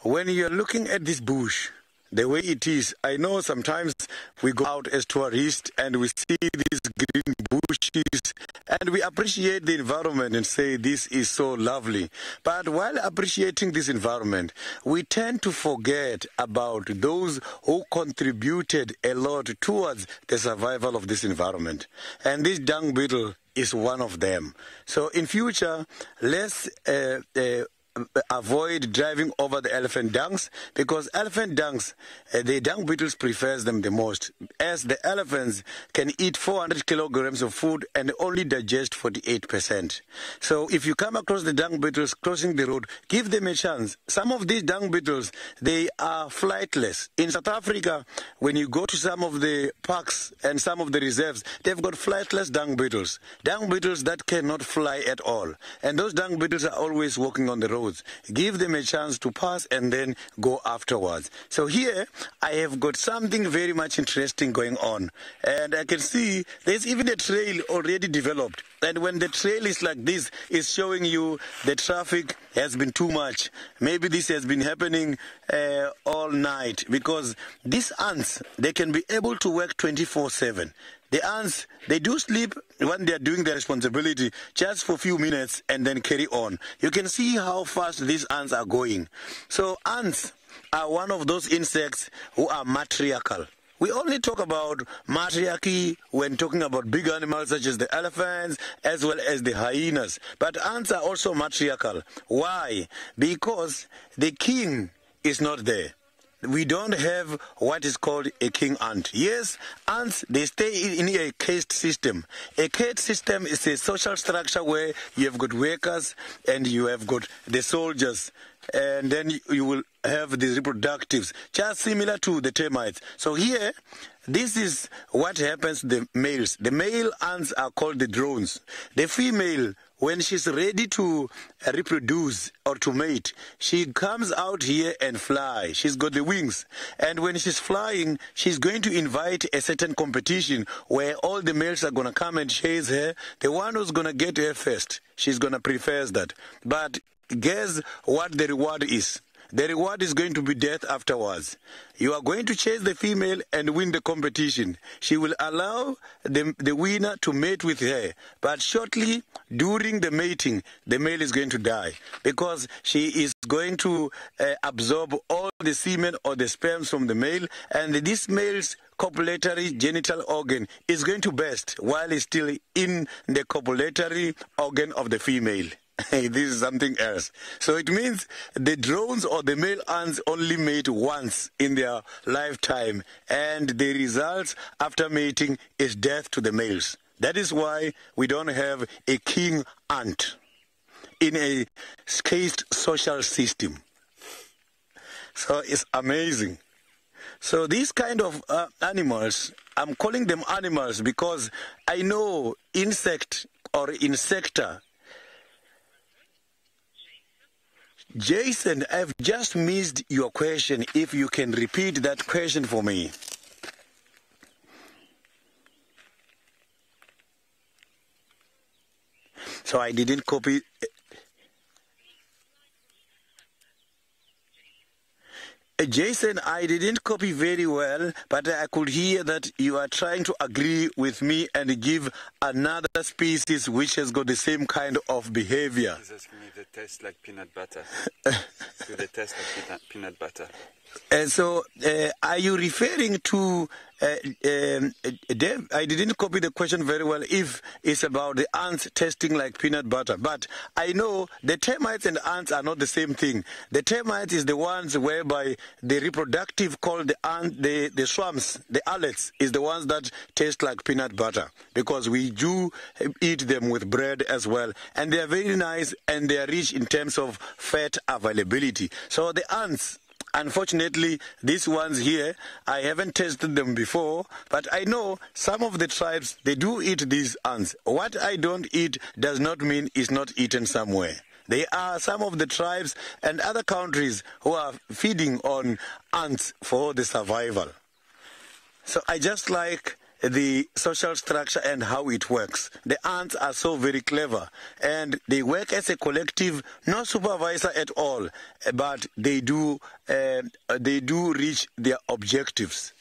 When you're looking at this bush, the way it is, I know sometimes we go out as tourists and we see these green bushes and we appreciate the environment and say this is so lovely. But while appreciating this environment, we tend to forget about those who contributed a lot towards the survival of this environment. And this dung beetle is one of them. So in future, let's avoid driving over the elephant dungs, because elephant dungs, the dung beetles prefers them the most, as the elephants can eat 400 kilograms of food and only digest 48%. So if you come across the dung beetles crossing the road, give them a chance. Some of these dung beetles, they are flightless. In South Africa, when you go to some of the parks and some of the reserves, they've got flightless dung beetles that cannot fly at all. And those dung beetles are always walking on the road. roads. Give them a chance to pass and then go afterwards. So here I have got something very much interesting going on. And I can see there's even a trail already developed. And when the trail is like this, it's showing you the traffic has been too much. Maybe this has been happening all night, because these ants, they can be able to work 24/7. The ants, they do sleep when they are doing their responsibility just for a few minutes and then carry on. You can see how fast these ants are going. So ants are one of those insects who are matriarchal. We only talk about matriarchy when talking about big animals such as the elephants as well as the hyenas. But ants are also matriarchal. Why? Because the king is not there. We don't have what is called a king ant. Yes, ants, they stay in a caste system. A caste system is a social structure where you have got workers and you have got the soldiers. And then you will have the reproductives, just similar to the termites. So here, this is what happens to the males. The male ants are called the drones. The female, when she's ready to reproduce or to mate, she comes out here and fly. She's got the wings. And when she's flying, she's going to invite a certain competition where all the males are going to come and chase her. The one who's going to get her first, she's going to prefer that. But guess what the reward is? The reward is going to be death afterwards. You are going to chase the female and win the competition. She will allow the winner to mate with her. But shortly, during the mating, the male is going to die, because she is going to absorb all the semen or the sperms from the male, and this male's copulatory genital organ is going to burst while it's still in the copulatory organ of the female. This is something else. So it means the drones or the male ants only mate once in their lifetime, and the results after mating is death to the males. That is why we don't have a king ant in a caste social system. So it's amazing. So these kind of animals, I'm calling them animals because I know insect or insecta. Jason, I've just missed your question. If you can repeat that question for me. So I didn't copy. Jason, I didn't copy very well, but I could hear that you are trying to agree with me and give another species which has got the same kind of behavior. He's asking me if they taste like peanut butter. Do they taste like peanut butter? So, are you referring to, Dave, I didn't copy the question very well, if it's about the ants tasting like peanut butter. But I know the termites and ants are not the same thing. The termites is the ones whereby the reproductive called the ant, the swarms, the owlets, is the ones that taste like peanut butter. Because we do eat them with bread as well. And they are very nice and they are rich in terms of fat availability. So the ants, unfortunately, these ones here, I haven't tasted them before, but I know some of the tribes, they do eat these ants. What I don't eat does not mean it's not eaten somewhere. There are some of the tribes and other countries who are feeding on ants for the survival. So I just like the social structure and how it works. The ants are so very clever and they work as a collective, no supervisor at all, but they do reach their objectives.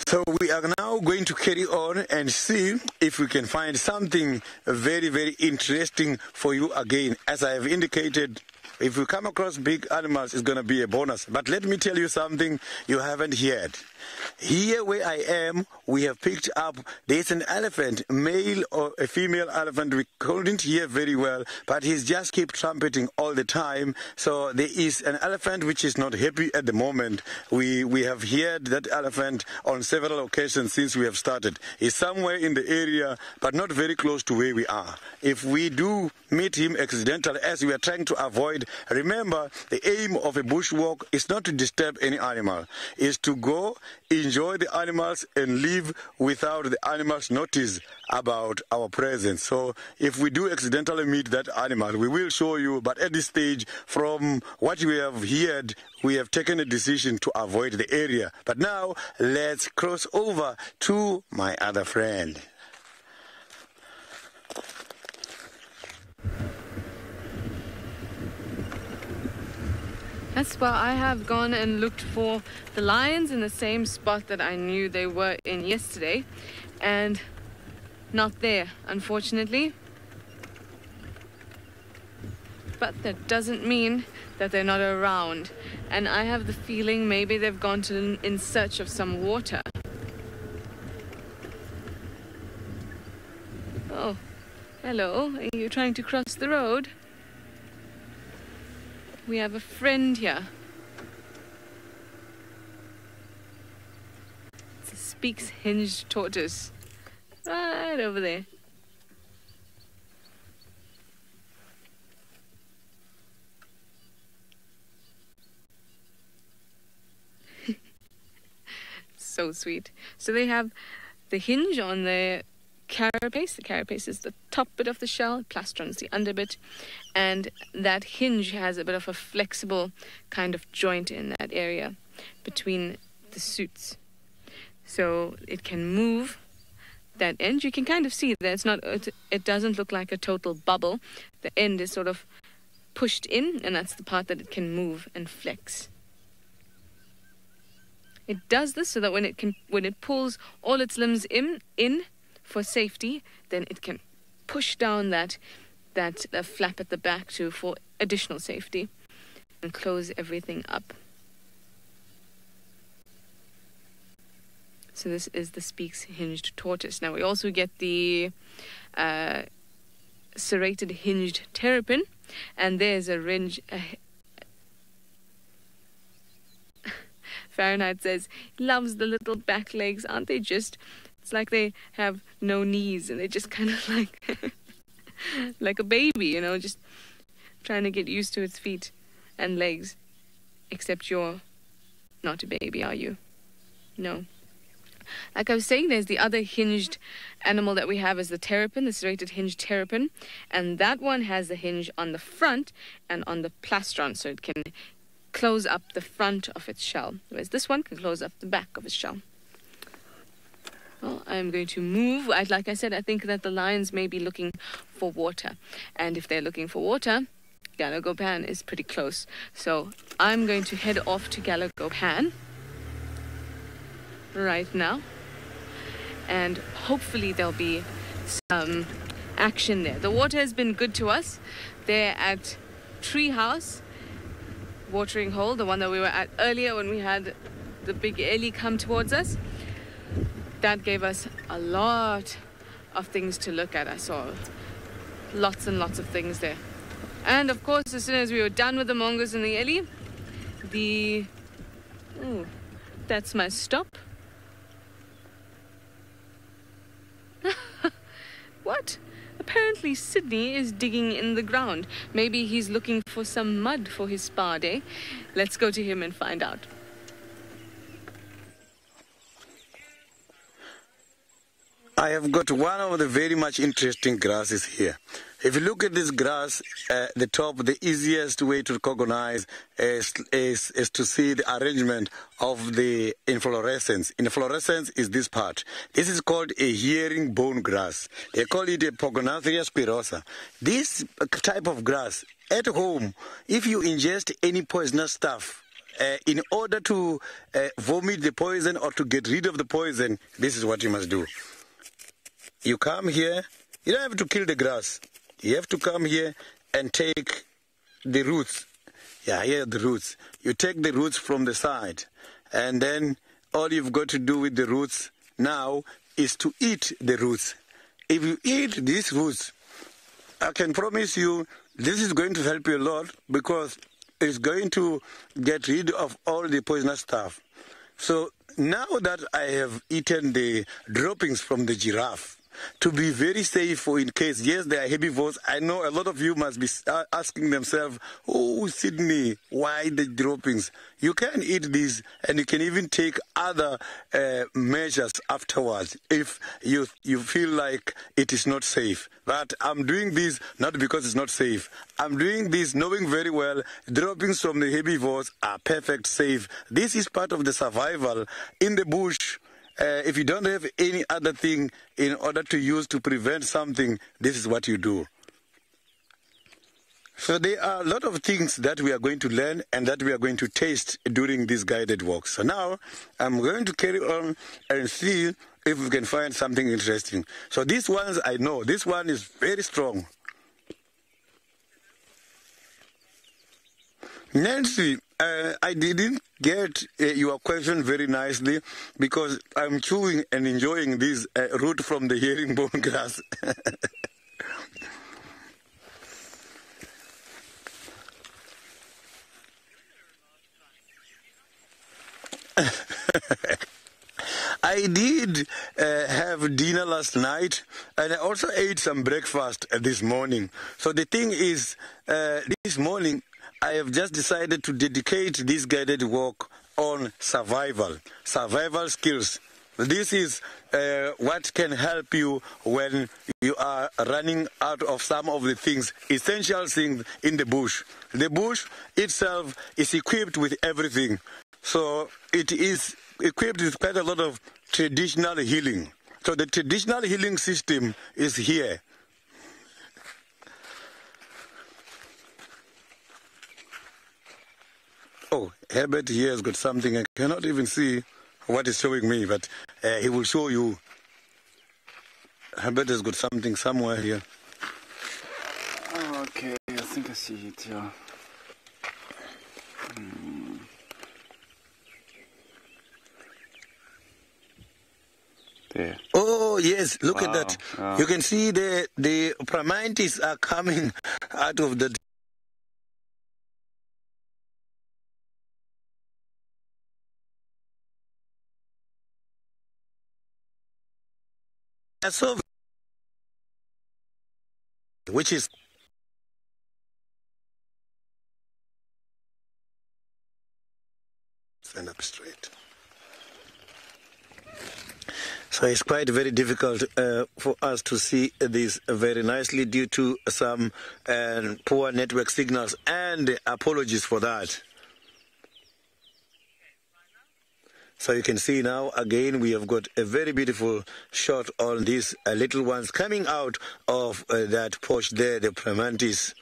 So we are now going to carry on and see if we can find something very, very interesting for you again. As I have indicated, if we come across big animals, it's going to be a bonus. But let me tell you something you haven't heard. Here where I am, we have picked up, there's an elephant, male or a female elephant. We couldn't hear very well, but he's just keep trumpeting all the time. So there is an elephant which is not happy at the moment. We have heard that elephant on several occasions since we have started. He's somewhere in the area, but not very close to where we are. If we do meet him accidentally, as we are trying to avoid, remember the aim of a bushwalk is not to disturb any animal, is to go enjoy the animals and live without the animals notice about our presence. So if we do accidentally meet that animal, we will show you, but at this stage, from what we have heard, we have taken a decision to avoid the area. But now let's cross over to my other friend. That's where I have gone and looked for the lions in the same spot that I knew they were in yesterday, and not there, unfortunately. But that doesn't mean that they're not around, and I have the feeling maybe they've gone in search of some water. Oh, hello, are you trying to cross the road? We have a friend here. It's a Speaks hinged tortoise. Right over there. So sweet. So they have the hinge on their carapace. The carapace is the top bit of the shell, plastron is the under bit, and that hinge has a bit of a flexible kind of joint in that area between the suits, so it can move that end. You can kind of see that it doesn't look like a total bubble. The end is sort of pushed in, and that's the part that it can move and flex. It does this so that when it pulls all its limbs in for safety, then it can push down that flap at the back for additional safety and close everything up. So this is the Speaks hinged tortoise. Now we also get the serrated hinged terrapin, and there's a ringe. Fahrenheit says he loves the little back legs, aren't they just? It's like they have no knees and they're just kind of like a baby, you know, just trying to get used to its feet and legs. Except you're not a baby, are you? No. Like I was saying, there's the other hinged animal that we have is the terrapin, the serrated hinged terrapin. And that one has the hinge on the front and on the plastron, so it can close up the front of its shell, whereas this one can close up the back of its shell. Well, I'm going to move. Like I said, I think that the lions may be looking for water. And if they're looking for water, Galagopan is pretty close. So I'm going to head off to Galagopan right now. And hopefully there'll be some action there. The water has been good to us. They're at Treehouse watering hole, the one that we were at earlier when we had the big Ellie come towards us. That gave us a lot of things to look at. I saw lots and lots of things there. And of course, as soon as we were done with the mongoose and the Ellie, that's my stop. What? Apparently Sydney is digging in the ground. Maybe he's looking for some mud for his spa day. Let's go to him and find out. I have got one of the very much interesting grasses here. If you look at this grass at the top, the easiest way to recognize is to see the arrangement of the inflorescence. Inflorescence is this part. This is called a herringbone grass. They call it a Pogonathria spirosa. This type of grass, at home, if you ingest any poisonous stuff, in order to vomit the poison or to get rid of the poison, this is what you must do. You come here, you don't have to kill the grass. You have to come here and take the roots. Yeah, here are the roots. You take the roots from the side, and then all you've got to do with the roots now is to eat the roots. If you eat these roots, I can promise you this is going to help you a lot, because it's going to get rid of all the poisonous stuff. So now that I have eaten the droppings from the giraffe, to be very safe for in case, yes, there are herbivores. I know a lot of you must be asking themselves, oh, Sydney, why the droppings? You can eat these, and you can even take other measures afterwards if you feel like it is not safe. But I'm doing this not because it's not safe. I'm doing this knowing very well droppings from the herbivores are perfect safe. This is part of the survival in the bush. If you don't have any other thing in order to use to prevent something, this is what you do. So there are a lot of things that we are going to learn and that we are going to taste during this guided walk. So now I'm going to carry on and see if we can find something interesting. So these ones I know. This one is very strong. Nancy, I didn't get your question very nicely because I'm chewing and enjoying this root from the herringbone grass. I did have dinner last night, and I also ate some breakfast this morning. So the thing is, this morning I have just decided to dedicate this guided walk on survival skills. This is what can help you when you are running out of some of the things, essential things in the bush. The bush itself is equipped with everything. So it is equipped with quite a lot of traditional healing. So the traditional healing system is here. Oh, Herbert here has got something. I cannot even see what he's showing me, but he will show you. Herbert has got something somewhere here. Oh, okay, I think I see it, yeah. There. Oh, yes, look at that. Wow. You can see the primantis are coming out of the... So, which is... Stand up straight. So it's quite very difficult for us to see this very nicely due to some poor network signals, and apologies for that. So you can see now, again, we have got a very beautiful shot on these little ones coming out of that porch there, the primantis.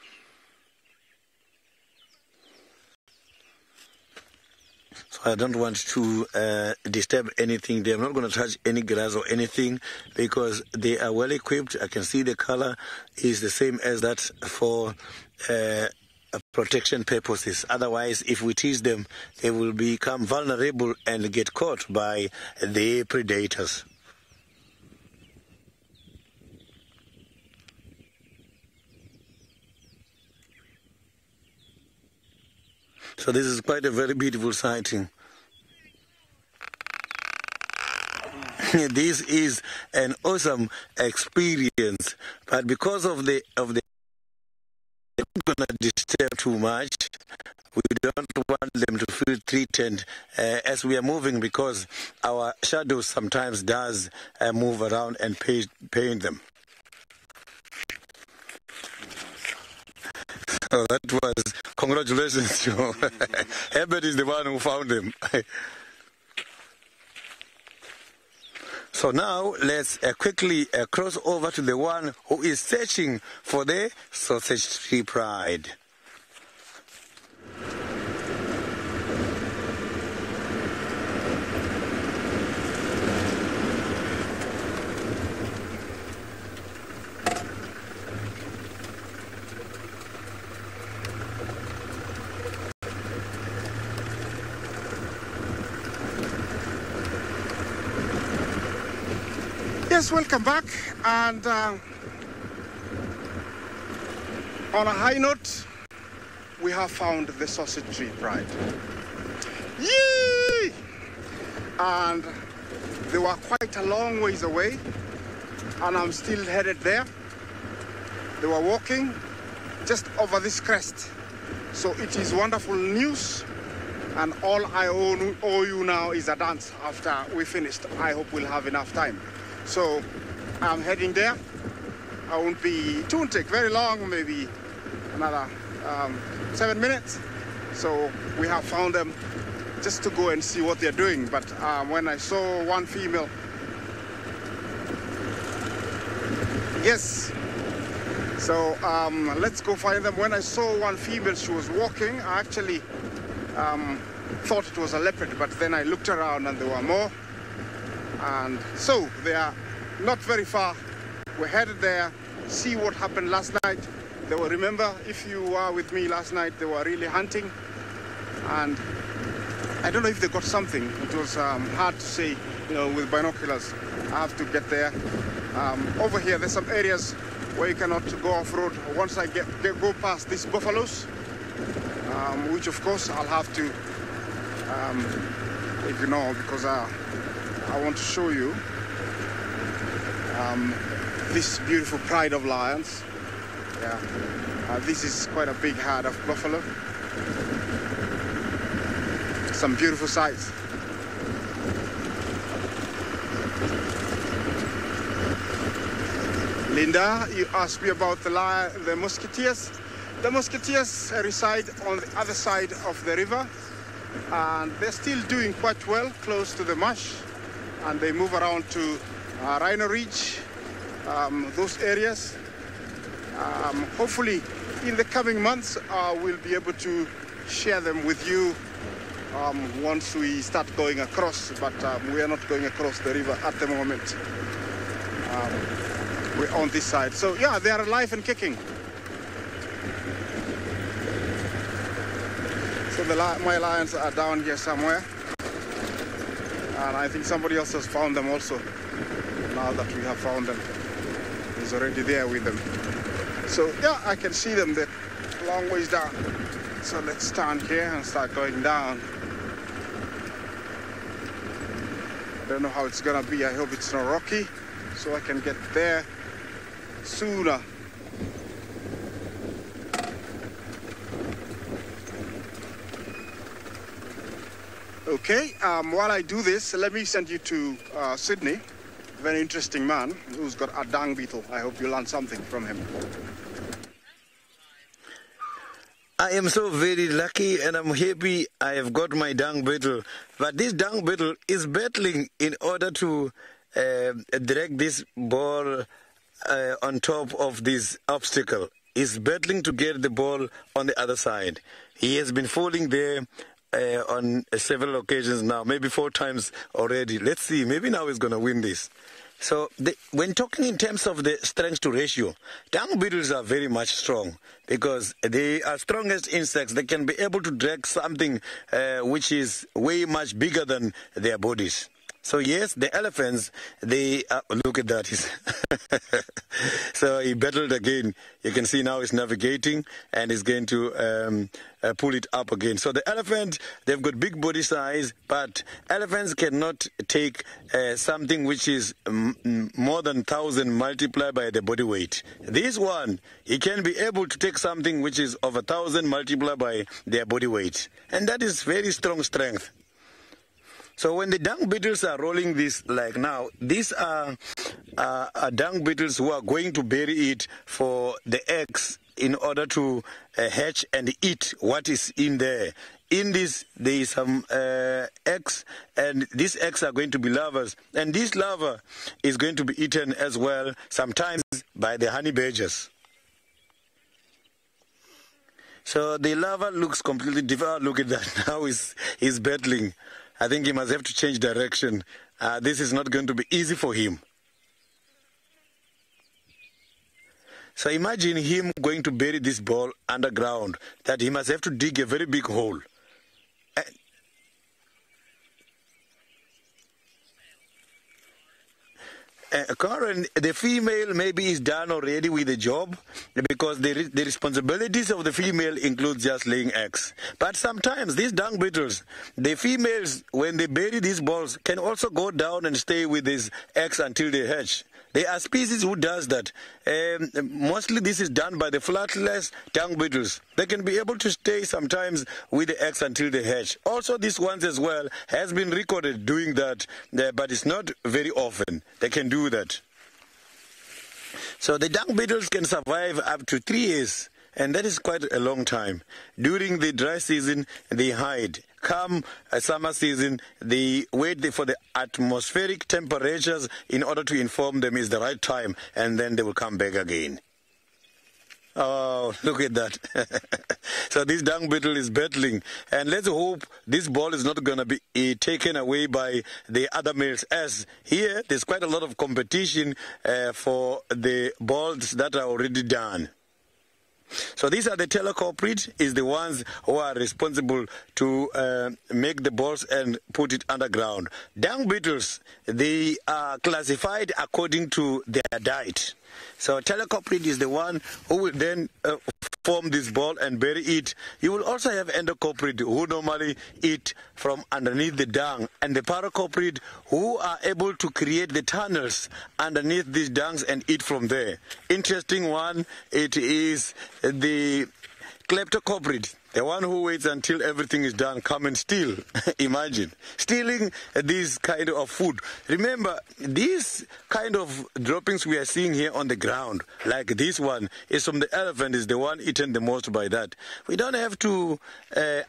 So I don't want to disturb anything. They're not going to touch any grass or anything because they are well equipped. I can see the color is the same as that for protection purposes. Otherwise, if we tease them, they will become vulnerable and get caught by the predators. So this is quite a very beautiful sighting. This is an awesome experience, but because of the not gonna disturb too much. We don't want them to feel threatened as we are moving, because our shadows sometimes does move around and paint them. So that was, congratulations, Joe. Herbert is the one who found them. So now let's quickly cross over to the one who is searching for the sausage tree pride. Yes, welcome back. And on a high note, we have found the sausage tree pride. Yay! And they were quite a long ways away. and I'm still headed there. They were walking just over this crest. So it is wonderful news, and all I owe you now is a dance after we finished. I hope we'll have enough time. So I'm heading there. It won't take very long, maybe another 7 minutes. So we have found them just to go and see what they're doing. But when I saw one female, yes. So let's go find them. When I saw one female, she was walking. I actually thought it was a leopard, but then I looked around and there were more. And so they are not very far. We're headed there, see what happened last night. They were, remember, if you were with me last night, they were really hunting. And I don't know if they got something. It was hard to say, you know, with binoculars. I have to get there. Over here, there's some areas where you cannot go off-road. Once I go past these buffaloes, which of course I'll have to ignore because I want to show you this beautiful pride of lions. Yeah, this is quite a big herd of buffalo. Some beautiful sights. Linda, you asked me about the musketeers. The musketeers reside on the other side of the river, and they're still doing quite well close to the marsh, and they move around to Rhino Ridge, those areas. Hopefully in the coming months we'll be able to share them with you once we start going across, but we are not going across the river at the moment. We're on this side. So yeah, they are alive and kicking. So my lions are down here somewhere, and I think somebody else has found them also. Now that we have found them, he's already there with them. So yeah, I can see them. They're a long ways down. So let's stand here and start going down. I don't know how it's gonna be. I hope it's not rocky, so I can get there sooner. Okay, while I do this, let me send you to Sydney. Very interesting man who's got a dung beetle. I hope you learn something from him. I am so very lucky and I'm happy I have got my dung beetle. But this dung beetle is battling in order to drag this ball on top of this obstacle. He's battling to get the ball on the other side. He has been falling there on several occasions now, maybe 4 times already. Let's see, maybe now he's going to win this. So when talking in terms of the strength to ratio, dung beetles are very much strong because they are strongest insects. They can be able to drag something which is way much bigger than their bodies. So yes, the elephants, they look at that. So he battled again. You can see now he's navigating and he's going to pull it up again. So the elephant, they've got big body size, but elephants cannot take something which is more than 1,000 multiplied by the body weight. This one, he can be able to take something which is of 1,000 multiplied by their body weight. And that is very strong strength. So when the dung beetles are rolling this like now, these are dung beetles who are going to bury it for the eggs in order to hatch and eat what is in there. In this, there is some eggs, and these eggs are going to be larvae. And this larva is going to be eaten as well, sometimes by the honey badgers. So the larva looks completely different. Look at that. Now he's battling. I think he must have to change direction. This is not going to be easy for him. So imagine him going to bury this ball underground, that he must have to dig a very big hole. Karen, the female maybe is done already with the job because the responsibilities of the female include just laying eggs. But sometimes these dung beetles, the females, when they bury these balls, can also go down and stay with these eggs until they hatch. There are species who does that. Mostly this is done by the flightless dung beetles. They can be able to stay sometimes with the eggs until they hatch. Also, these ones as well has been recorded doing that, but it's not very often. They can do that. So the dung beetles can survive up to 3 years, and that is quite a long time. During the dry season, they hide. Come summer season, they wait for the atmospheric temperatures in order to inform them is the right time, and then they will come back again. Oh, look at that. So this dung beetle is battling, and let's hope this ball is not going to be taken away by the other males, as here there's quite a lot of competition for the balls that are already done. So these are the teleculprit, is the ones who are responsible to make the balls and put it underground. Dung beetles, they are classified according to their diet. So teleculprit is the one who will then form this ball and bury it. You will also have endoculprit who normally eat from underneath the dung, and the paraculprit who are able to create the tunnels underneath these dungs and eat from there. Interesting one, it is the kleptoculprit, the one who waits until everything is done, come and steal. Imagine, stealing this kind of food. Remember, these kind of droppings we are seeing here on the ground, like this one, is from the elephant, is the one eaten the most by that. We don't have to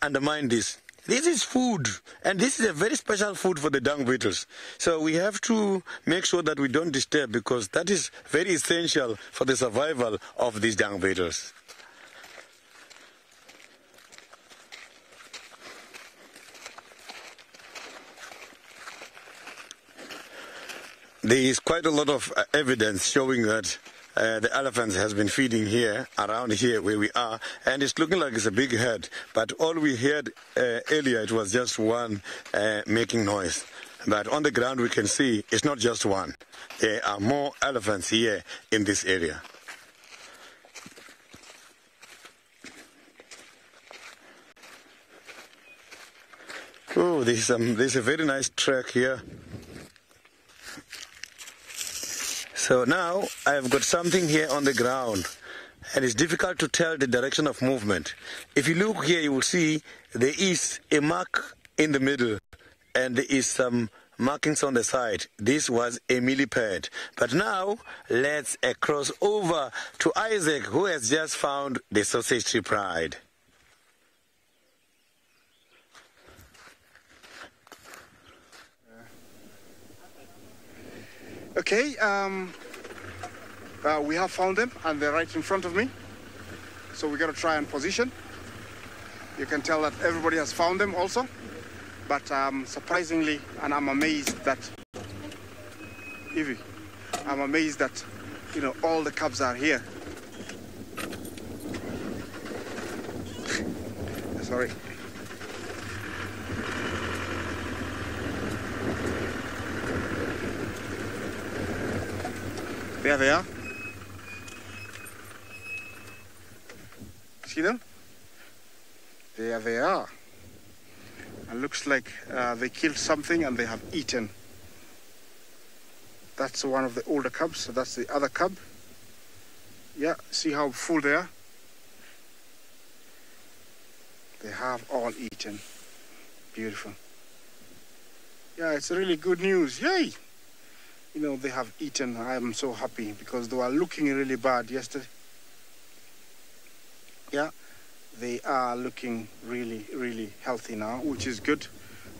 undermine this. This is food, and this is a very special food for the dung beetles. So we have to make sure that we don't disturb, because that is very essential for the survival of these dung beetles. There is quite a lot of evidence showing that the elephants has been feeding here, around here where we are, and it's looking like it's a big herd, but all we heard earlier, it was just one making noise. But on the ground we can see it's not just one. There are more elephants here in this area. Oh, there's a very nice track here. So now I've got something here on the ground, and it's difficult to tell the direction of movement. If you look here, you will see there is a mark in the middle, and there is some markings on the side. This was a millipede. But now let's cross over to Isaac, who has just found the sausage tree pride. Okay, we have found them, and they're right in front of me. So we got to try and position. You can tell that everybody has found them also. But surprisingly, and I'm amazed that, Evie, I'm amazed that, you know, all the cubs are here. Sorry. There they are. See them? There they are. It looks like they killed something and they have eaten. That's one of the older cubs, so that's the other cub. Yeah, see how full they are? They have all eaten. Beautiful. Yeah, it's really good news. Yay! You know, they have eaten. I am so happy because they were looking really bad yesterday. Yeah, they are looking really, really healthy now, which is good.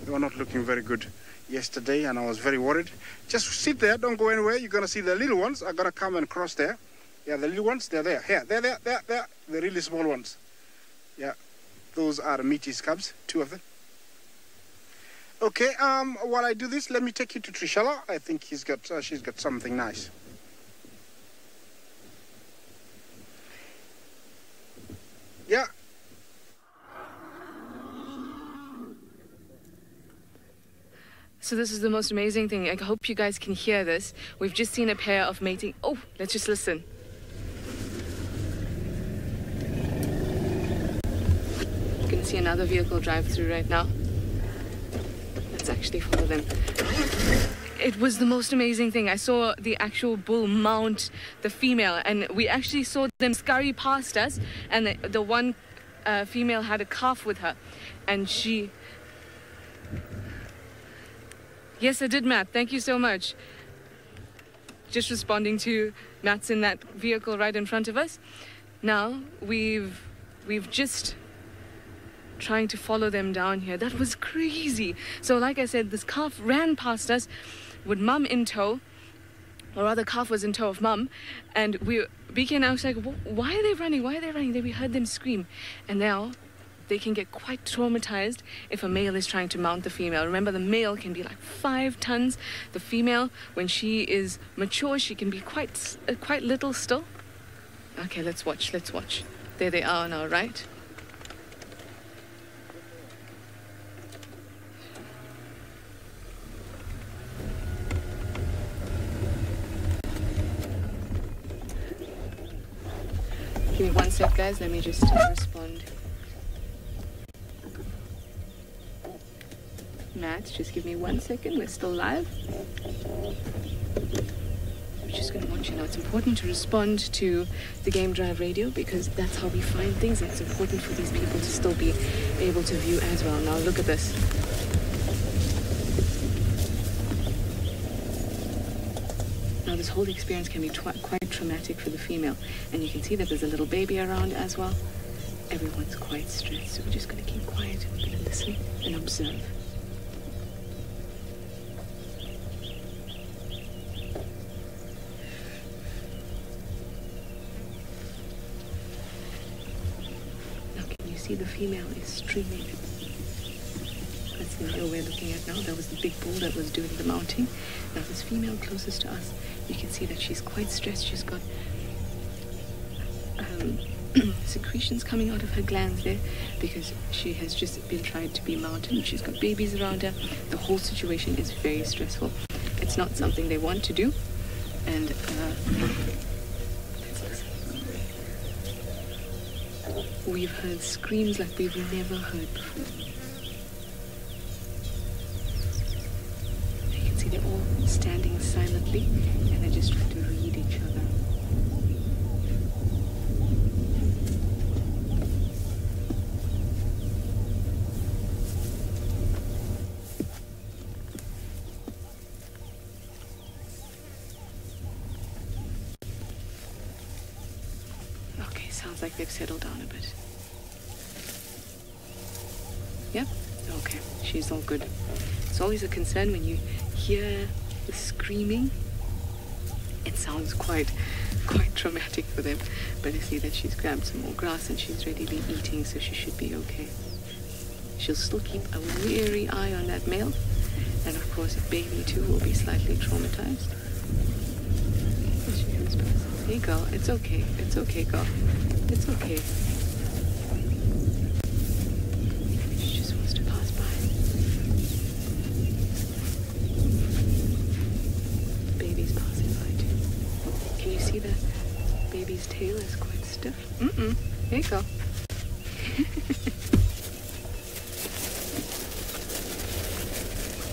They were not looking very good yesterday, and I was very worried. Just sit there, don't go anywhere. You're going to see the little ones are going to come and cross there. Yeah, the little ones, they're there. Here, there, the really small ones. Yeah, those are the Meaties cubs, 2 of them. Okay, while I do this, let me take you to Trishella. I think she's got something nice. Yeah. So this is the most amazing thing. I hope you guys can hear this. We've just seen a pair of mating. Oh, let's just listen. You can see another vehicle drive through right now. Let's actually follow them. it was the most amazing thing. I saw the actual bull mount the female, and we actually saw them scurry past us, and the one female had a calf with her, and she... Yes, I did, Matt. Thank you so much. Just responding to Matt's in that vehicle right in front of us. Now, we've just trying to follow them down here. That was crazy. So like I said, this calf ran past us with mum in tow, or rather calf was in tow of mum, and BK and I was like, why are they running? Why are they running? Then we heard them scream, and now they can get quite traumatized if a male is trying to mount the female. Remember, the male can be like 5 tons. The female, when she is mature, she can be quite little still. Okay, let's watch. There they are on our right. Give me 1 sec, guys. Let me just respond. Matt, just give me 1 second. We're still live. I'm just going to want you to know it's important to respond to the Game Drive radio, because that's how we find things, and it's important for these people to still be able to view as well. Now look at this. Now this whole experience can be quite traumatic for the female, and you can see that there's a little baby around as well. Everyone's quite stressed, so we're just going to keep quiet. We're going to listen and observe. The female is streaming. That's the male we're looking at now. That was the big bull that was doing the mounting. Now this female closest to us, you can see that she's quite stressed. She's got secretions coming out of her glands there, because she has just been tried to be mounted. She's got babies around her. The whole situation is very stressful. It's not something they want to do, and we've heard screams like we've never heard before. You can see they're all standing silently, and they're just trying to read each other. Okay, sounds like they've settled down a bit. Yep, okay, she's all good. It's always a concern when you hear the screaming. It sounds quite traumatic for them. But I see that she's grabbed some more grass and she's readily eating, so she should be okay. She'll still keep a wary eye on that male. And of course, a baby too will be slightly traumatized. Here she comes past. Hey girl, it's okay. It's okay, girl. It's okay. Tail is quite stiff. There you go.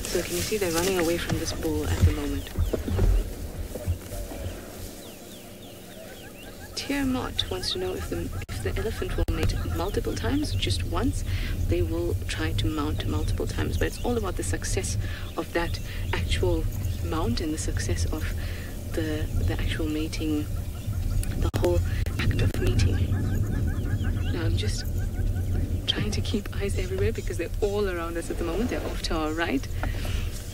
So can you see they're running away from this bull at the moment? Tiamat wants to know if the elephant will mate multiple times, just once. They will try to mount multiple times, but it's all about the success of that actual mount and the success of the actual mating, the whole act of meeting. Now I'm just trying to keep eyes everywhere because they're all around us at the moment. They're off to our right.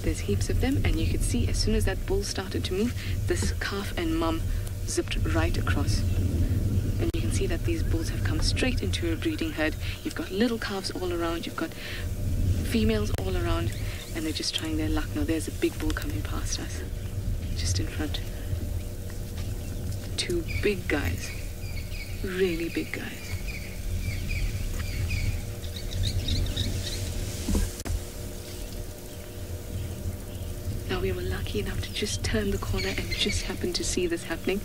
There's heaps of them, and you could see as soon as that bull started to move, this calf and mum zipped right across. And you can see that these bulls have come straight into a breeding herd. You've got little calves all around, you've got females all around, and they're just trying their luck. Now there's a big bull coming past us, just in front. 2 big guys, really big guys. Now we were lucky enough to just turn the corner and just happen to see this happening.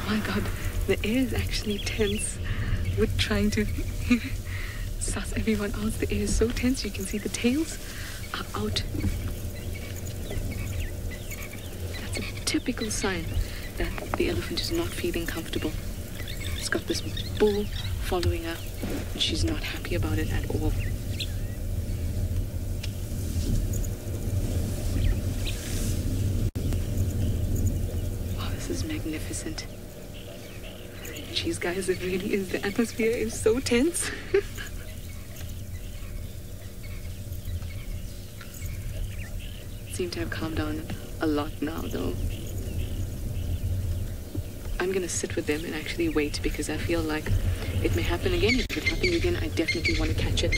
My God, the air is actually tense with trying to suss everyone out. The air is so tense. You can see the tails are out. That's a typical sign that the elephant is not feeling comfortable. It's got this bull following her, and she's not happy about it at all. Wow, this is magnificent. Jeez, guys, it really is. The atmosphere is so tense. Seem to have calmed down a lot now, though. I'm gonna sit with them and actually wait, because I feel like it may happen again. If it happens again, I definitely want to catch it.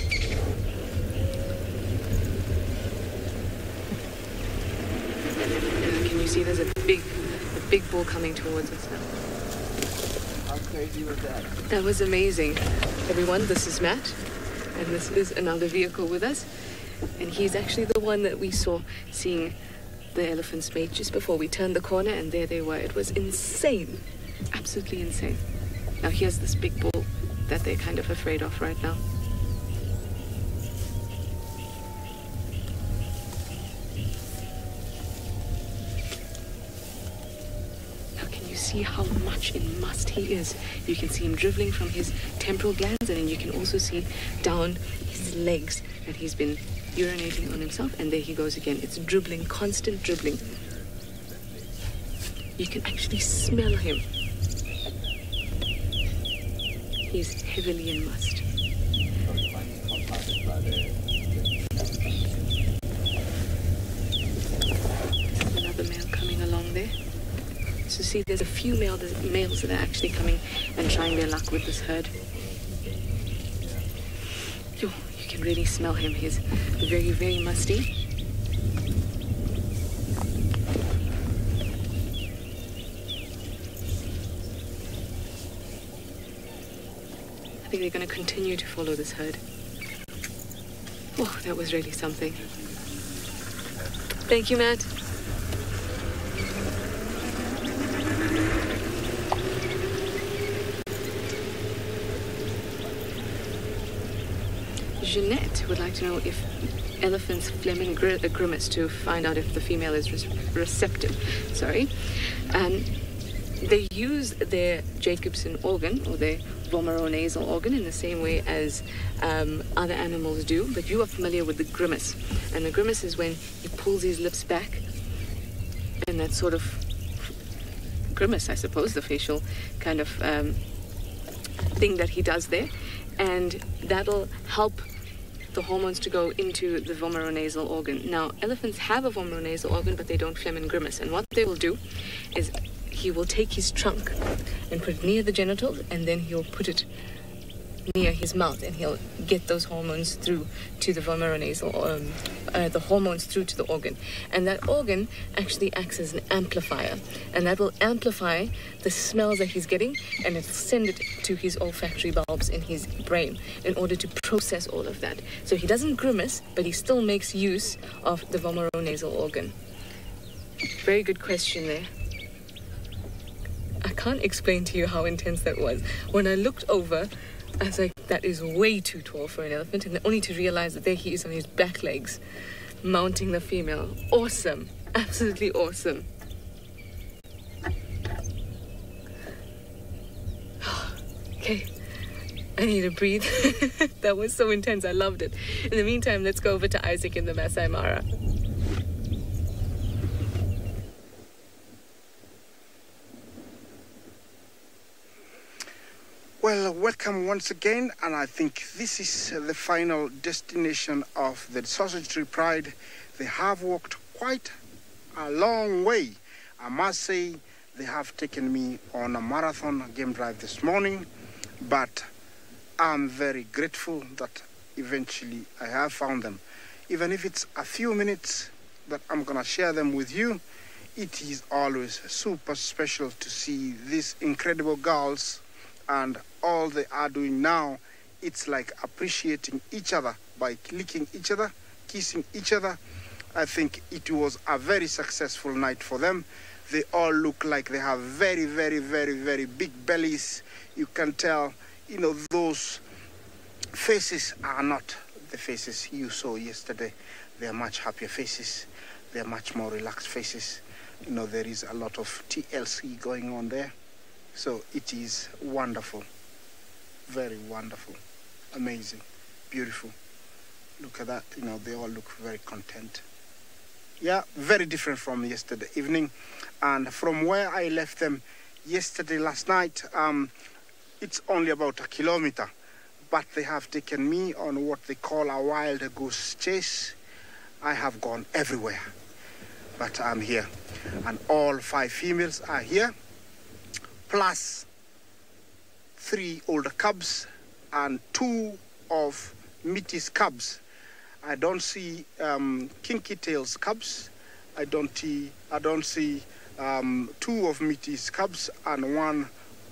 Can you see there's a big bull coming towards us now? How crazy was that? That was amazing. Everyone, this is Matt, and this is another vehicle with us. And he's actually the one that we saw seeing the elephant's mate just before we turned the corner, and there they were. It was insane. Absolutely insane. Now here's this big bull that they're kind of afraid of right now. Now can you see how much in must he is? You can see him dribbling from his temporal glands, and then you can also see down his legs that he's been urinating on himself, and there he goes again. It's dribbling, constant dribbling. You can actually smell him. He's heavily in must. Another male coming along there. So see, there's a few males that are actually coming and trying their luck with this herd. Yo, you can really smell him. He's very, very musty. I think they're going to continue to follow this herd. Oh, that was really something. Thank you, Matt. Jeanette would like to know if elephants phlegm and grimace to find out if the female is receptive. Sorry. They use their Jacobson organ, or their vomeronasal organ, in the same way as other animals do, but you are familiar with the grimace. And the grimace is when he pulls his lips back, and that sort of grimace, I suppose, the facial kind of thing that he does there, and that'll help the hormones to go into the vomeronasal organ. Now, elephants have a vomeronasal organ, but they don't phlegm and grimace, and what they will do is he will take his trunk and put it near the genitals, and then he'll put it near his mouth, and he'll get those hormones through to the vomeronasal, the hormones through to the organ. And that organ actually acts as an amplifier, and that will amplify the smells that he's getting, and it'll send it to his olfactory bulbs in his brain in order to process all of that. So he doesn't grimace, but he still makes use of the vomeronasal organ. Very good question there. I can't explain to you how intense that was. When I looked over, I was like, that is way too tall for an elephant, and only to realize that there he is on his back legs, mounting the female. Awesome. Absolutely awesome. Okay, I need to breathe. That was so intense. I loved it. In the meantime, let's go over to Isaac in the Masai Mara. Well, welcome once again, and I think this is the final destination of the Sausage Tree Pride. They have walked quite a long way. I must say, they have taken me on a marathon game drive this morning, but I'm very grateful that eventually I have found them. Even if it's a few minutes that I'm gonna share them with you, it is always super special to see these incredible girls, and all they are doing now, it's like appreciating each other by licking each other, kissing each other. I think it was a very successful night for them. They all look like they have very, very, very, very big bellies. You can tell, you know, those faces are not the faces you saw yesterday. They are much happier faces. They are much more relaxed faces. You know, there is a lot of TLC going on there. So it is wonderful. Very wonderful. Amazing. Beautiful. Look at that. You know, they all look very content. Yeah, very different from yesterday evening. And from where I left them yesterday last night, it's only about 1 kilometer. But they have taken me on what they call a wild goose chase. I have gone everywhere. But I'm here. And all 5 females are here. Plus 3 older cubs and 2 of Mitty's cubs. I don't see Kinky Tail's cubs. I don't see 2 of Mitty's cubs and 1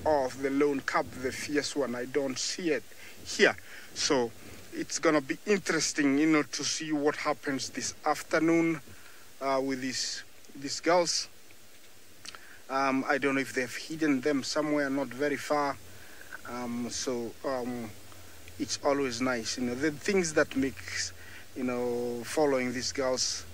of the lone cub, the fierce one. I don't see it here. So it's gonna be interesting, you know, to see what happens this afternoon with these girls. I don't know if they've hidden them somewhere not very far. It's always nice, you know, the things that makes, you know, following these girls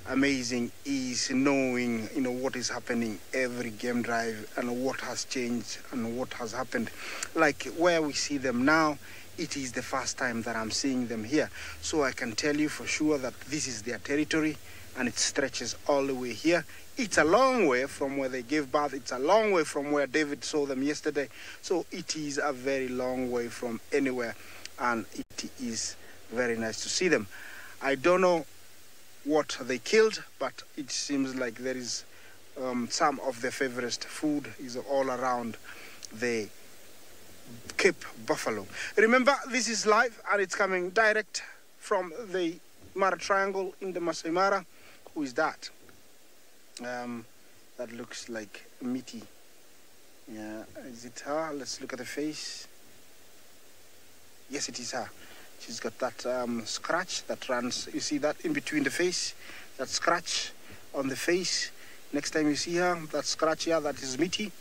amazing is knowing, you know, what is happening every game drive and what has changed and what has happened. Like where we see them now, it is the first time that I'm seeing them here. So I can tell you for sure that this is their territory and it stretches all the way here. It's a long way from where they gave birth. It's a long way from where David saw them yesterday. So it is a very long way from anywhere. And it is very nice to see them. I don't know what they killed, but it seems like there is some of their favorite food is all around the Cape Buffalo. Remember, this is live and it's coming direct from the Mara Triangle in the Masai Mara. Who is that? That looks like Mitty. Yeah, is it her? Let's look at the face. Yes, it is her. She's got that scratch that runs. You see that in between the face? That scratch on the face. Next time you see her, that scratch here, that is Mitty.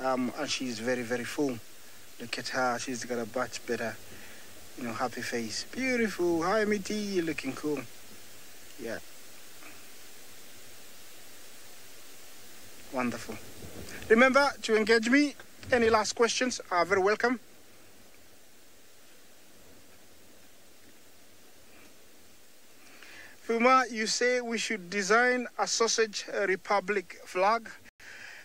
And she's very, very full. Look at her. She's got a much better, you know, happy face. Beautiful. Hi, Mitty. You're looking cool. Yeah. Wonderful. Remember to engage me. Any last questions are very welcome. Fuma, you say we should design a sausage republic flag.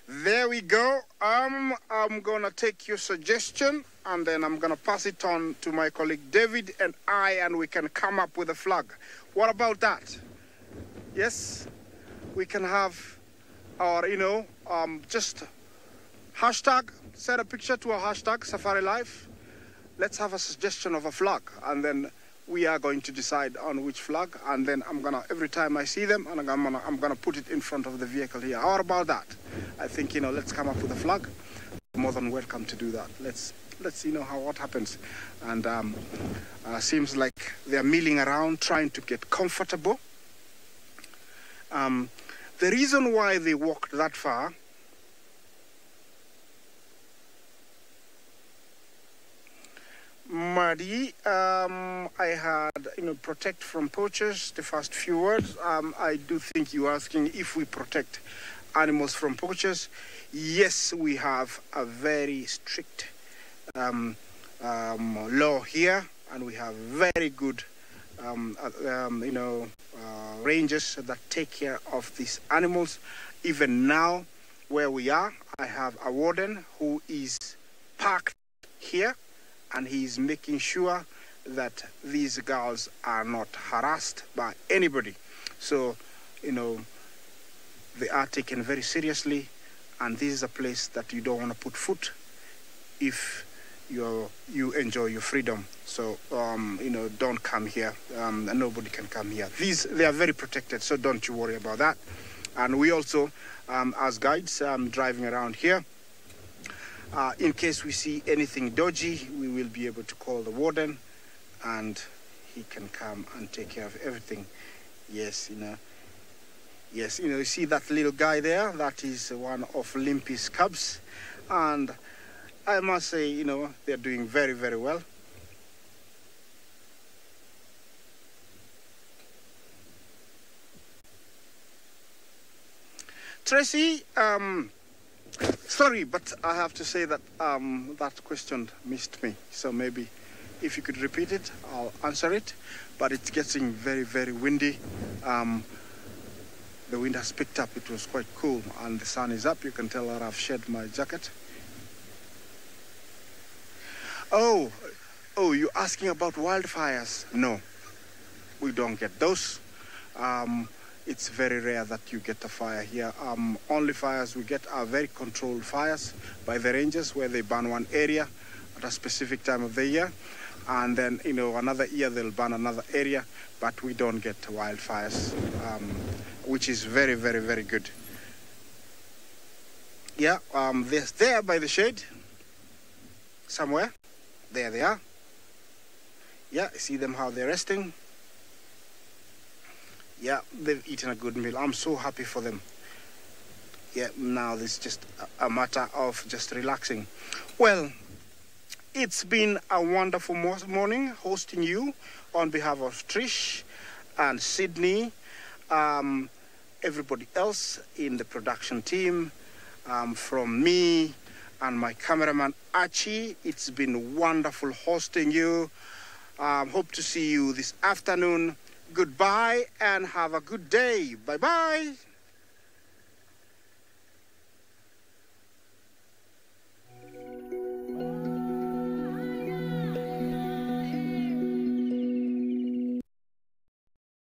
There we go. I'm gonna take your suggestion and then I'm gonna pass it on to my colleague David and we can come up with a flag. What about that? Yes, we can have our, you know, just hashtag, set a picture to a hashtag SafariLive. Let's have a suggestion of a flag and then we are going to decide on which flag, and then I'm gonna, every time I see them, and I'm gonna put it in front of the vehicle here. How about that? I think, you know, let's come up with a flag. More than welcome to do that. Let's see, you know, what happens. And seems like they're milling around trying to get comfortable. The reason why they walked that far Madi, I had, you know, protect from poachers, the first few words. I do think you're asking if we protect animals from poachers. Yes, we have a very strict law here, and we have very good, you know, rangers that take care of these animals. Even now, where we are, I have a warden who is parked here, and he's making sure that these girls are not harassed by anybody. So, you know, they are taken very seriously, and this is a place that you don't want to put foot if you enjoy your freedom. So, you know, don't come here. Nobody can come here. They are very protected, so don't you worry about that. And we also, as guides, driving around here, in case we see anything dodgy, we will be able to call the warden and he can come and take care of everything. Yes, you know. Yes, you know, you see that little guy there? That is one of Limpy's cubs. And I must say, you know, they're doing very, very well. Tracy, sorry, but I have to say that that question missed me. So maybe if you could repeat it, I'll answer it. But it's getting very, very windy. The wind has picked up. It was quite cool, and the sun is up. You can tell that I've shed my jacket. Oh, you're asking about wildfires? No, we don't get those. It's very rare that you get a fire here. Only fires we get are very controlled fires by the rangers, where they burn one area at a specific time of the year, and then another year they'll burn another area. But we don't get wildfires, which is very, very, very good. Yeah, they're there by the shade somewhere. There they are. Yeah, see them how they're resting. Yeah, they've eaten a good meal. I'm so happy for them. Yeah, now this is just a matter of just relaxing. Well, it's been a wonderful morning hosting you on behalf of Trish and Sydney, everybody else in the production team, from me and my cameraman Archie. It's been wonderful hosting you. Hope to see you this afternoon. Goodbye and have a good day. Bye-bye.